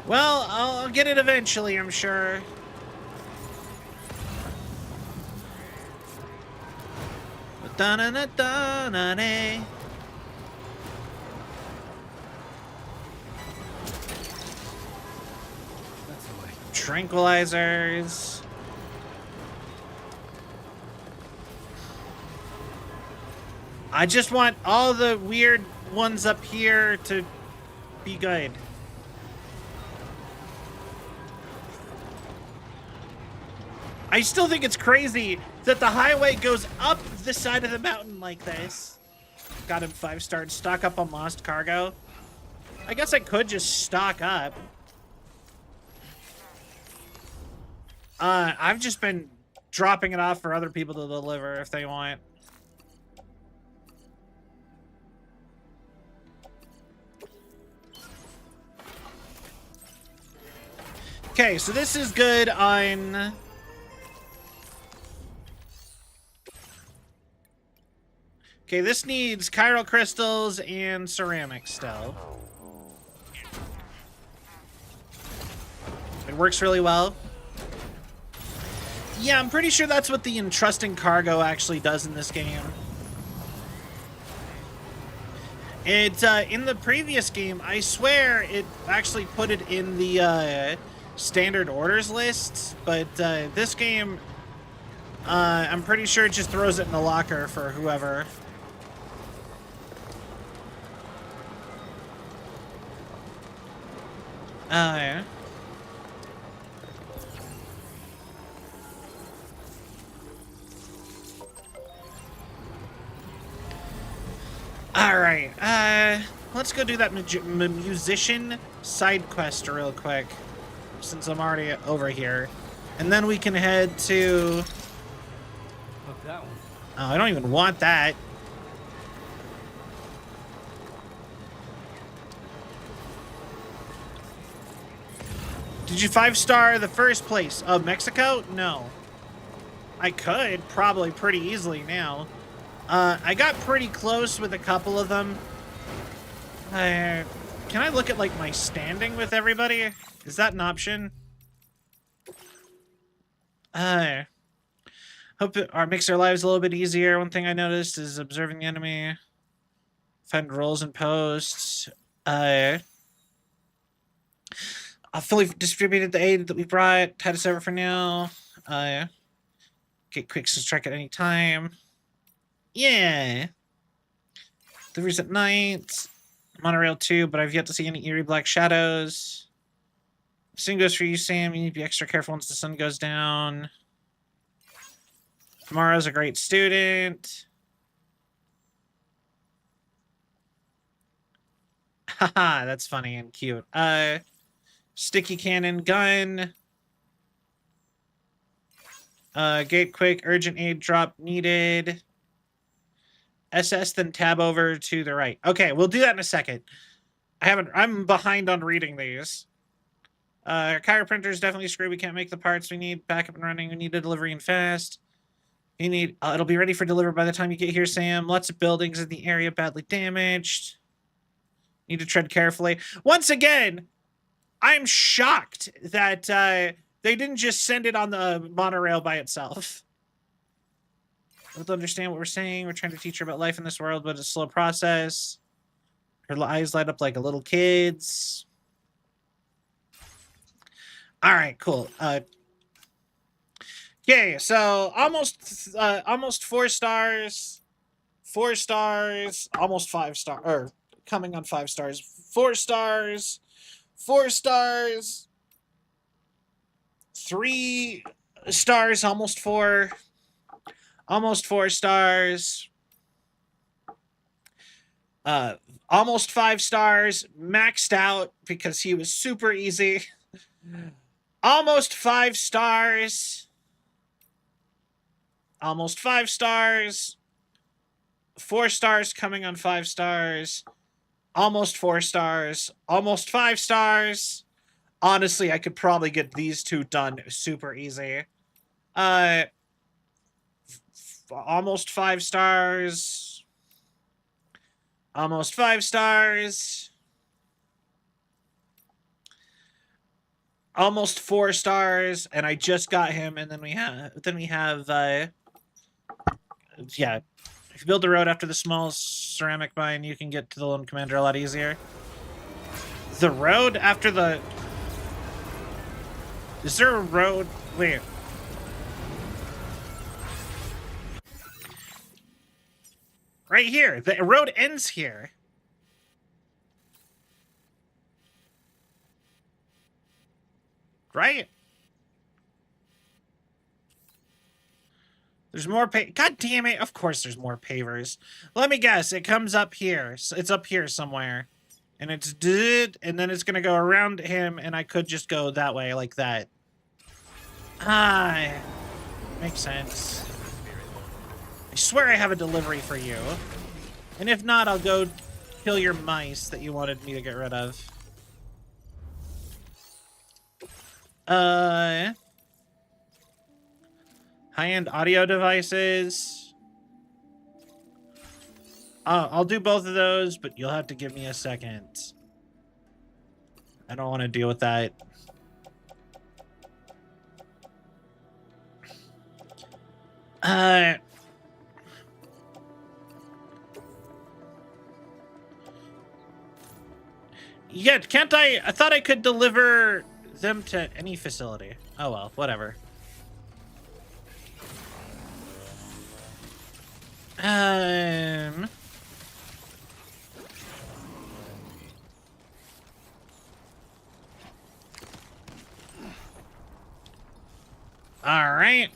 Well, I'll get it eventually, I'm sure. Da-na-na-da-na-na. tranquilizers. I just want all the weird ones up here to be good. I still think it's crazy that the highway goes up the side of the mountain like this. Got him 5-starred. Stock up on lost cargo. I guess I could just stock up. I've just been dropping it off for other people to deliver if they want. Okay, so this is good on... Okay, this needs chiral crystals and ceramic still. It works really well. Yeah, I'm pretty sure that's what the entrusting cargo actually does in this game. It, in the previous game, I swear it actually put it in the, standard orders list, but, this game, I'm pretty sure it just throws it in the locker for whoever. Yeah. Alright, let's go do that musician side quest real quick, since I'm already over here. And then we can head to... Fuck that one. Oh, I don't even want that. Did you 5-star the first place? Oh, Mexico? No. I could, probably pretty easily now. I got pretty close with a couple of them. Can I look at, like, my standing with everybody? Is that an option? Hope it makes their lives a little bit easier. One thing I noticed is observing the enemy. Find roles and posts. I've fully distributed the aid that we brought. Tied us over for now. Get quick strike at any time. Yeah. Deliveries at night. Monorail 2, but I've yet to see any eerie black shadows. Same goes for you, Sam. You need to be extra careful once the sun goes down. Tomorrow's a great student. Haha, that's funny and cute. Sticky cannon gun. Gate quick, urgent aid drop needed. SS, then tab over to the right. Okay, we'll do that in a second. I'm behind on reading these. Chiroprinter printer's definitely screwed. We can't make the parts we need. Back up and running. We need a delivery and fast. You need, it'll be ready for delivery by the time you get here, Sam. Lots of buildings in the area badly damaged. Need to tread carefully. Once again, I'm shocked that they didn't just send it on the monorail by itself. Able to understand what we're saying. We're trying to teach her about life in this world, but it's a slow process. Her eyes light up like a little kid's. All right, cool. Okay, so almost 4 stars, 4 stars, almost 5 stars, or coming on 5 stars, 4 stars, 4 stars, 3 stars, almost 4 stars, almost 5 stars, maxed out because he was super easy, almost 5 stars, almost 5 stars, 4 stars coming on 5 stars, almost 4 stars, almost 5 stars. Honestly, I could probably get these 2 done super easy. Almost 5 stars, almost 5 stars, almost 4 stars, and I just got him, and then we have, yeah. If you build the road after the small ceramic mine, you can get to the Lone Commander a lot easier. The road after the... Is there a road? Wait. Right here. The road ends here. Right? There's more God damn it. Of course there's more pavers. Let me guess. It comes up here. It's up here somewhere. And it's and then it's going to go around him, and I could just go that way like that. Ah, makes sense. I swear I have a delivery for you. And if not, I'll go kill your mice that you wanted me to get rid of. High-end audio devices. I'll do both of those, but you'll have to give me a second. I don't want to deal with that. Yeah, can't I? I thought I could deliver them to any facility. Oh well, whatever. All right.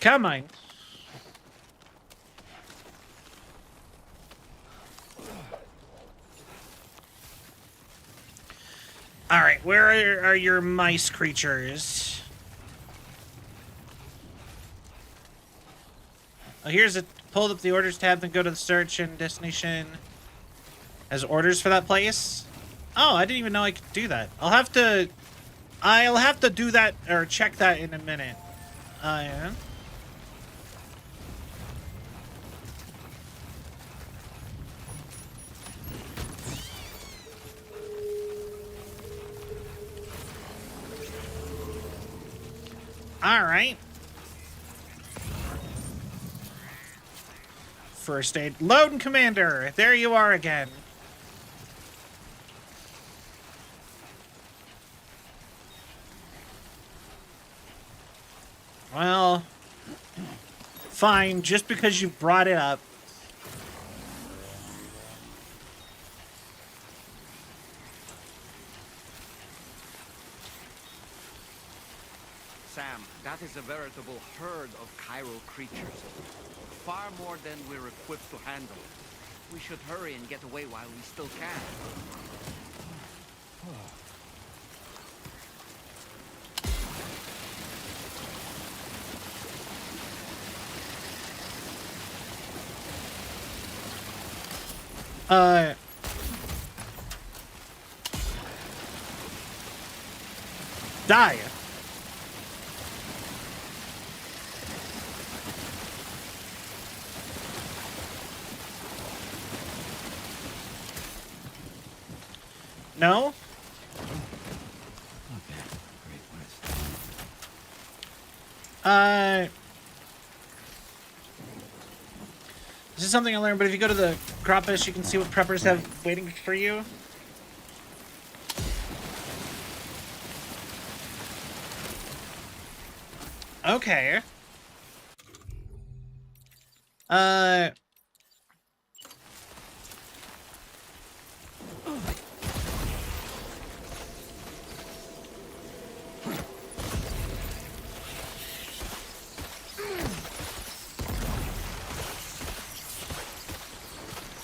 Come on. All right, where are your mice creatures? Oh, here's a pulled up the orders tab, then go to the search and destination. Has orders for that place? Oh, I didn't even know I could do that. I'll have to do that or check that in a minute. Yeah. All right. First aid. Load, Commander. There you are again. Well, fine. Just because you brought it up. Sam, that is a veritable herd of chiral creatures. Far more than we're equipped to handle. We should hurry and get away while we still can. Die. No? Okay, great. This is something I learned, but if you go to the Crawfish, you can see what preppers have waiting for you. Okay.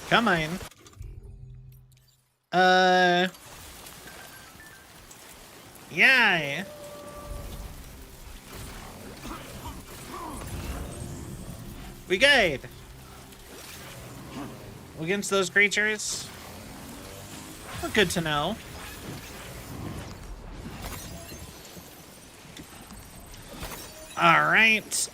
Come on. Yeah. We good. Against those creatures? Well, good to know. All right.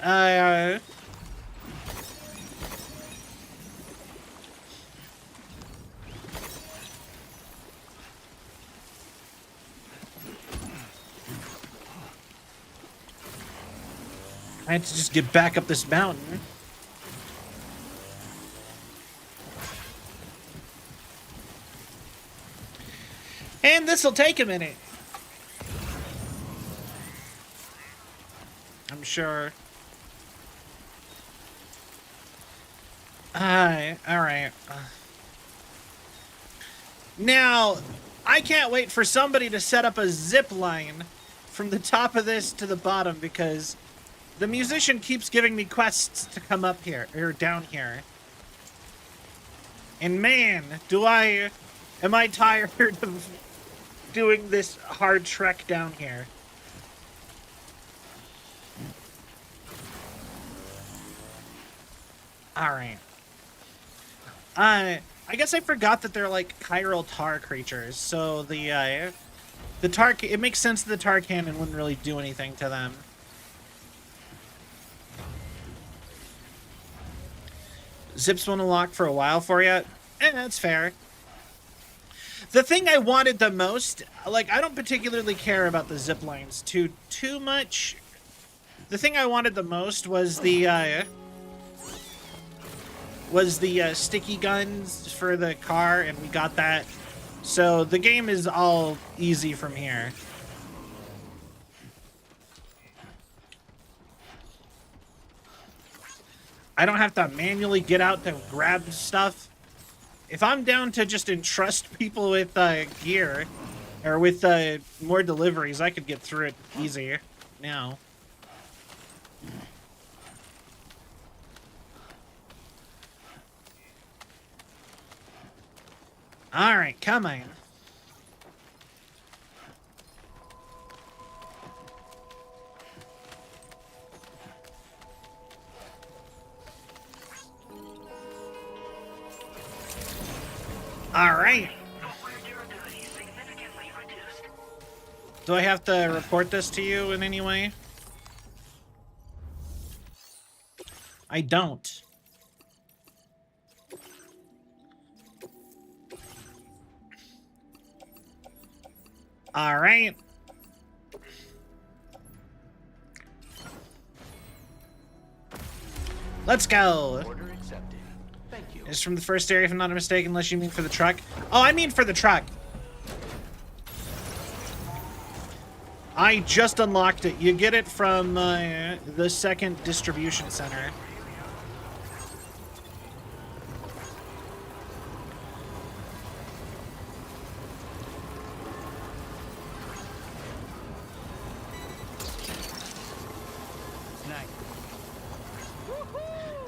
I have to just get back up this mountain. And this'll take a minute. I'm sure. Alright. Now, I can't wait for somebody to set up a zip line from the top of this to the bottom because the musician keeps giving me quests to come up here, or down here. And man, am I tired of doing this hard trek down here. Alright. I guess I forgot that they're like chiral tar creatures, so the tar, it makes sense that the tar cannon wouldn't really do anything to them. Zips won't unlock for a while for you? That's fair. The thing I wanted the most, like, I don't particularly care about the zip lines too much. The thing I wanted the most was the sticky guns for the car, and we got that. So the game is all easy from here. I don't have to manually get out to grab stuff. If I'm down to just entrust people with gear, or with more deliveries, I could get through it easier now. Alright, come on. Alright. Do I have to report this to you in any way? I don't. Alright. Let's go. Order accepted. Thank you. It's from the first area, if I'm not mistaken, unless you mean for the truck. Oh, I mean for the truck. I just unlocked it. You get it from the second distribution center.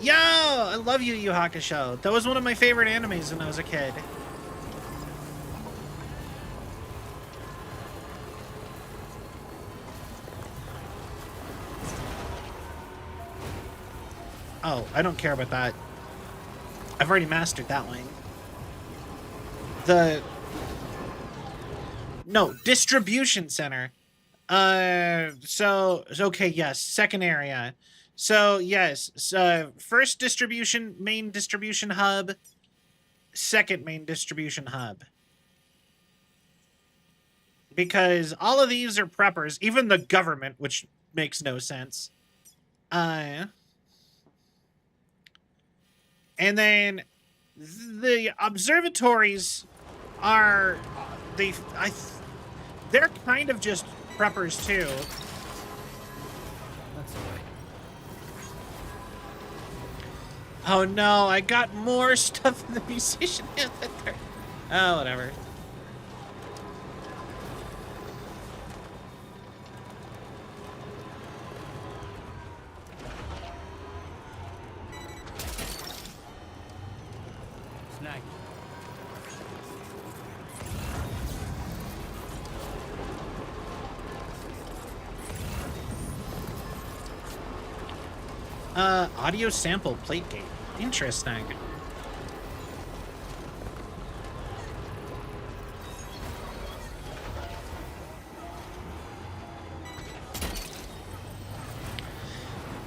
Yo, I love Yu Yu Hakusho. That was one of my favorite animes when I was a kid. Oh, I don't care about that. I've already mastered that one. No, distribution center. Okay, yes, second area. So, yes, first distribution, main distribution hub, second main distribution hub. Because all of these are preppers, even the government, which makes no sense. And then the observatories are, they're kind of just preppers too. That's all right. Oh no, I got more stuff in the musician inventory. Oh, whatever. Snack. Audio sample plate gate. Interesting.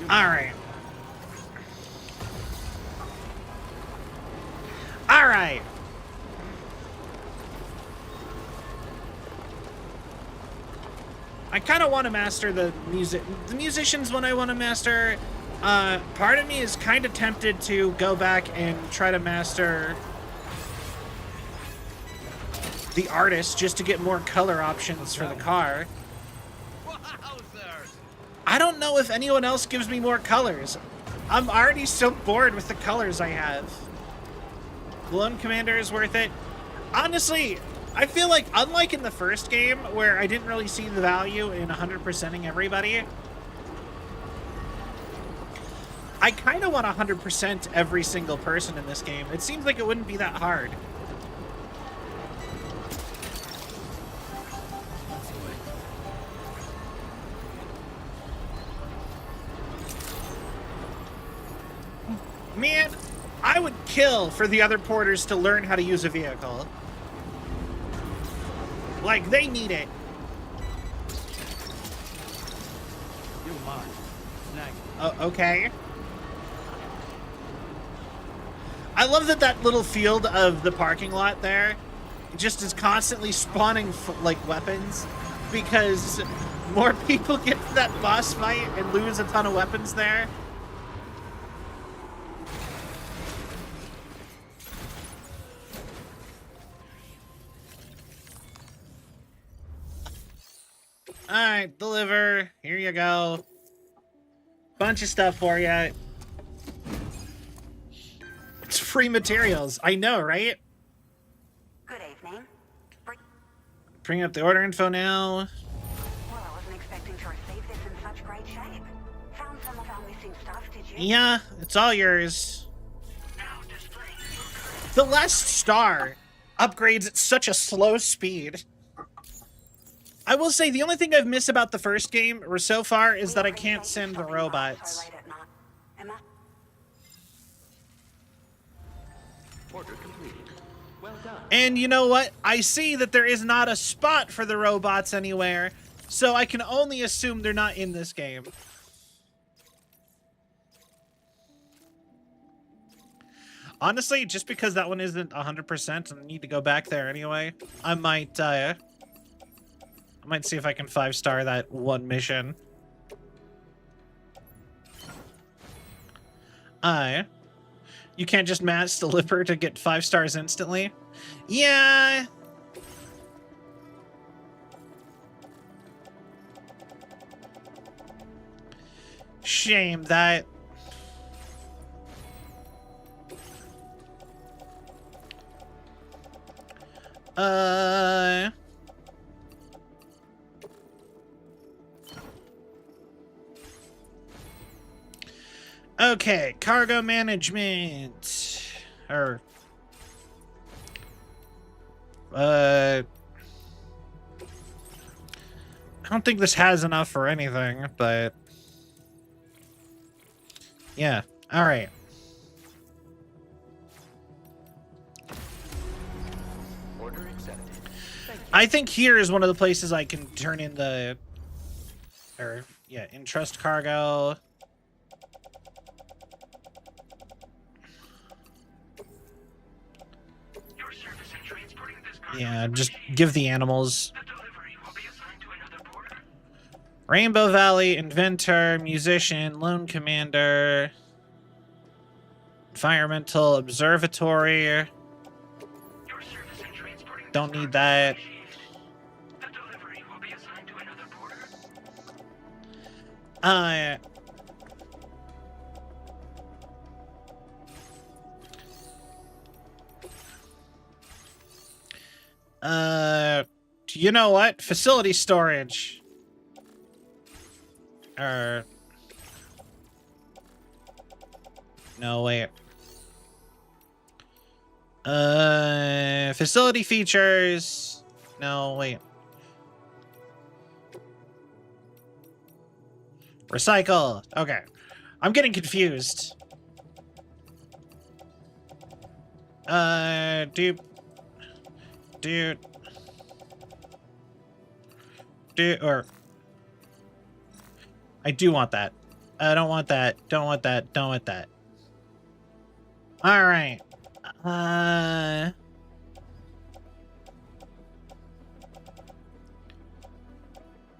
Alright. Alright. I kind of want to master the musicians when I want to master. Part of me is kind of tempted to go back and try to master the artist just to get more color options for the car. I don't know if anyone else gives me more colors. I'm already so bored with the colors I have. Lone Commander is worth it. Honestly, I feel like, unlike in the first game, where I didn't really see the value in 100%ing everybody, I kind of want 100% every single person in this game. It seems like it wouldn't be that hard. Man, I would kill for the other porters to learn how to use a vehicle. Like, they need it. You're mine. Snag it. Oh, okay. I love that that little field of the parking lot there just is constantly spawning, like, weapons, because more people get to that boss fight and lose a ton of weapons there. Alright, deliver. Here you go. Bunch of stuff for you. It's free materials. I know, right? Good evening. Bring up the order info now. Well, I wasn't expecting to receive this in such great shape. Found some of our missing stuff, did you? Yeah, it's all yours. The last star upgrades at such a slow speed. I will say, the only thing I've missed about the first game, or so far, is that I can't send the robots. Order completed. Well done. And you know what? I see that there is not a spot for the robots anywhere, so I can only assume they're not in this game. Honestly, just because that one isn't 100% and I need to go back there anyway, I might see if I can 5-star that one mission. You can't just mass deliver to get 5 stars instantly? Yeah. Shame that. Okay, cargo management. Or I don't think this has enough for anything, but yeah. All right. Order accepted. Thank you. I think here is one of the places I can turn in the, or yeah, entrust cargo. Yeah, just give the animals. Rainbow Valley, Inventor, Musician, Lone Commander, Environmental Observatory. Don't need that. You know what? Facility storage. No, wait. Facility features. No, wait. Recycle. Okay. I'm getting confused. Or I do want that. I don't want that. Don't want that. Don't want that. All right.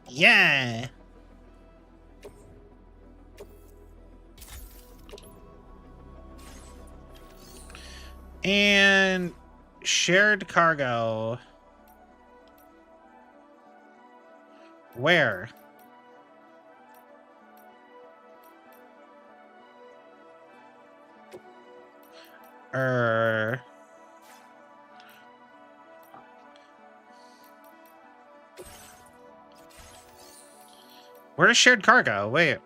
Yeah. And shared cargo. Where? Where's shared cargo? Wait.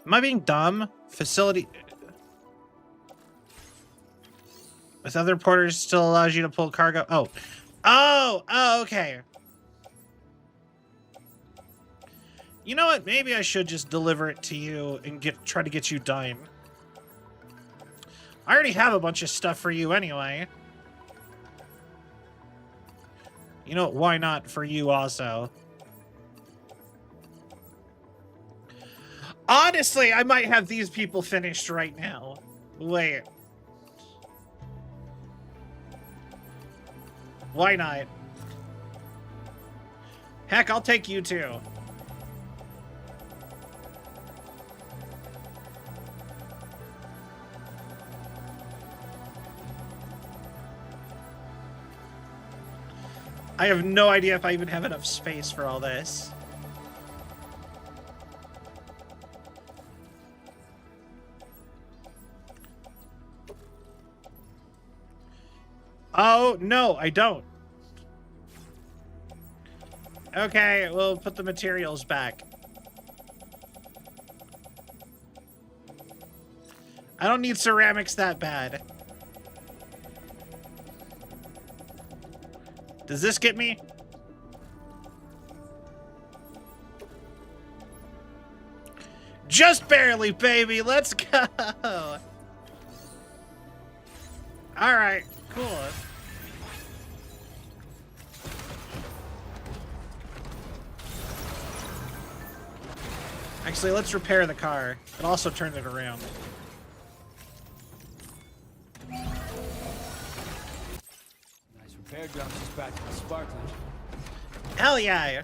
Am I being dumb? Facility... With other porters still allows you to pull cargo. Oh. Oh, okay. You know what? Maybe I should just deliver it to you and try to get you done. I already have a bunch of stuff for you anyway. You know what? Why not for you also? Honestly, I might have these people finished right now. Wait. Why not? Heck, I'll take you too. I have no idea if I even have enough space for all this. Oh, no, I don't. Okay, we'll put the materials back. I don't need ceramics that bad. Does this get me? Just barely, baby. Let's go. All right, cool. Actually, let's repair the car and also turn it around. Nice repair job just back to the sparkling. Hell yeah.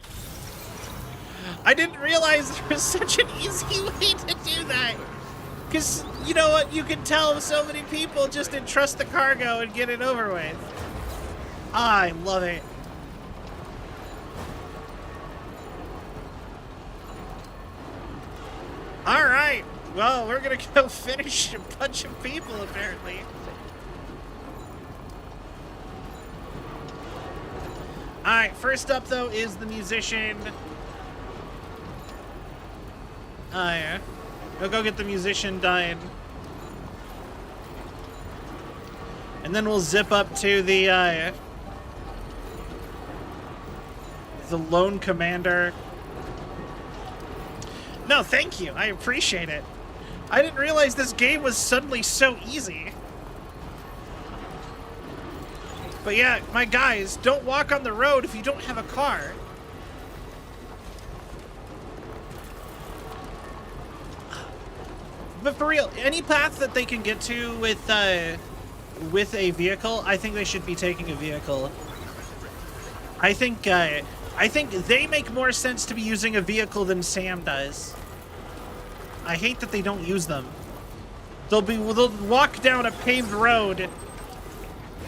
I didn't realize there was such an easy way to do that. Because, you know what, you can tell so many people just entrust the cargo and get it over with. I love it. Alright, well, we're gonna go finish a bunch of people, apparently. Alright, first up, though, is the musician. Yeah. We'll go get the musician done. And then we'll zip up to the lone commander. No, thank you. I appreciate it. I didn't realize this game was suddenly so easy. But yeah, my guys, don't walk on the road if you don't have a car. But for real, any path that they can get to with a vehicle, I think they should be taking a vehicle. I think they make more sense to be using a vehicle than Sam does. I hate that they don't use them. They'll walk down a paved road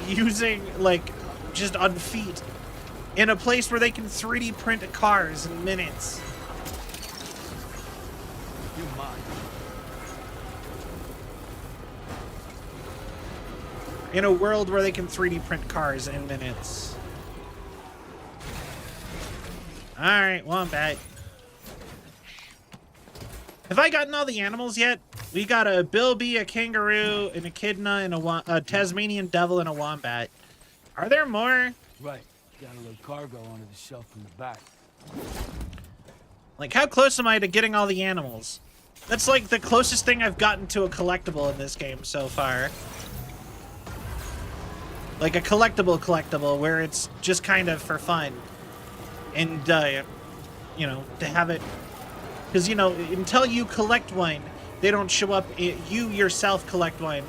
using, like, just on feet in a place where they can 3D print cars in minutes. You mind? In a world where they can 3D print cars in minutes. Alright, Wombat. Have I gotten all the animals yet? We got a bilby, a kangaroo, and echidna, and a Tasmanian devil, and a wombat. Are there more? Right. Got a little cargo under the shelf in the back. Like, how close am I to getting all the animals? That's like the closest thing I've gotten to a collectible in this game so far. Like a collectible where it's just kind of for fun. And, you know, to have it... Because, you know, until you collect one, they don't show up. You yourself collect one.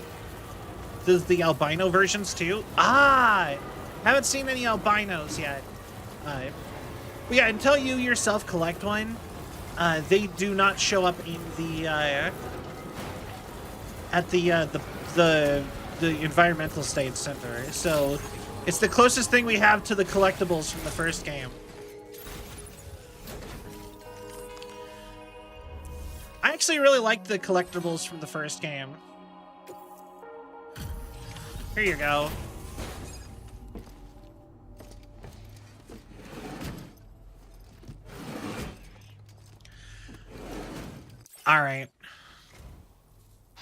Does the albino versions too? Ah! Haven't seen any albinos yet. But yeah, until you yourself collect one, they do not show up in the at the environmental state center. So it's the closest thing we have to the collectibles from the first game. actually really liked the collectibles from the first game. Here you go. All right.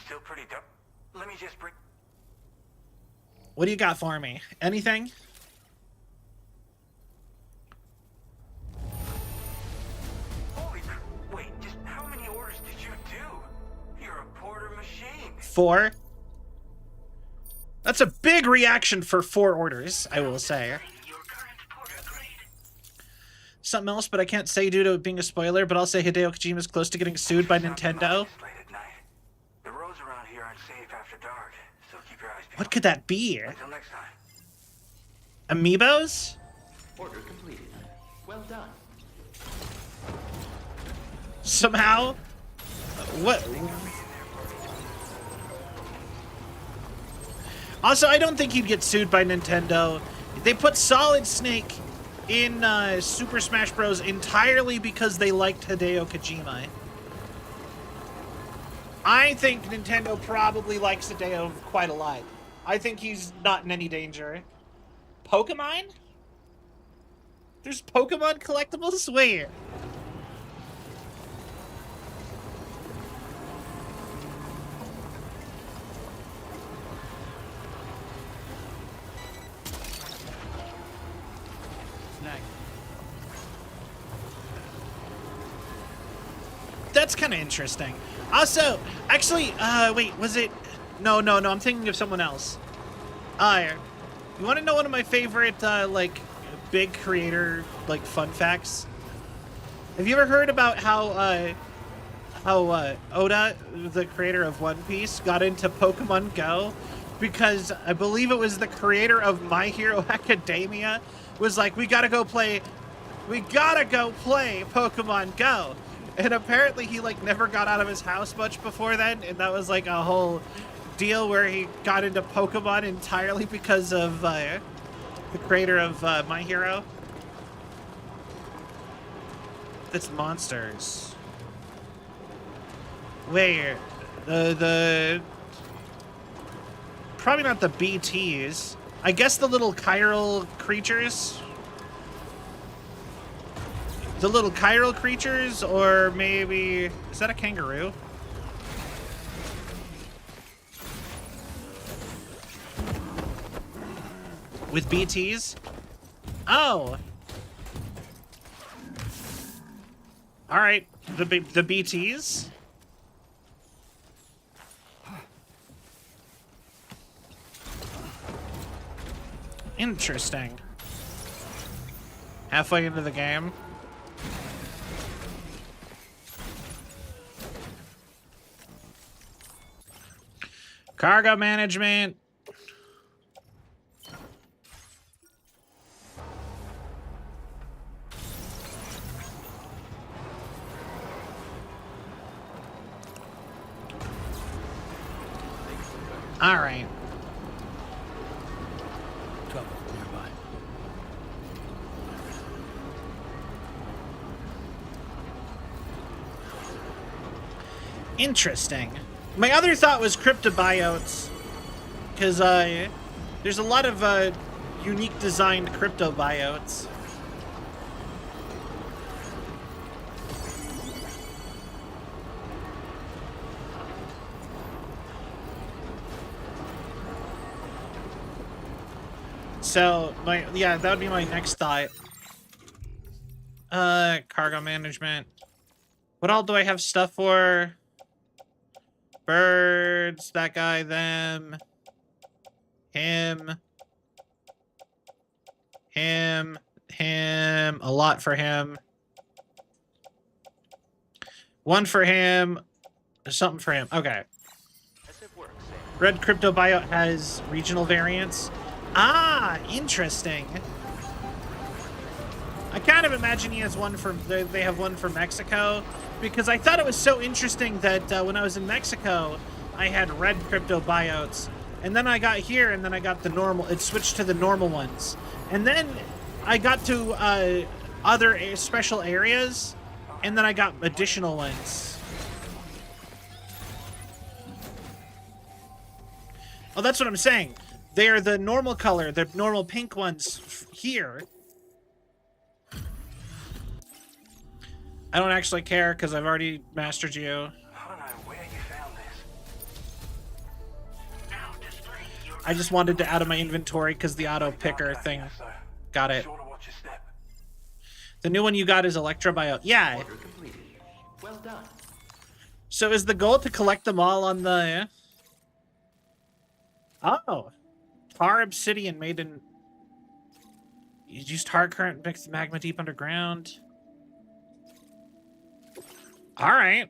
Still pretty dope. Let me just bring... What do you got for me? Anything? Wait, just how many orders did you do? You're a porter machine. 4. That's a big reaction for 4 orders, I will say. Something else, but I can't say due to it being a spoiler, but I'll say Hideo Kojima is close to getting sued by Nintendo. The roads around here aren't safe after dark, so keep your eyes peeled. What could that be? Until next time. Amiibos? Order completed. Well done. Somehow? What? Also, I don't think he'd get sued by Nintendo. They put Solid Snake in Super Smash Bros. Entirely because they liked Hideo Kojima. I think Nintendo probably likes Hideo quite a lot. I think he's not in any danger. Pokemon? There's Pokemon collectibles? Wait. That's kind of interesting. Also, actually, wait, was it... No, I'm thinking of someone else. You want to know one of my favorite, like, big creator, like, fun facts? Have you ever heard about how Oda, the creator of One Piece, got into Pokemon Go? Because I believe it was the creator of My Hero Academia was like, we gotta go play Pokemon Go. And apparently he, like, never got out of his house much before then, and that was, like, a whole deal where he got into Pokemon entirely because of the creator of My Hero. That's monsters. Wait, the probably not the BTs. I guess the little chiral creatures. The little chiral creatures, or maybe... Is that a kangaroo? With BTs? Oh! Alright, the BTs? Interesting. Halfway into the game. Cargo management. All right. Trouble nearby. Interesting. My other thought was cryptobiotes, because there's a lot of unique designed cryptobiotes. So, that would be my next thought. Cargo management. What all do I have stuff for? Birds, that guy, them, him, a lot for him. One for him, something for him. Okay. Red Crypto Biot has regional variants. Ah, interesting. I kind of imagine he has one for, they have one for Mexico, because I thought it was so interesting that when I was in Mexico, I had red crypto biotes, and then I got here, and then I got the normal, it switched to the normal ones. And then I got to other special areas, and then I got additional ones. Oh, that's what I'm saying. They're the normal color, the normal pink ones here. I don't actually care because I've already mastered you. I don't know where you found this. I just wanted to out of my inventory because the auto picker thing. Got it. The new one you got is Electrobio. Yeah. Order completed. Well done. So is the goal to collect them all on the... Oh. Tar obsidian made in... You use tar current mixed magma deep underground. Alright.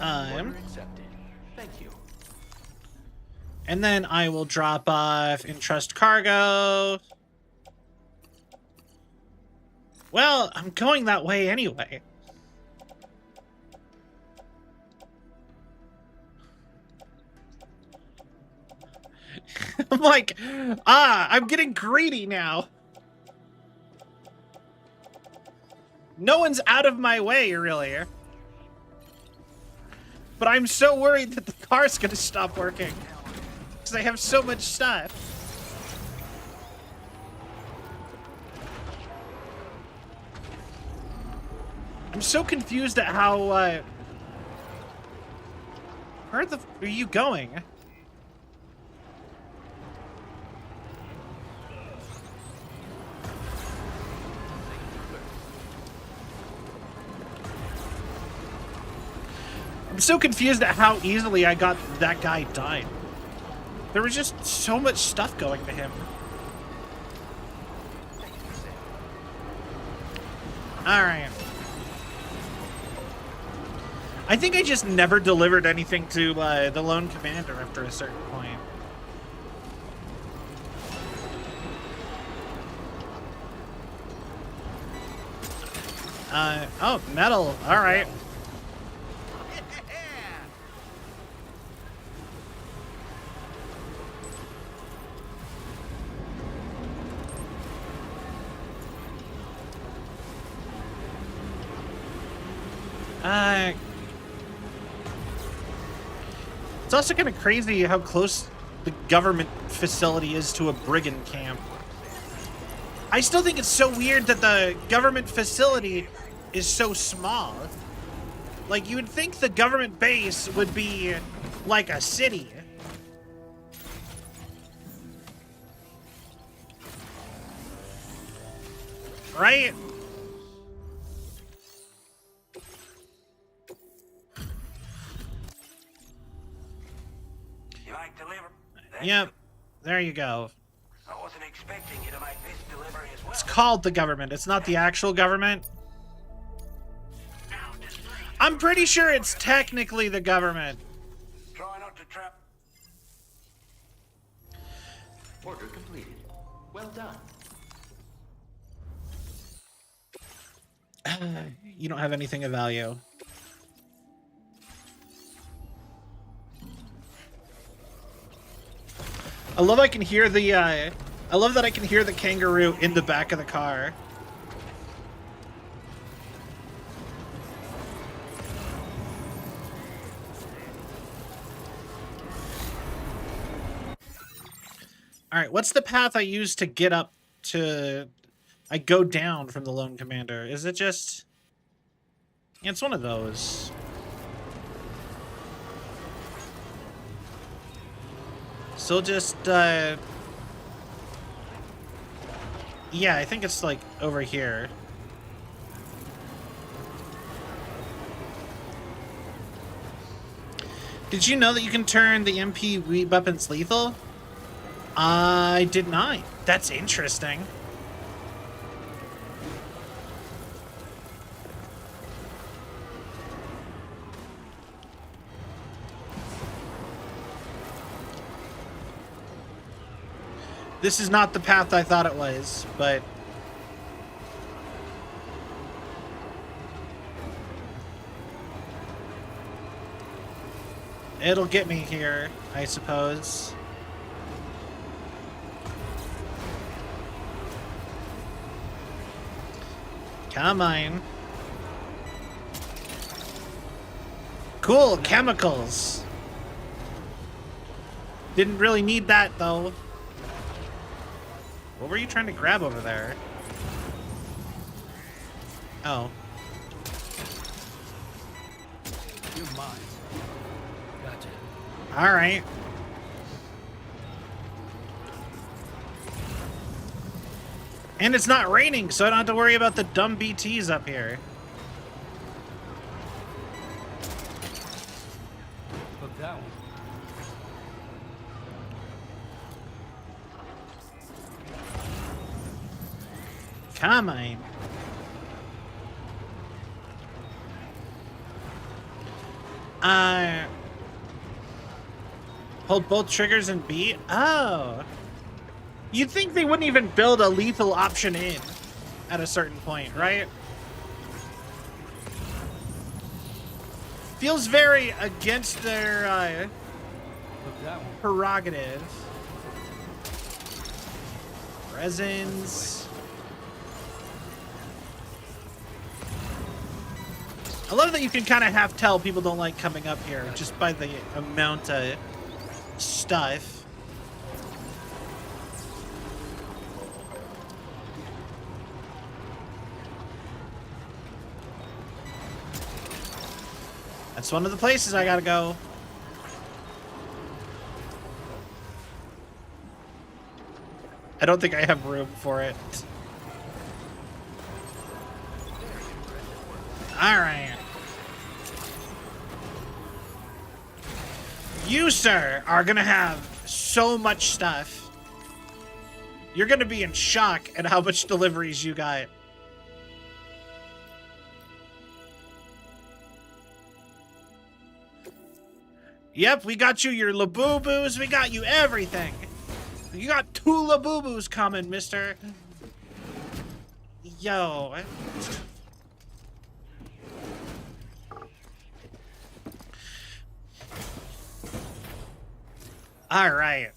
Order accepted. Thank you. And then I will drop off entrust cargo. Well, I'm going that way anyway. I'm like, I'm getting greedy now. No one's out of my way, really. But I'm so worried that the car's gonna stop working. Because I have so much stuff. I'm so confused at how, where the are you going? I'm so confused at how easily I got that guy died. There was just so much stuff going to him. Alright. I think I just never delivered anything to the lone commander after a certain point. Oh, metal. Alright. It's also kind of crazy how close the government facility is to a brigand camp. I still think it's so weird that the government facility is so small. Like, you would think the government base would be like a city. Right? Yep, there you go. I wasn't expecting you to make this delivery as well. It's called the government. It's not the actual government. I'm pretty sure it's technically the government. Try not to trap. Order completed. Well done. You don't have anything of value. I love I can hear the I love that I can hear the kangaroo in the back of the car. All right, what's the path I use to get up to... I go down from the lone commander. Is it just... Yeah, it's one of those. So just, yeah, I think it's, like, over here. Did you know that you can turn the MP weapons lethal? I did not. That's interesting. This is not the path I thought it was, but... it'll get me here, I suppose. Come on. Cool, chemicals. Didn't really need that, though. What were you trying to grab over there? Oh. You're mine. Gotcha. All right. And it's not raining, so I don't have to worry about the dumb BTs up here. Look that one. Come on. Hold both triggers and B? Oh. You'd think they wouldn't even build a lethal option in at a certain point, right? Feels very against their prerogative. Resins. I love that you can kind of half tell people don't like coming up here just by the amount of stuff. That's one of the places I gotta go. I don't think I have room for it. Alright. You, sir, are gonna have so much stuff. You're gonna be in shock at how much deliveries you got. Yep, we got you your Labubu's. We got you everything. You got 2 Labubu's coming, mister. Yo. All right.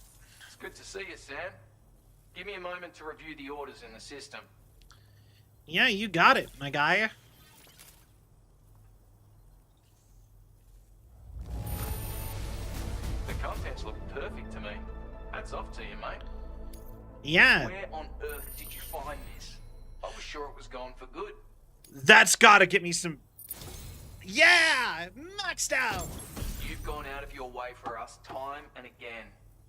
It's good to see you, Sam. Give me a moment to review the orders in the system. Yeah, you got it, my guy. The contents look perfect to me. Hats off to you, mate. Yeah. Where on earth did you find this? I was sure it was gone for good. That's gotta get me some... Yeah! Maxed out! You've gone out of your way for us time and again.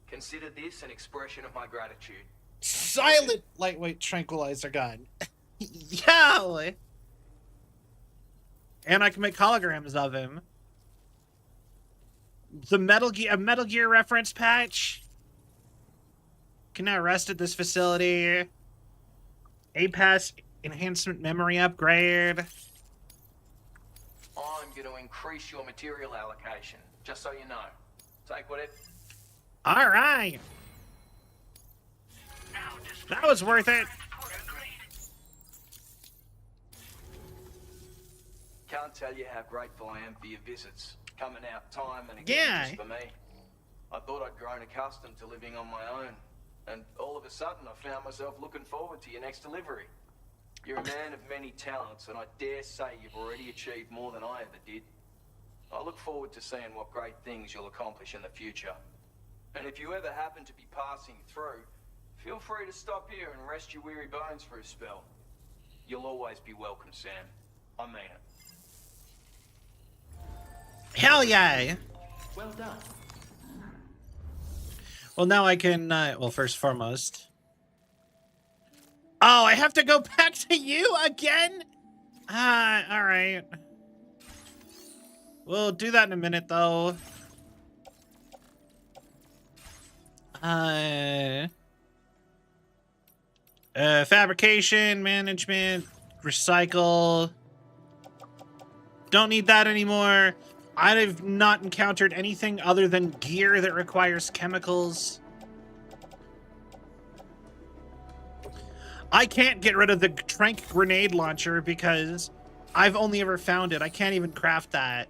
Consider this an expression of my gratitude. Silent lightweight tranquilizer gun. Yo! And I can make holograms of him. The Metal Gear reference patch. Can now rest at this facility. APAS enhancement memory upgrade. I'm going to increase your material allocation, just so you know. Take whatever. All right. That was worth it. Can't tell you how grateful I am for your visits. Coming out time and again just for me. I thought I'd grown accustomed to living on my own. And all of a sudden I found myself looking forward to your next delivery. You're a man of many talents, and I dare say you've already achieved more than I ever did. I look forward to seeing what great things you'll accomplish in the future. And if you ever happen to be passing through, feel free to stop here and rest your weary bones for a spell. You'll always be welcome, Sam. I mean it. Hell yeah! Well done. Well, now I can, well, first and foremost. Oh, I have to go back to you again? Alright. We'll do that in a minute, though. Fabrication, management, recycle. Don't need that anymore. I've not encountered anything other than gear that requires chemicals. I can't get rid of the Trank grenade launcher because I've only ever found it. I can't even craft that.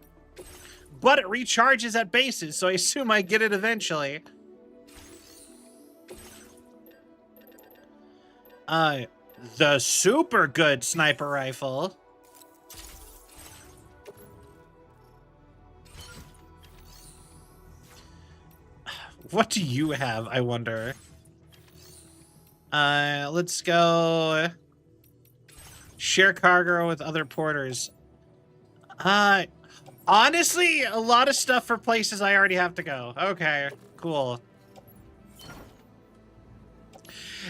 But it recharges at bases, so I assume I get it eventually. the super good sniper rifle. What do you have, I wonder? Let's go share cargo with other porters. Honestly, a lot of stuff for places I already have to go. Okay, cool.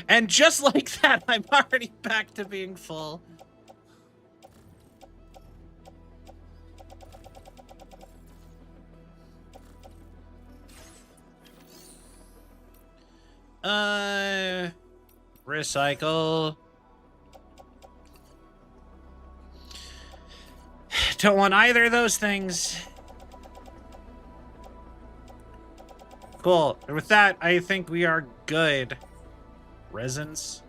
And just like that, I'm already back to being full. Recycle. Don't want either of those things. Cool. And with that, I think we are good. Resins.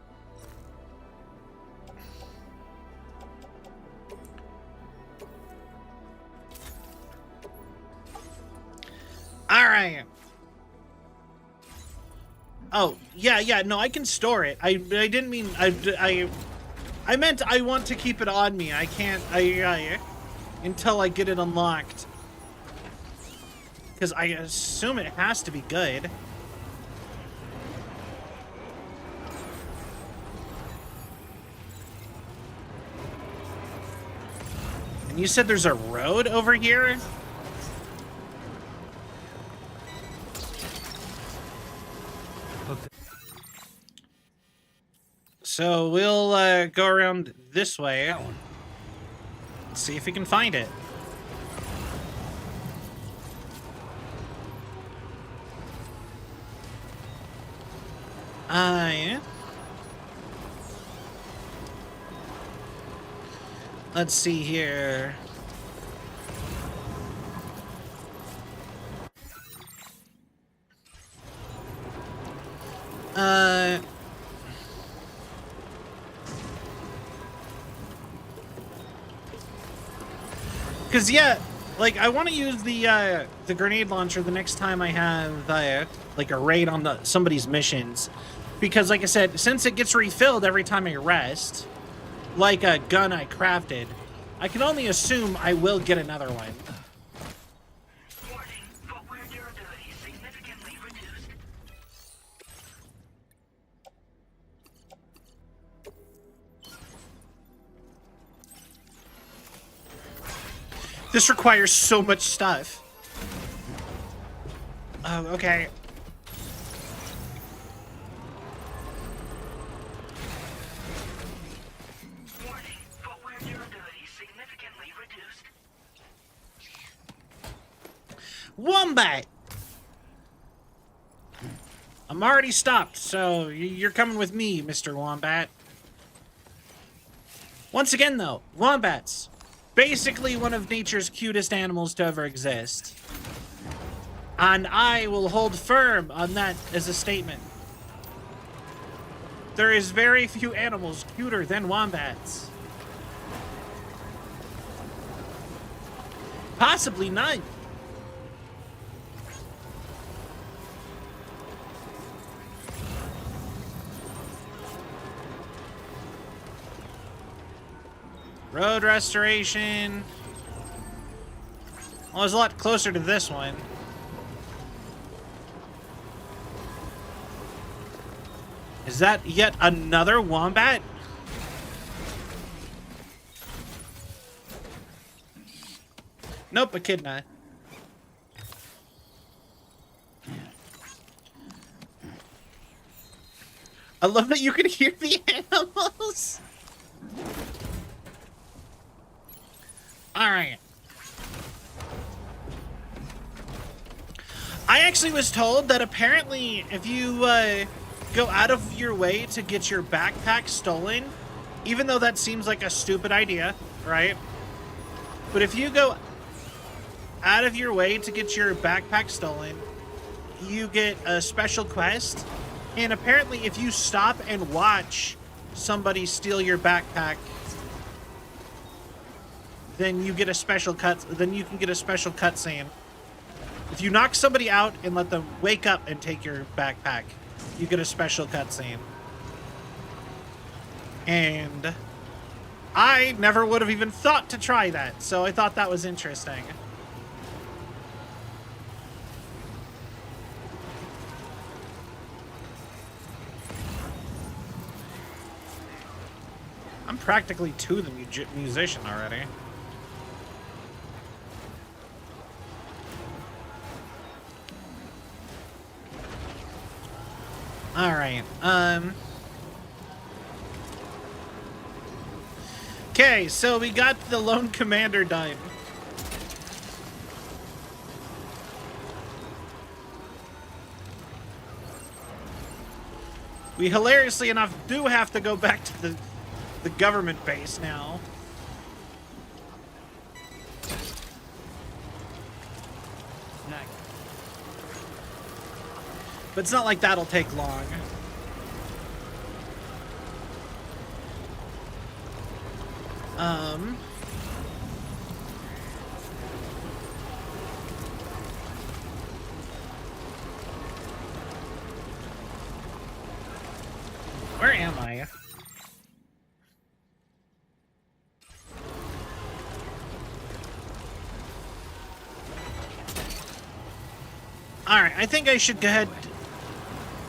All right. Oh, yeah, no, I can store it. I didn't mean, I meant I want to keep it on me. I can't, until I get it unlocked. Because I assume it has to be good. And you said there's a road over here? So we'll go around this way. Let's see if we can find it. Yeah. Let's see here. Because, yeah, like, I want to use the grenade launcher the next time I have, like, a raid on somebody's missions. Because, like I said, since it gets refilled every time I rest, like a gun I crafted, I can only assume I will get another one. This requires so much stuff. Oh, okay. Wombat! I'm already stopped, so you're coming with me, Mr. Wombat. Once again, though, wombats. Basically one of nature's cutest animals to ever exist. And I will hold firm on that as a statement. There is very few animals cuter than wombats. Possibly none. Road restoration. Well, it's a lot closer to this one. Is that yet another wombat? Nope, echidna. I love that you can hear the animals. All right. I actually was told that apparently if you go out of your way to get your backpack stolen, even though that seems like a stupid idea, right? But if you go out of your way to get your backpack stolen, you get a special quest. And apparently if you stop and watch somebody steal your backpack, then you get a special then you can get a special cutscene. If you knock somebody out and let them wake up and take your backpack, you get a special cutscene. And I never would have even thought to try that, so I thought that was interesting. I'm practically to the musician already. Alright, okay, so we got the lone commander done. We hilariously enough do have to go back to the government base now. But it's not like that'll take long. Where am I? Alright, I think I should go ahead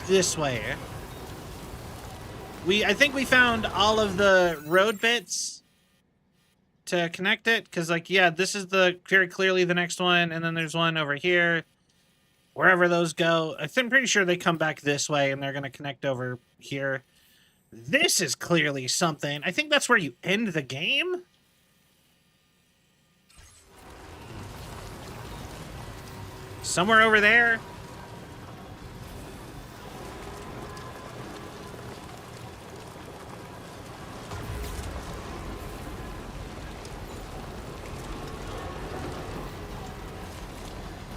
this way. I think we found all of the road bits to connect it, because, like, yeah, this is very clearly the next one, and then there's one over here. Wherever those go, I'm pretty sure they come back this way, and they're going to connect over here. This is clearly something. I think that's where you end the game? Somewhere over there?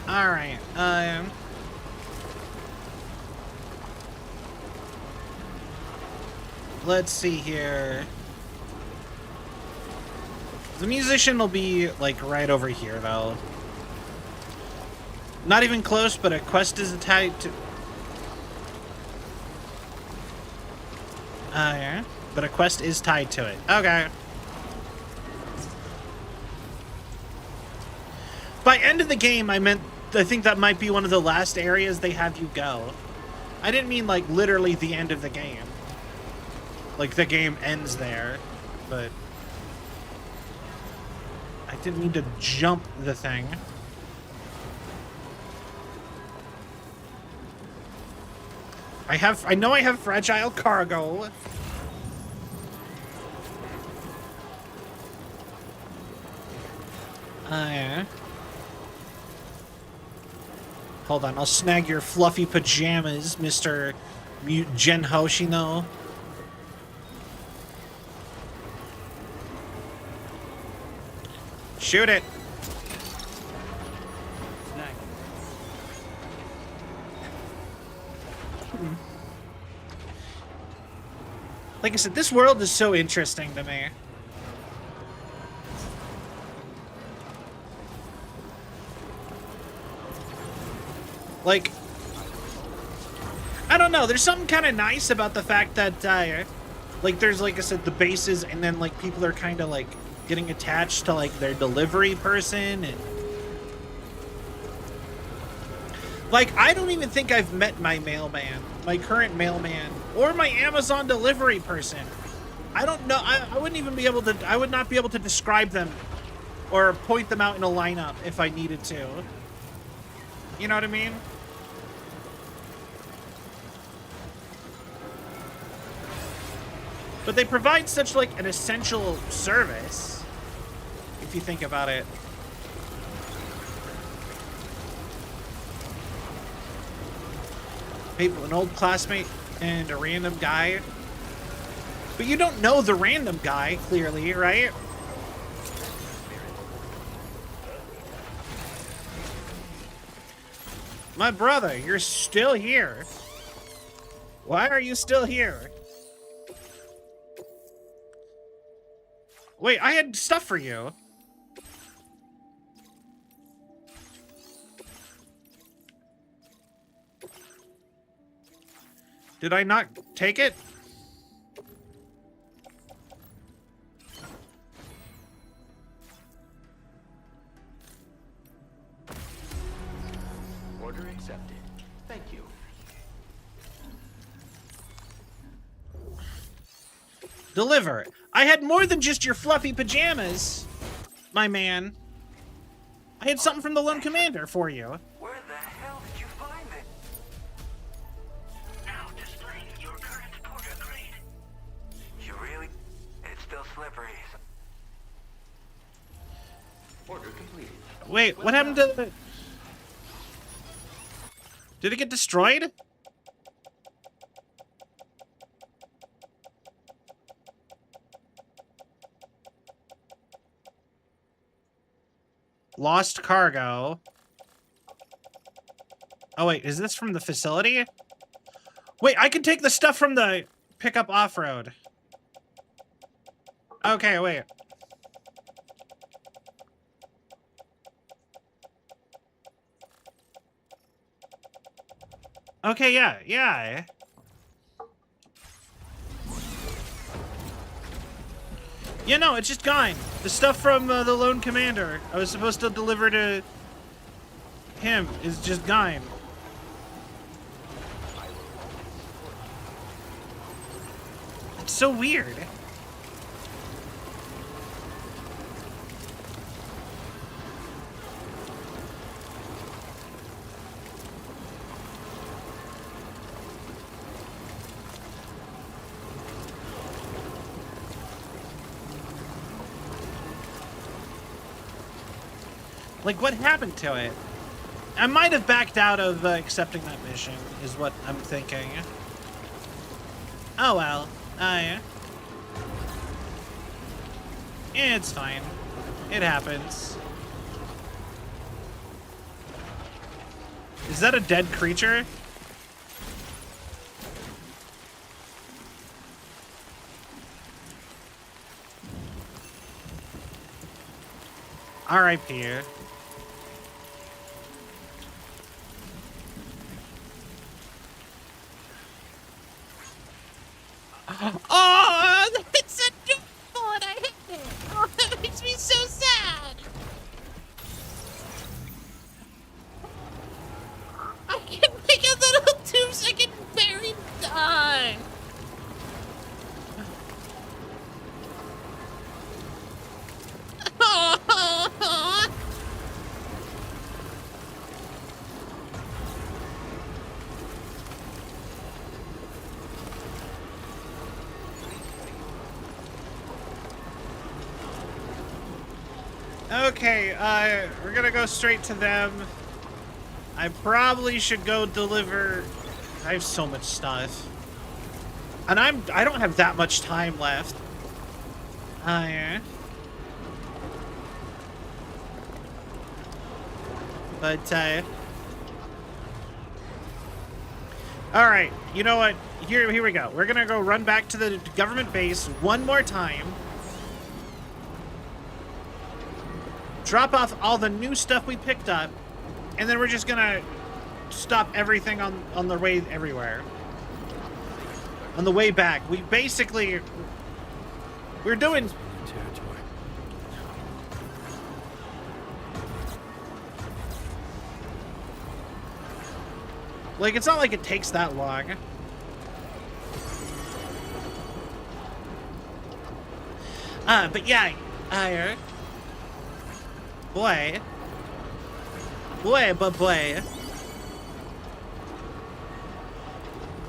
Alright, let's see here. The musician will be, like, right over here, though. Not even close, but a quest is tied to... yeah. But a quest is tied to it. Okay. By end of the game, I think that might be one of the last areas they have you go. I didn't mean, like, literally the end of the game. Like, the game ends there, but... I didn't mean to jump the thing. I know I have fragile cargo. Yeah. Hold on, I'll snag your fluffy pajamas, Mr. Gen Hoshino. Shoot it. Like I said, this world is so interesting to me. Like, I don't know, there's something kind of nice about the fact that, like, there's, like I said, the bases, and then, like, people are kind of, like, getting attached to, like, their delivery person, and... Like, I don't even think I've met my mailman, my current mailman, or my Amazon delivery person. I don't know, I wouldn't even be able to, I would not be able to describe them, or point them out in a lineup if I needed to. You know what I mean? But they provide such, like, an essential service, if you think about it. People, an old classmate and a random guy. But you don't know the random guy, clearly, right? My brother, you're still here. Why are you still here? Wait, I had stuff for you. Did I not take it? accepted. Thank you. Deliver. I had more than just your fluffy pajamas, my man. I had something from the Lone Commander for you. Where the hell did you find it? Now displaying your current order grade. You really? It's still slippery. Order completed. Wait, what happened to the... Did it get destroyed? Lost cargo. Oh wait, is this from the facility? Wait, I can take the stuff from the pickup off-road. Okay, wait. Okay, yeah. Yeah, no, it's just gone. The stuff from the Lone Commander I was supposed to deliver to him is just gone. It's so weird. Like, what happened to it? I might have backed out of accepting that mission, is what I'm thinking. Oh well. Yeah. It's fine. It happens. Is that a dead creature? R.I.P. Oh, that's adorable and I hate it. Oh, that makes me so sad. I can make a little 2-second berry die. Oh. Okay, we're gonna go straight to them. I probably should go deliver... I have so much stuff. And I don't have that much time left. Yeah. But, alright, you know what? Here we go. We're gonna go run back to the government base one more time. Drop off all the new stuff we picked up, and then we're just gonna stop everything on the way everywhere. On the way back, we're doing territory. like it's not like it takes that long. But yeah, boy,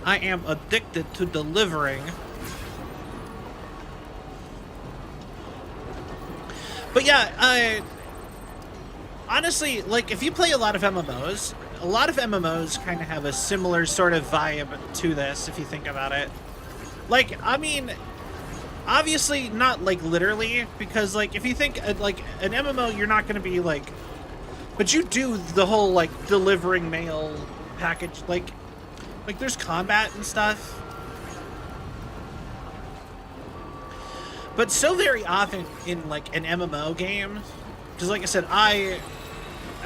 I am addicted to delivering. But yeah, honestly, like, if you play a lot of MMOs kind of have a similar sort of vibe to this, if you think about it. Like, I mean, obviously not, like, literally, because, like, if you think, like, an MMO, you're not going to be, like... But you do the whole, like, delivering mail package, like, there's combat and stuff. But so very often in, like, an MMO game, because, like I said, I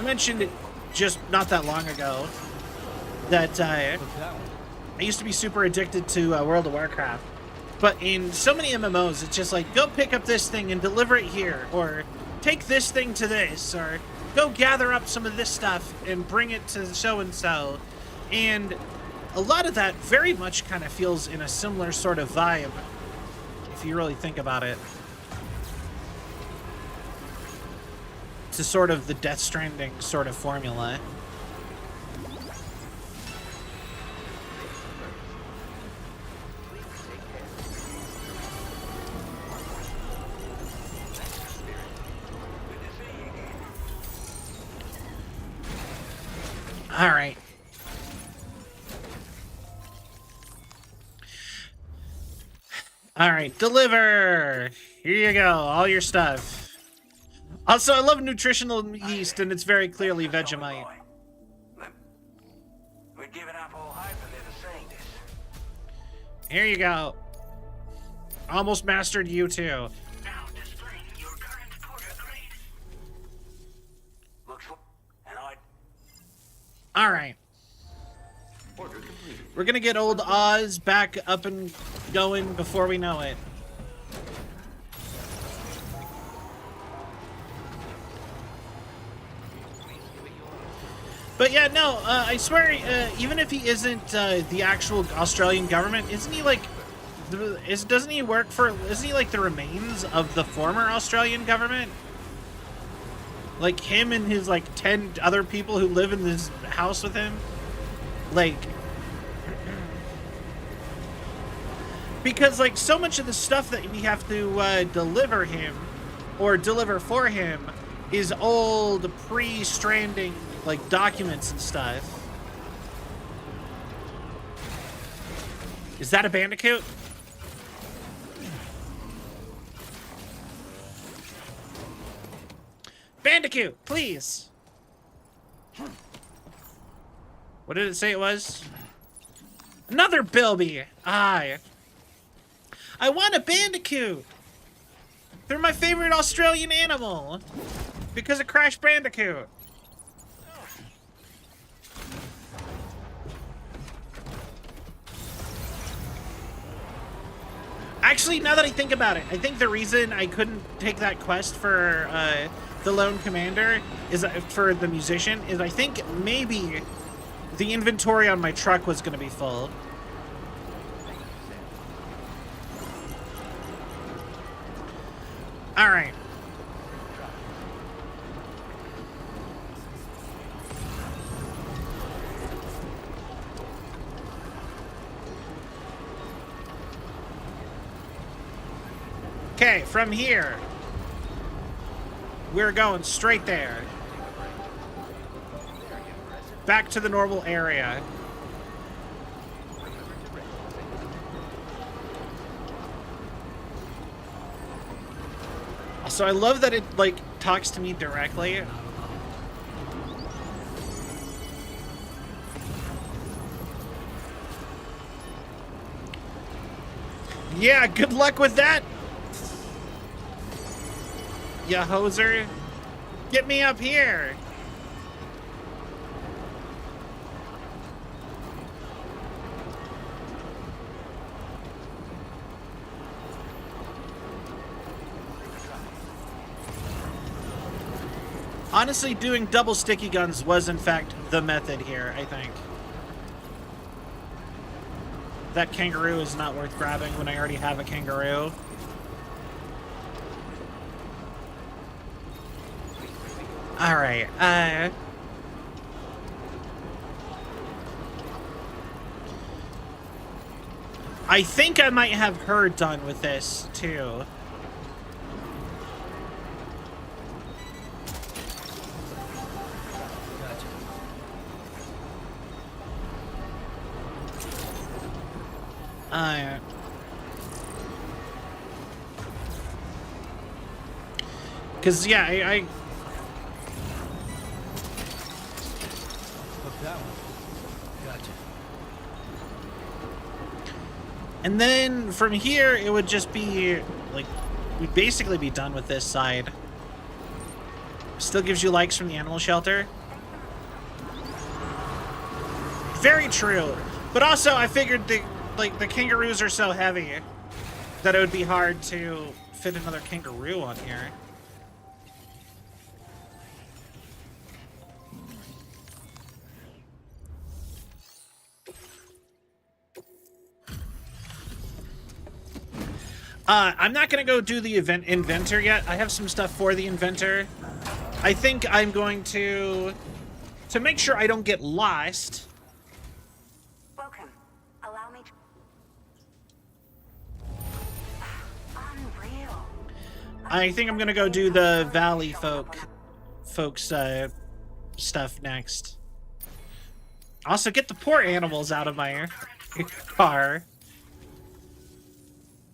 mentioned it just not that long ago, that I used to be super addicted to World of Warcraft. But in so many MMOs, it's just like, go pick up this thing and deliver it here, or take this thing to this, or go gather up some of this stuff and bring it to so-and-so. And a lot of that very much kind of feels in a similar sort of vibe, if you really think about it, to sort of the Death Stranding sort of formula. All right. All right, deliver. Here you go, all your stuff. Also, I love nutritional yeast, and it's very clearly Vegemite. We're giving up all hope of ever seeing this. Here you go. Almost mastered you too. Now displaying your current porter grade. Looks and I. All right. We're gonna get old Oz back up and going before we know it. But yeah, no, I swear, even if he isn't the actual Australian government, isn't he like, doesn't he work for, isn't he like the remains of the former Australian government? Like him and his like 10 other people who live in this house with him? Like, because like so much of the stuff that we have to deliver him, or deliver for him, is old pre-Stranding like documents and stuff. Is that a bandicoot? Bandicoot, please. What did it say it was? Another Bilby. I want a bandicoot. They're my favorite Australian animal because of Crash Bandicoot. Actually, now that I think about it, I think the reason I couldn't take that quest for the Lone Commander is for the musician is I think maybe the inventory on my truck was going to be full. All right. Okay, from here, we're going straight there. Back to the normal area. So I love that it, like, talks to me directly. Yeah, good luck with that. Ya hoser. Get me up here. Honestly, doing double sticky guns was in fact the method here, I think. That kangaroo is not worth grabbing when I already have a kangaroo. Alright, I think I might have her done with this, too. Because, yeah, I Hook that one. Gotcha. And then from here, it would just be, like, we'd basically be done with this side. Still gives you likes from the animal shelter. Very true. But also, I figured the kangaroos are so heavy that it would be hard to fit another kangaroo on here. I'm not gonna go do the inventor yet. I have some stuff for the inventor. I think I'm going to make sure I don't get lost. Welcome. Allow me to... Unreal. I think I'm gonna go do the Valley folks stuff next. Also, get the poor animals out of my car.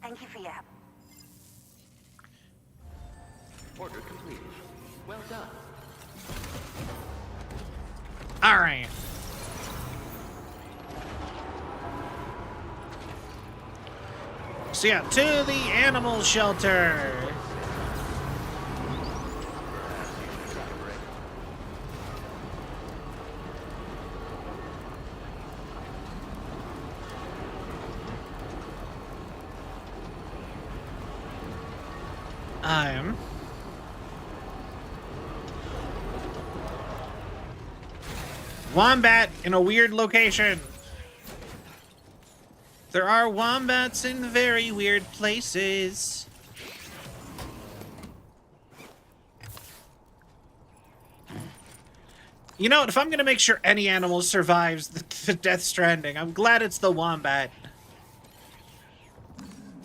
Thank you for your help. Order completed. Well done. All right. So yeah, to the animal shelter. I'm Wombat in a weird location. There are wombats in very weird places. You know what? If I'm going to make sure any animal survives the Death Stranding, I'm glad it's the wombat.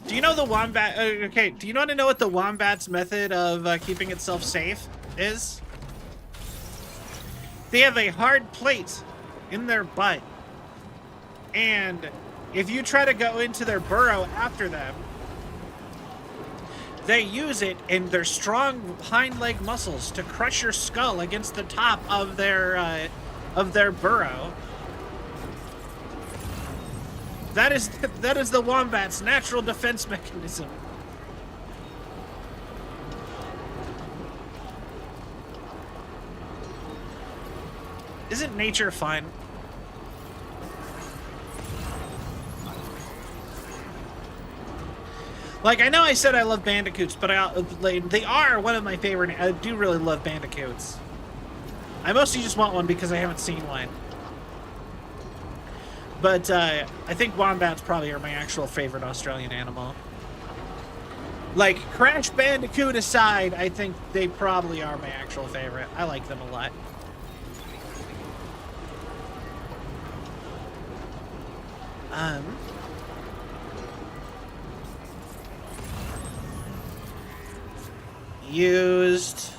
Do you know the wombat... okay, do you want to know what the wombat's method of keeping itself safe is? They have a hard plate in their butt. And if you try to go into their burrow after them, they use it in their strong hind leg muscles to crush your skull against the top of their burrow. That is the wombat's natural defense mechanism. Isn't nature fun? Like, I know I said I love bandicoots, but they are one of my favorite. I do really love bandicoots. I mostly just want one because I haven't seen one. But I think wombats probably are my actual favorite Australian animal. Like, Crash Bandicoot aside, I think they probably are my actual favorite. I like them a lot. Used.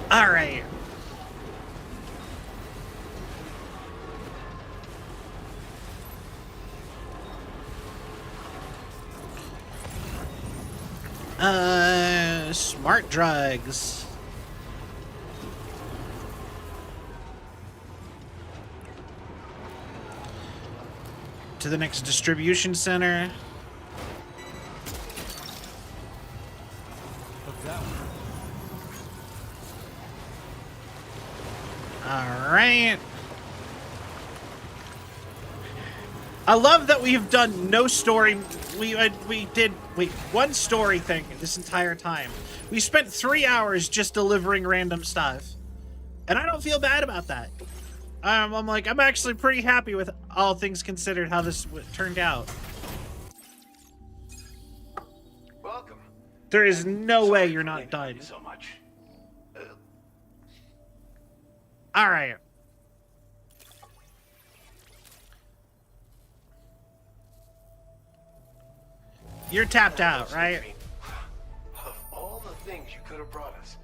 All right. Smart drugs. To the next distribution center. All right. I love that we've done no story. We did one story thing this entire time. We spent 3 hours just delivering random stuff, and I don't feel bad about that. I'm actually pretty happy with all things considered how this turned out. Welcome. There is no way you're not done. So much. All right. You're tapped out, right? Of all the things you could have brought us.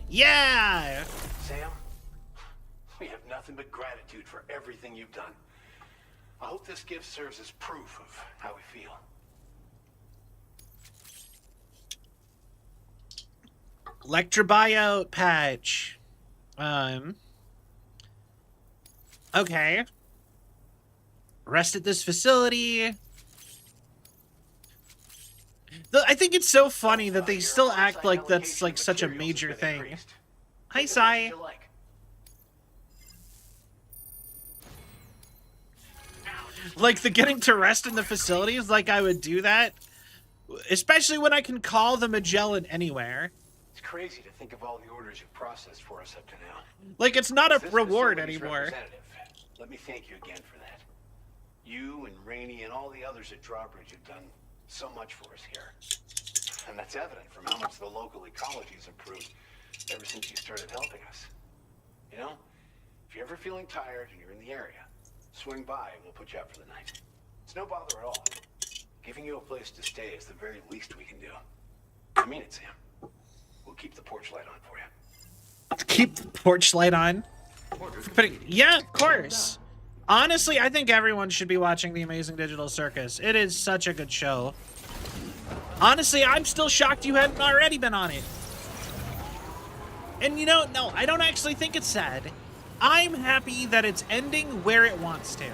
Yeah! Sam, we have nothing but gratitude for everything you've done. I hope this gift serves as proof of how we feel. Electrobio patch. Okay. Rest at this facility. I think it's so funny that they still act like that's like such a major thing. Hi, Sai. Like the getting to rest in the facilities, like I would do that. Especially when I can call the Magellan anywhere. It's crazy to think of all the orders you've processed for us up to now. Like, it's not a As this reward facility's anymore. representative, let me thank you again for that. You and Rainey and all the others at Drawbridge have done so much for us here. And that's evident from how much the local ecology has improved ever since you started helping us. You know, if you're ever feeling tired and you're in the area, swing by and we'll put you up for the night. It's no bother at all. Giving you a place to stay is the very least we can do. I mean it, Sam. We'll keep the porch light on for you. Keep the porch light on? Yeah, of course. Honestly, I think everyone should be watching The Amazing Digital Circus. It is such a good show. Honestly, I'm still shocked you hadn't already been on it. And you know, no, I don't actually think it's sad. I'm happy that it's ending where it wants to.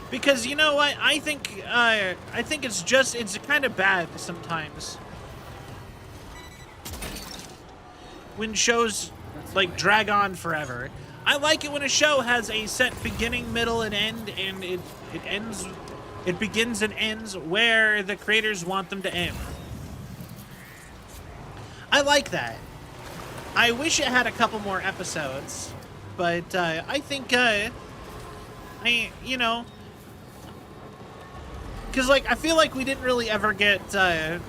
Because you know what? I think it's kind of bad sometimes when shows like drag on forever. I like it when a show has a set beginning, middle, and end, and it begins and ends where the creators want them to end. I like that. I wish it had a couple more episodes, but I think you know, because like I feel like we didn't really ever get so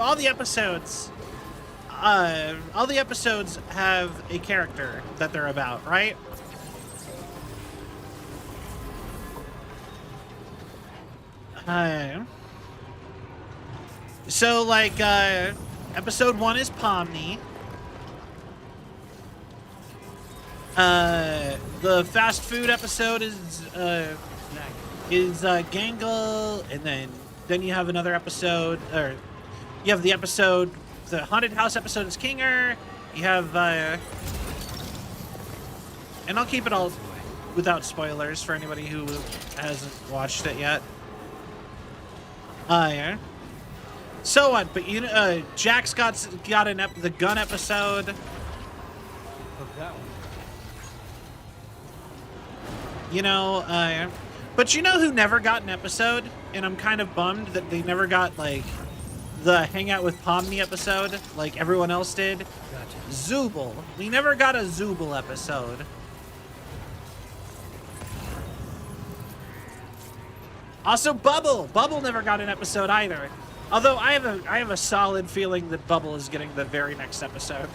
all the episodes have a character that they're about, right? So like episode 1 is Pomni. The fast food episode is Gangle, and then you have another episode, or you have the episode, the haunted house episode is Kinger. You have and I'll keep it all without spoilers for anybody who hasn't watched it yet. Yeah. So what? But you know, Jack's got the gun episode. Look that one. You know, but you know who never got an episode, and I'm kind of bummed that they never got like the Hangout with Pomni episode like everyone else did. Gotcha. Zooble. We never got a Zooble episode. Also, Bubble. Bubble never got an episode either. Although I have a solid feeling that Bubble is getting the very next episode.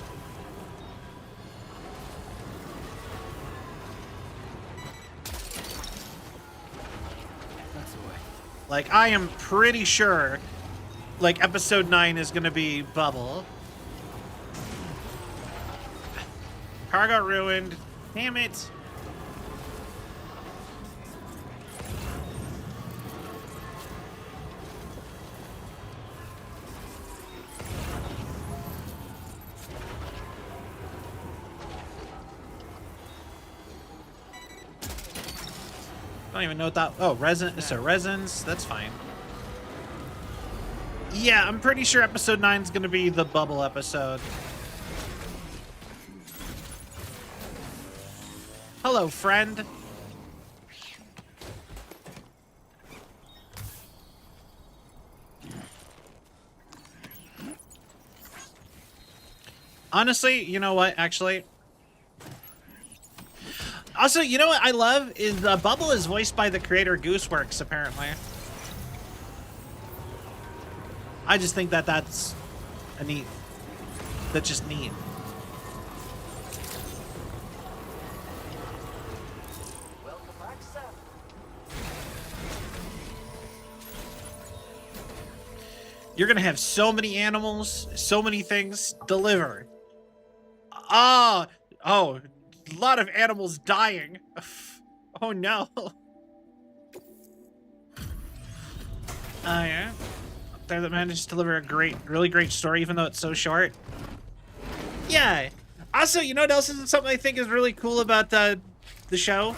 That's the way. Like, I am pretty sure, like, episode 9 is gonna be Bubble. Car got ruined. Damn it. I don't even know what that... Oh, resin. It's a resins. That's fine. Yeah, I'm pretty sure episode 9 is going to be the Bubble episode. Hello, friend. Honestly, you know what? Actually... Also, you know what I love is Bubble is voiced by the creator Gooseworks, apparently. I just think that that's a neat. That's just neat. Welcome back, sir. You're gonna have so many animals, so many things. Deliver. Oh, a lot of animals dying. Oh no. Yeah. There that managed to deliver a really great story, even though it's so short. Yeah. Also, you know what else is something I think is really cool about the show?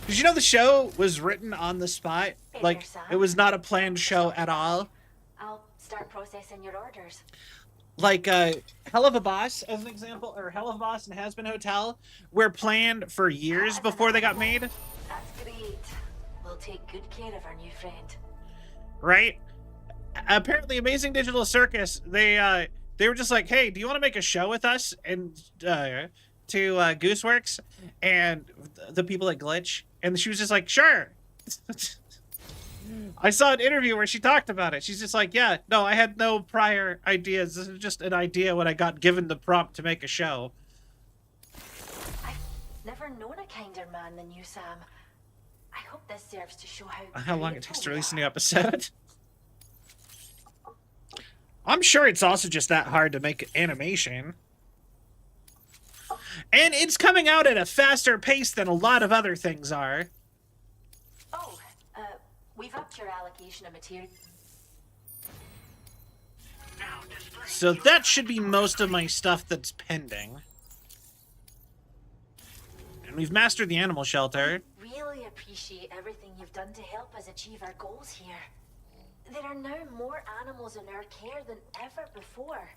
Did you know the show was written on the spot? Like, it was not a planned show at all. I'll start processing your orders. Like, Hell of a Boss, as an example, or Hell of a Boss and Has Been Hotel were planned for years before they got made. That's great. We'll take good care of our new friend. Right? apparently Amazing Digital Circus, they were just like, hey, do you want to make a show with us? And to Gooseworks and the people at Glitch. And she was just like, sure. I saw an interview where she talked about it. She's just like, yeah, no, I had no prior ideas. This is just an idea when I got given the prompt to make a show. I've never known a kinder man than you, Sam. I hope this serves to show How long it takes to release a new episode. I'm sure it's also just that hard to make animation. And it's coming out at a faster pace than a lot of other things are. Oh, we've upped your allocation of material. So that should be most of my stuff that's pending. And we've mastered the animal shelter. Really appreciate everything you've done to help us achieve our goals here. There are now more animals in our care than ever before.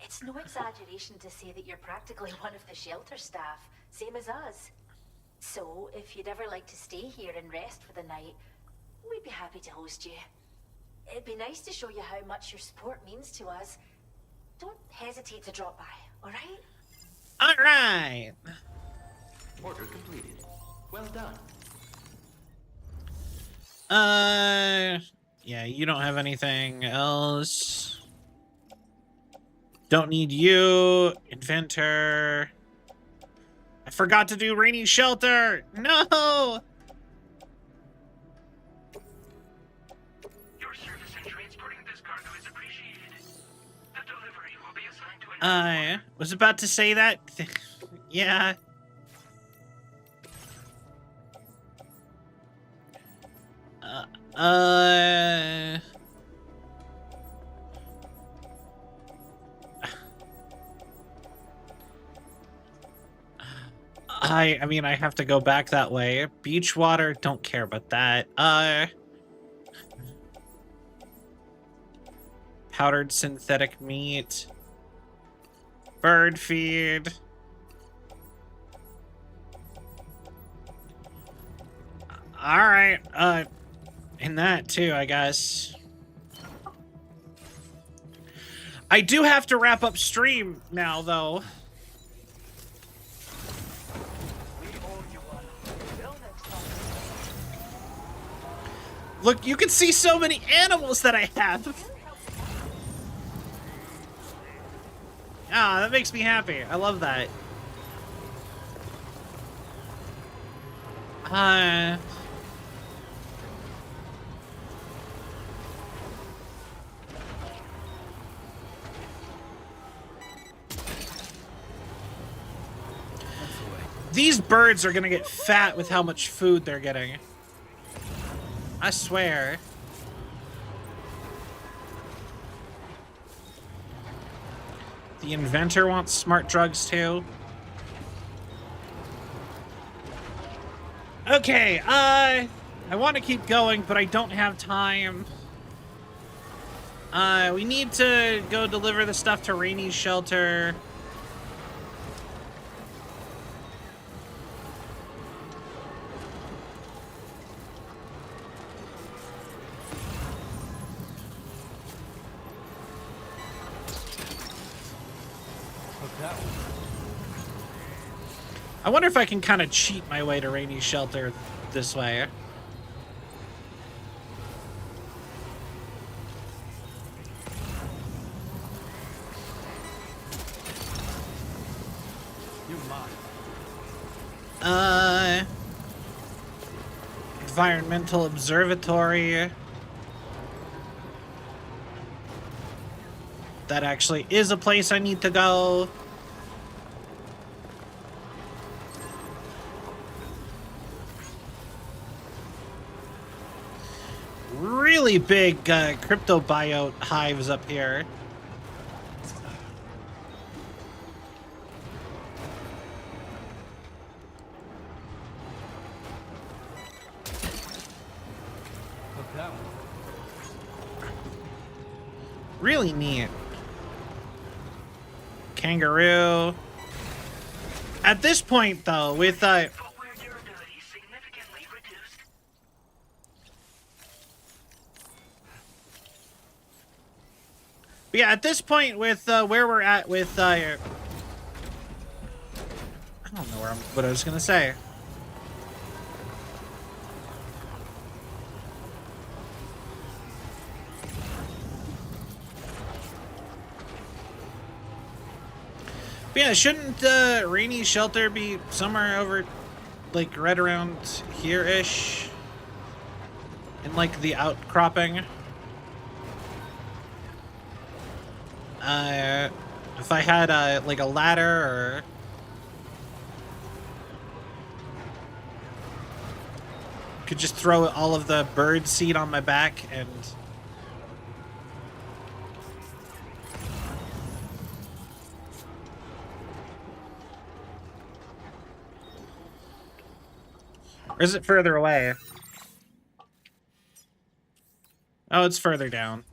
It's no exaggeration to say that you're practically one of the shelter staff, same as us. So, if you'd ever like to stay here and rest for the night, we'd be happy to host you. It'd be nice to show you how much your support means to us. Don't hesitate to drop by, alright? Alright! Order completed. Well done. Yeah, you don't have anything else. Don't need you. Inventor. I forgot to do Rainy Shelter. No! Your service in transporting this cargo is appreciated. The delivery will be assigned to an I was about to say that. Yeah. I mean, I have to go back that way. Beach water, don't care about that. Powdered synthetic meat. Bird feed. Alright, and that too, I guess. I do have to wrap up stream now, though. Look, you can see so many animals that I have. Ah, that makes me happy. I love that. These birds are gonna get fat with how much food they're getting. I swear. The inventor wants smart drugs too. Okay, I want to keep going, but I don't have time. We need to go deliver the stuff to Rainy's shelter. I wonder if I can kind of cheat my way to Rainy's shelter this way. You're mine. Environmental Observatory. That actually is a place I need to go. Really big crypto biote hives up here. Really neat. Kangaroo. At this point, though, with But yeah, at this point with where we're at with I don't know what I was gonna say. But yeah, shouldn't Rainey's shelter be somewhere over, like, right around here-ish? In, like, the outcropping? If I had, like, a ladder, or... could just throw all of the bird seed on my back and... Or is it further away? Oh, it's further down.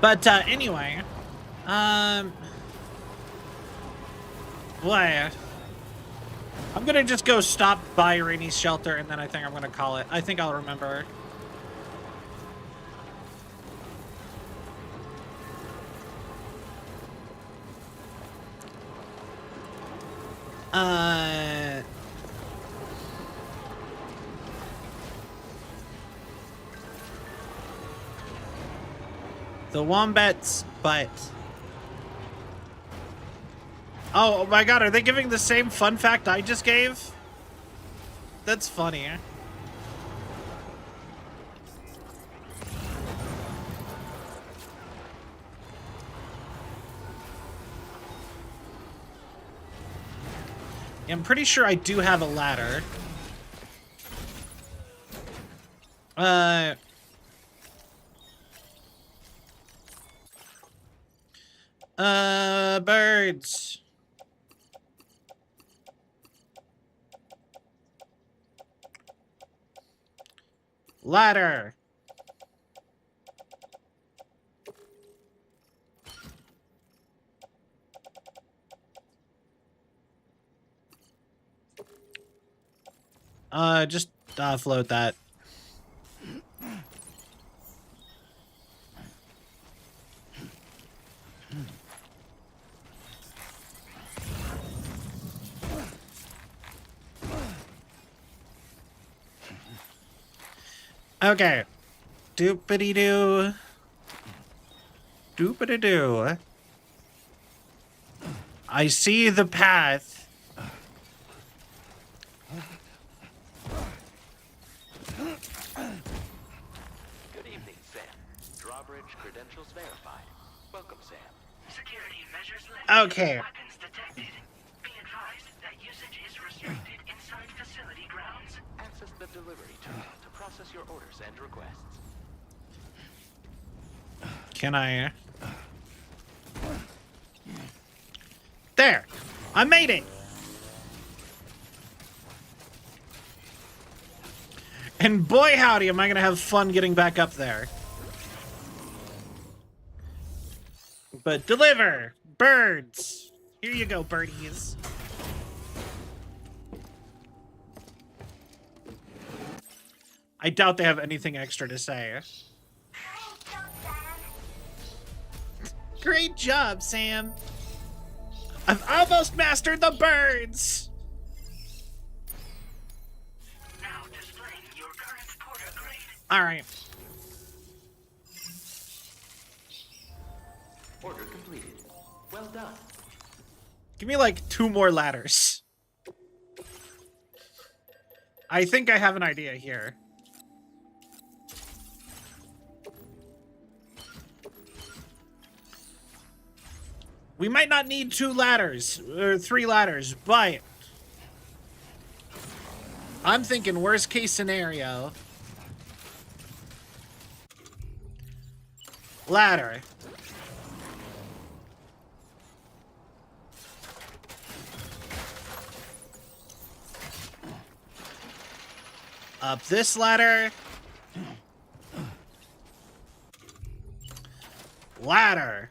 But, anyway. What? I'm gonna just go stop by Rainey's shelter, and then I think I'm gonna call it. I think I'll remember. The Wombat's butt. Oh my god, are they giving the same fun fact I just gave? That's funny. I'm pretty sure I do have a ladder. Birds. Ladder. Just float that. Okay. Doopity-doo. Doopity-doo. I see the path. Good evening, Sam. Drawbridge credentials verified. Welcome, Sam. Security measures lifted. Okay. Weapons detected. Be advised that usage is restricted inside facility grounds. Access the delivery terminal to process your orders and requests. Can I? There! I made it! And boy howdy am I gonna have fun getting back up there. But deliver! Birds! Here you go, birdies. I doubt they have anything extra to say. Great job, Sam. I've almost mastered the birds! Now displaying your current porter grade. Alright. Order completed. Well done. Give me like 2 more ladders. I think I have an idea here. We might not need 2 ladders, or 3 ladders, but I'm thinking worst case scenario. Ladder. Up this ladder. Ladder.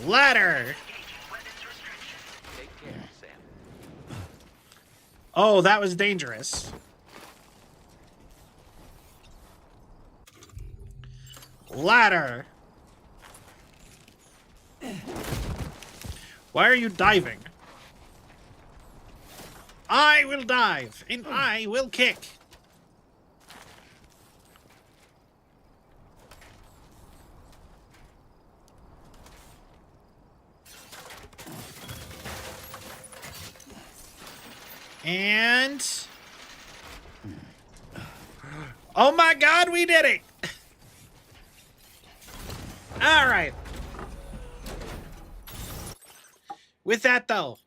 Ladder. Take care, Sam. Oh, that was dangerous. Ladder. Why are you diving? I will dive, and I will kick. And... oh my god, we did it! Alright. With that, though...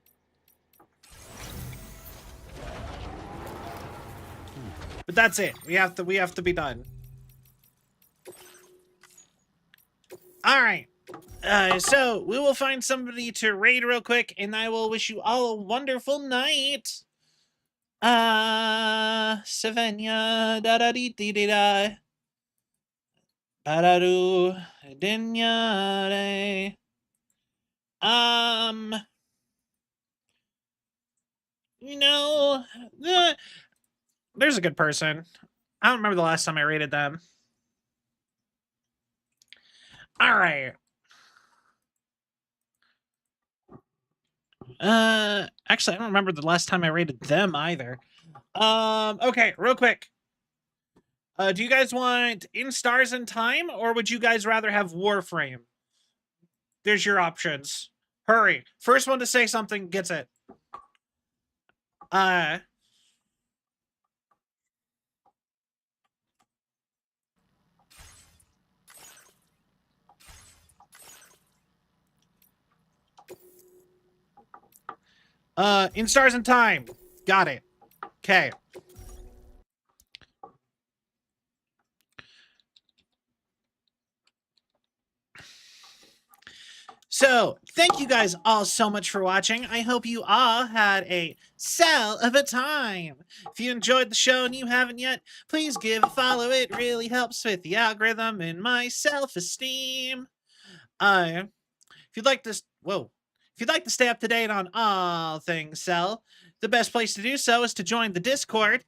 but that's it. We have to be done. Alright. So, we will find somebody to raid real quick, and I will wish you all a wonderful night. Savanya da da dee dee dee da. Baradu dinyare. You know, there's a good person. I don't remember the last time I rated them. All right. Actually, I don't remember the last time I rated them either. Okay, real quick. Do you guys want In Stars and Time, or would you guys rather have Warframe? There's your options. Hurry. First one to say something gets it. In Stars and Time. Got it. Okay. So, thank you guys all so much for watching. I hope you all had a cell of a time. If you enjoyed the show and you haven't yet, please give a follow. It really helps with the algorithm and my self-esteem. If you'd like to... whoa. If you'd like to stay up to date on all things Cell, the best place to do so is to join the Discord.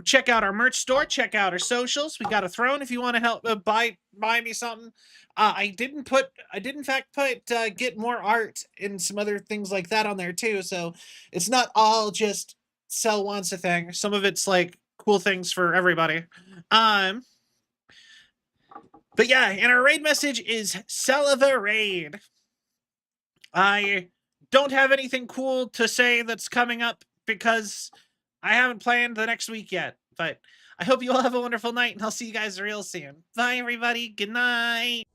Check out our merch store. Check out our socials. We got a throne if you want to help buy me something. I did in fact put get more art and some other things like that on there too. So it's not all just Cell wants a thing. Some of it's like cool things for everybody. But yeah, and our raid message is Cell of a raid. I don't have anything cool to say that's coming up because I haven't planned the next week yet, but I hope you all have a wonderful night, and I'll see you guys real soon. Bye, everybody. Good night.